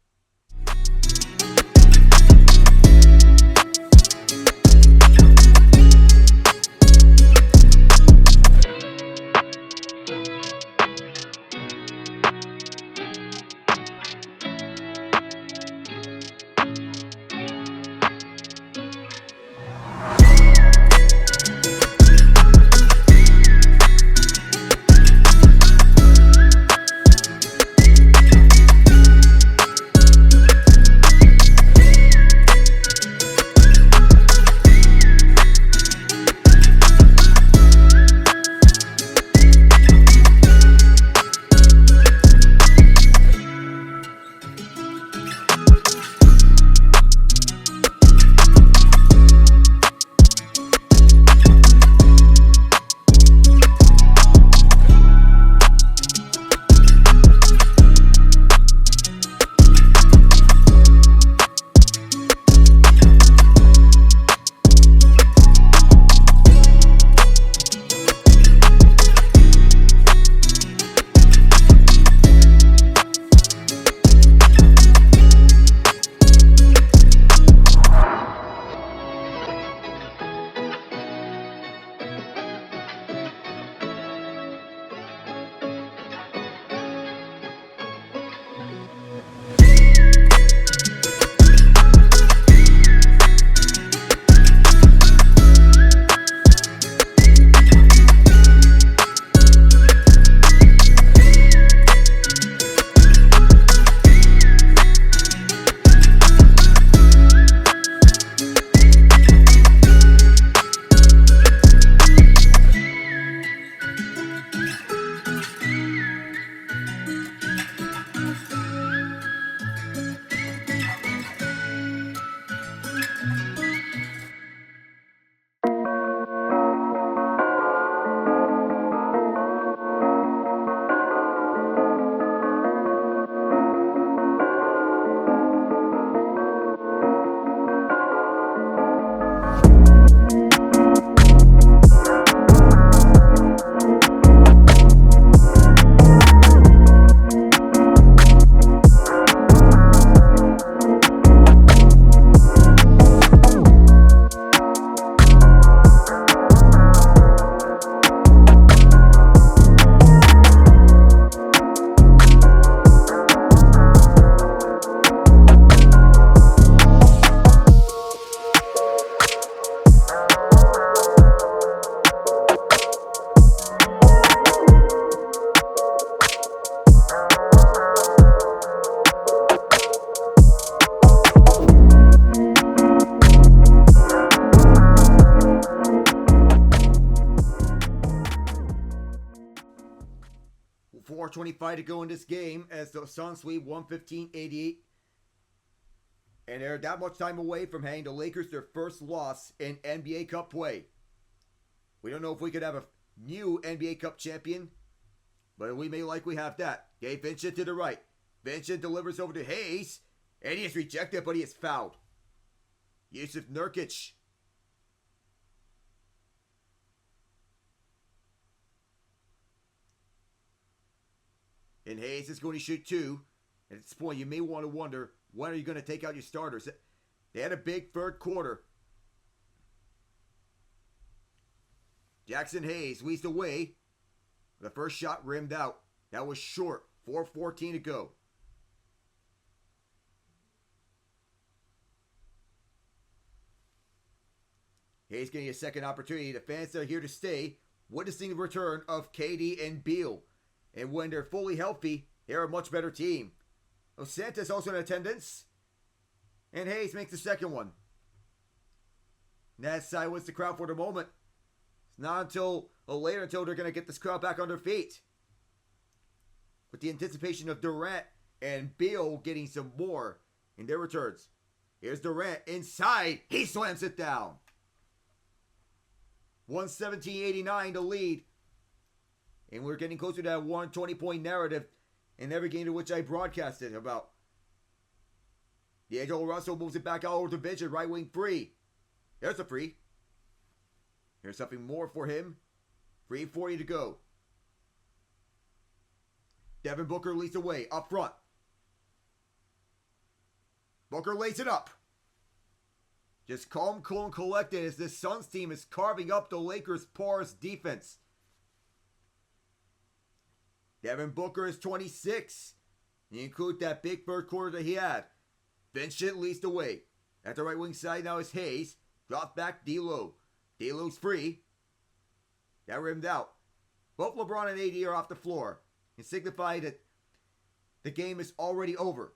4:25 to go in this game as the Suns lead 115-88. And they're that much time away from handing the Lakers their first loss in NBA Cup play. We don't know if we could have a new NBA Cup champion, but we may likely have that. Okay, Vincent to the right. Vincent delivers over to Hayes, and he is rejected, but he is fouled. Yusuf Nurkic. And Hayes is going to shoot two. At this point, you may want to wonder, when are you going to take out your starters? They had a big third quarter. Jackson Hayes leads the way. The first shot rimmed out. That was short. 4:14 to go. Hayes getting a second opportunity. The fans are here to stay, witnessing the return of KD and Beal. And when they're fully healthy, they're a much better team. Santos also in attendance. And Hayes makes the second one. And that silenced the crowd for the moment. It's not until later until they're going to get this crowd back on their feet. With the anticipation of Durant and Beal getting some more in their returns. Here's Durant inside. He slams it down. 117-89 to lead. And we're getting closer to that 120-point narrative in every game to which I broadcasted about. D'Angelo Russell moves it back out over to Vincent, right wing free. There's a free. Here's something more for him. 3:40 to go. Devin Booker leads the way up front. Booker lays it up. Just calm, cool, and collected as this Suns team is carving up the Lakers' porous defense. Devin Booker is 26. You include that big third quarter that he had. Vincent leads the way. At the right wing side now is Hayes. Drop back D'Lo. D'Lo's free. That rimmed out. Both LeBron and AD are off the floor. And signify that the game is already over.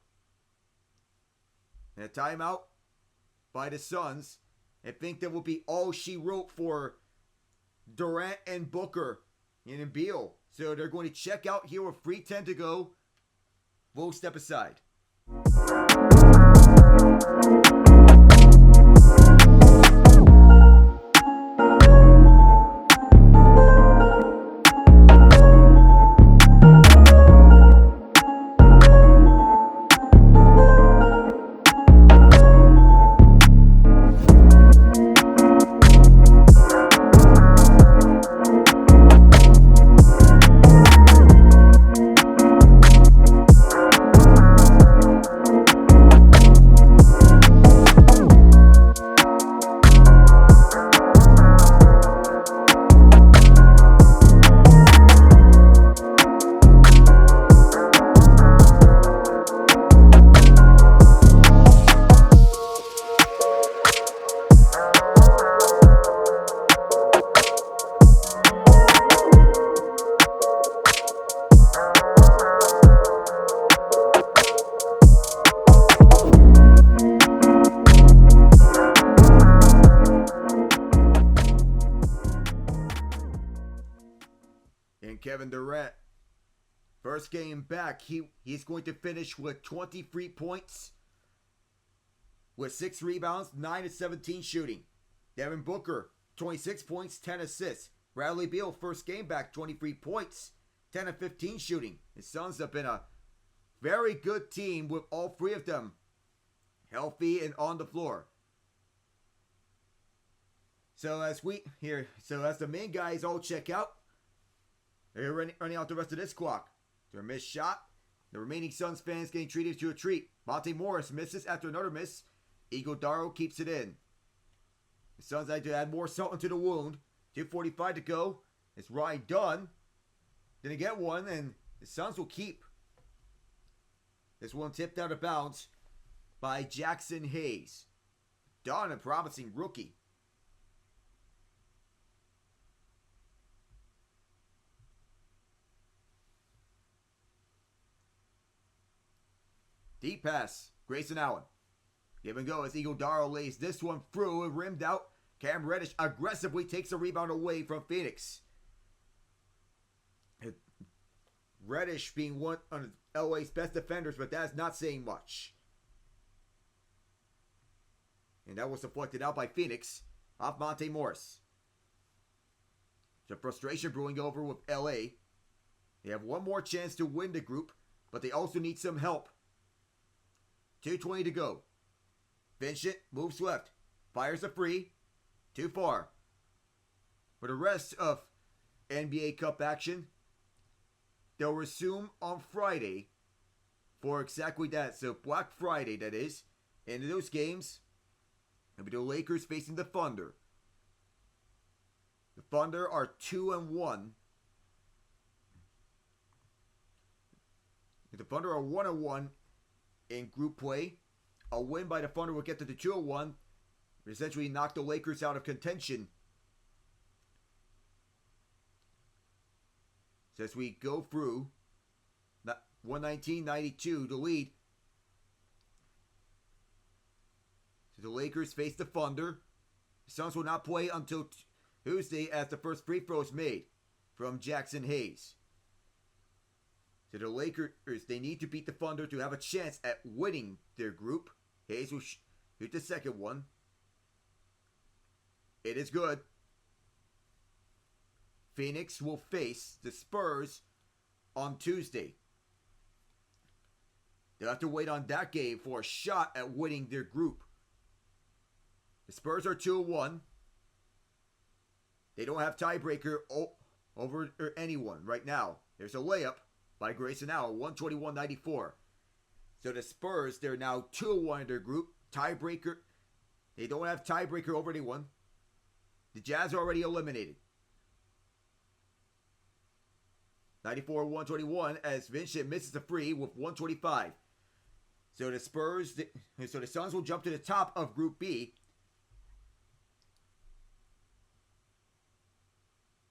And a timeout by the Suns. I think that will be all she wrote for Durant and Booker and Beal. So they're going to check out here with 3:10 to go. We'll step aside. Kevin Durant. First game back, he's going to finish with 23 points, with 6 rebounds, 9 of 17 shooting. Devin Booker, 26 points, 10 assists. Bradley Beal, first game back, 23 points, 10 of 15 shooting. The Suns have been a very good team with all three of them healthy and on the floor. So as the main guys all check out, they're running out the rest of this clock. Their missed shot. The remaining Suns fans getting treated to a treat. Monte Morris misses after another miss. Iguodala keeps it in. The Suns had to add more salt into the wound. 2:45 to go. It's Ryan Dunn. Didn't get one, and the Suns will keep. This one tipped out of bounds by Jackson Hayes. Dunn, a promising rookie. Deep pass, Grayson Allen. Give and go as Iguodala lays this one through and rimmed out. Cam Reddish aggressively takes a rebound away from Phoenix. Reddish being one of LA's best defenders, but that's not saying much. And that was deflected out by Phoenix off Monte Morris. The frustration brewing over with LA. They have one more chance to win the group, but they also need some help. 2:20 to go. Vincent moves left. Fires a free. Too far. For the rest of NBA Cup action, they'll resume on Friday for exactly that. So Black Friday, that is. And in those games, it'll be the Lakers facing the Thunder. The Thunder are 2-1. The Thunder are 1-1 in group play. A win by the Thunder will get to the 2-1. Essentially knock the Lakers out of contention. So as we go through 119-92 to lead. So the Lakers face the Thunder. The Suns will not play until Tuesday as the first free throw is made from Jackson Hayes. So the Lakers, they need to beat the Thunder to have a chance at winning their group. Hayes will shoot the second one. It is good. Phoenix will face the Spurs on Tuesday. They'll have to wait on that game for a shot at winning their group. The Spurs are 2-1. They don't have tiebreaker over anyone right now. There's a layup by Grayson Allen, 121-94. So the Spurs, they're now 2-1 in their group. Tiebreaker, they don't have tiebreaker over anyone. The Jazz are already eliminated. 94-121 as Vincent misses a free with 125. So the Suns will jump to the top of Group B.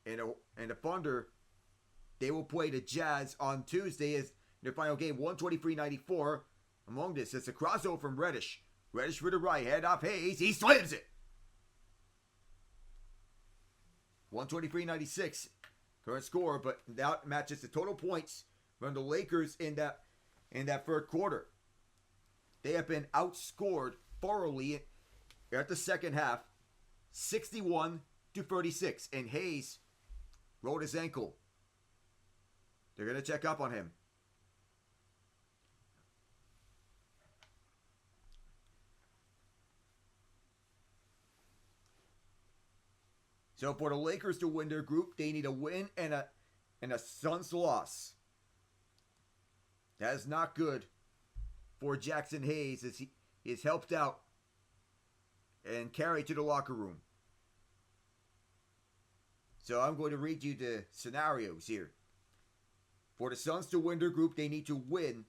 And the Thunder, they will play the Jazz on Tuesday as their final game, 123-94. Among this, it's a crossover from Reddish. Reddish for the right, head off Hayes. He slams it. 123-96. Current score, but that matches the total points from the Lakers in that third quarter. They have been outscored thoroughly at the second half, 61-36. And Hayes rolled his ankle. They're going to check up on him. So for the Lakers to win their group, they need a win and a Suns loss. That is not good for Jackson Hayes as he is helped out and carried to the locker room. So I'm going to read you the scenarios here. For the Suns to win their group, they need to win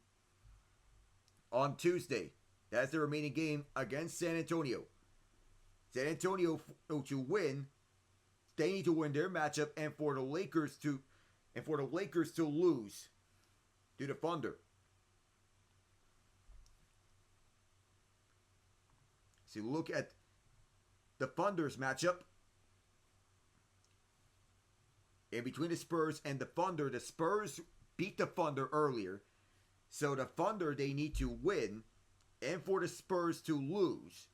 on Tuesday. That's the remaining game against San Antonio. San Antonio to win, they need to win their matchup, and for the Lakers to lose to the Thunder. So look at the Thunder's matchup. In between the Spurs and the Thunder, the Spurs beat the Thunder earlier. So the Thunder, they need to win, and for the Spurs to lose.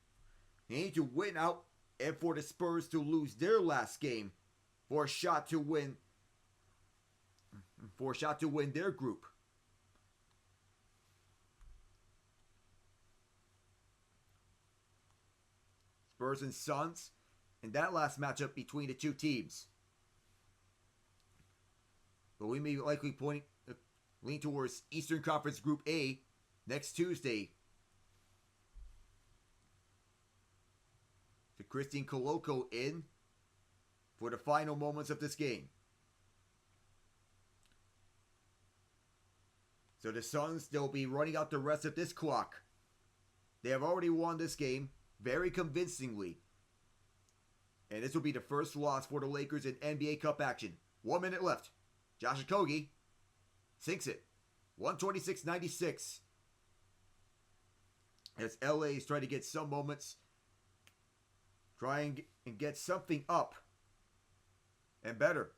They need to win out, and for the Spurs to lose their last game for a shot to win their group. Spurs and Suns, and that last matchup between the two teams. But we may likely lean towards Eastern Conference Group A next Tuesday. To Christine Koloko in for the final moments of this game. So the Suns, they'll be running out the rest of this clock. They have already won this game very convincingly. And this will be the first loss for the Lakers in NBA Cup action. 1 minute left. Josh Okogie sinks it. 126-96. As LA is trying to get some moments. Trying and get something up. And better.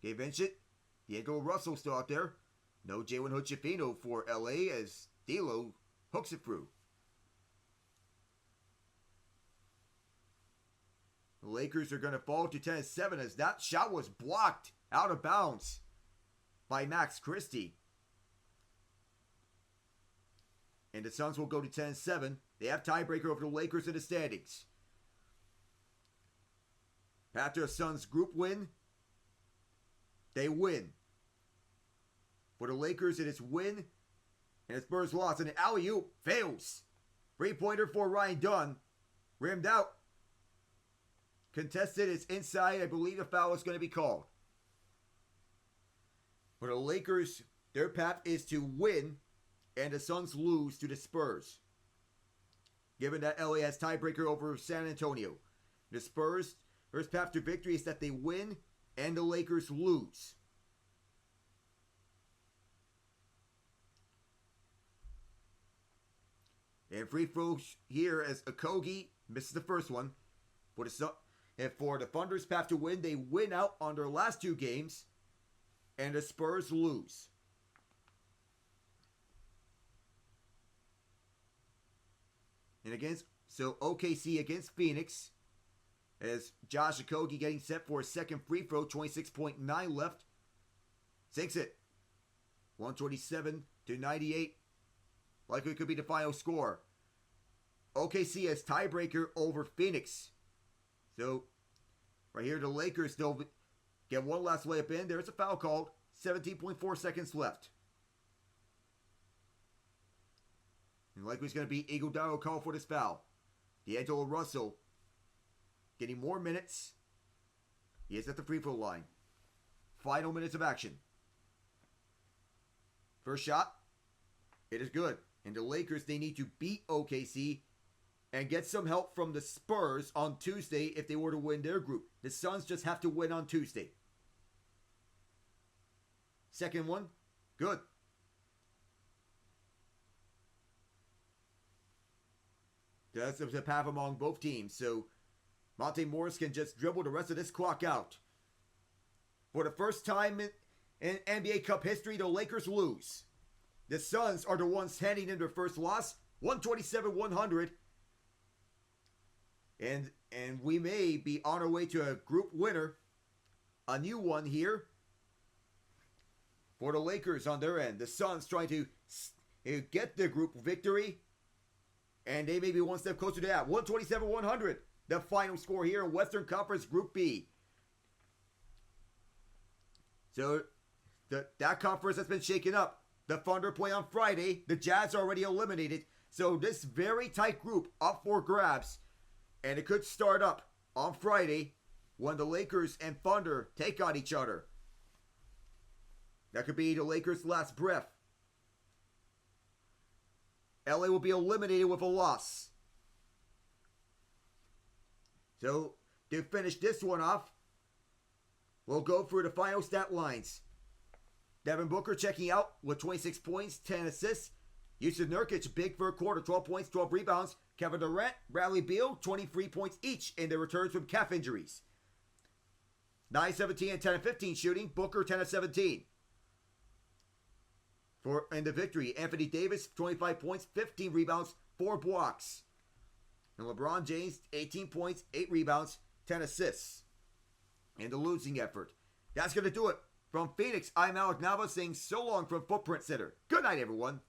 Okay, Vincent. D'Angelo Russell still out there. No Jalen Hood-Schifino for LA as D'Lo hooks it through. The Lakers are going to fall to 10-7 as that shot was blocked out of bounds by Max Christie. And the Suns will go to 10-7. They have tiebreaker over the Lakers in the standings. After a Suns group win, they win. For the Lakers, it is win, and the Spurs loss. And the alley-oop fails. Three-pointer for Ryan Dunn. Rimmed out. Contested is inside. I believe a foul is going to be called. For the Lakers, their path is to win, and the Suns lose to the Spurs. Given that LA has tiebreaker over San Antonio. The Spurs, first path to victory is that they win, and the Lakers lose. And free throws here as Okogie misses the first one. For the Thunder's path to win, they win out on their last two games, and the Spurs lose. And OKC against Phoenix, as Josh Okogie getting set for a second free throw, 26.9 left. Sinks it. 127-98. Likely could be the final score. OKC has tiebreaker over Phoenix. So, right here, the Lakers still get one last layup in. There's a foul called. 17.4 seconds left. And likely it's going to be Iguodala call for this foul. D'Angelo Russell getting more minutes. He is at the free throw line. Final minutes of action. First shot. It is good. And the Lakers, they need to beat OKC and get some help from the Spurs on Tuesday if they were to win their group. The Suns just have to win on Tuesday. Second one. Good. That's the path among both teams. So Monte Morris can just dribble the rest of this clock out. For the first time in NBA Cup history, the Lakers lose. The Suns are the ones handing in their first loss, 127-100. And we may be on our way to a group winner. A new one here for the Lakers on their end. The Suns trying to get their group victory. And they may be one step closer to that. 127-100. The final score here in Western Conference Group B. So that conference has been shaken up. The Thunder play on Friday. The Jazz are already eliminated. So this very tight group up for grabs. And it could start up on Friday when the Lakers and Thunder take on each other. That could be the Lakers' last breath. LA will be eliminated with a loss. So to finish this one off, we'll go through the final stat lines. Devin Booker checking out with 26 points, 10 assists. Yusuf Nurkic, big third quarter, 12 points, 12 rebounds. Kevin Durant, Bradley Beal, 23 points each in their returns from calf injuries. 9-17 and 10-15 shooting. Booker 10-17. In the victory, Anthony Davis, 25 points, 15 rebounds, 4 blocks. And LeBron James, 18 points, 8 rebounds, 10 assists. In the losing effort. That's going to do it. From Phoenix, I'm Alec Nava saying so long from Footprint Center. Good night, everyone.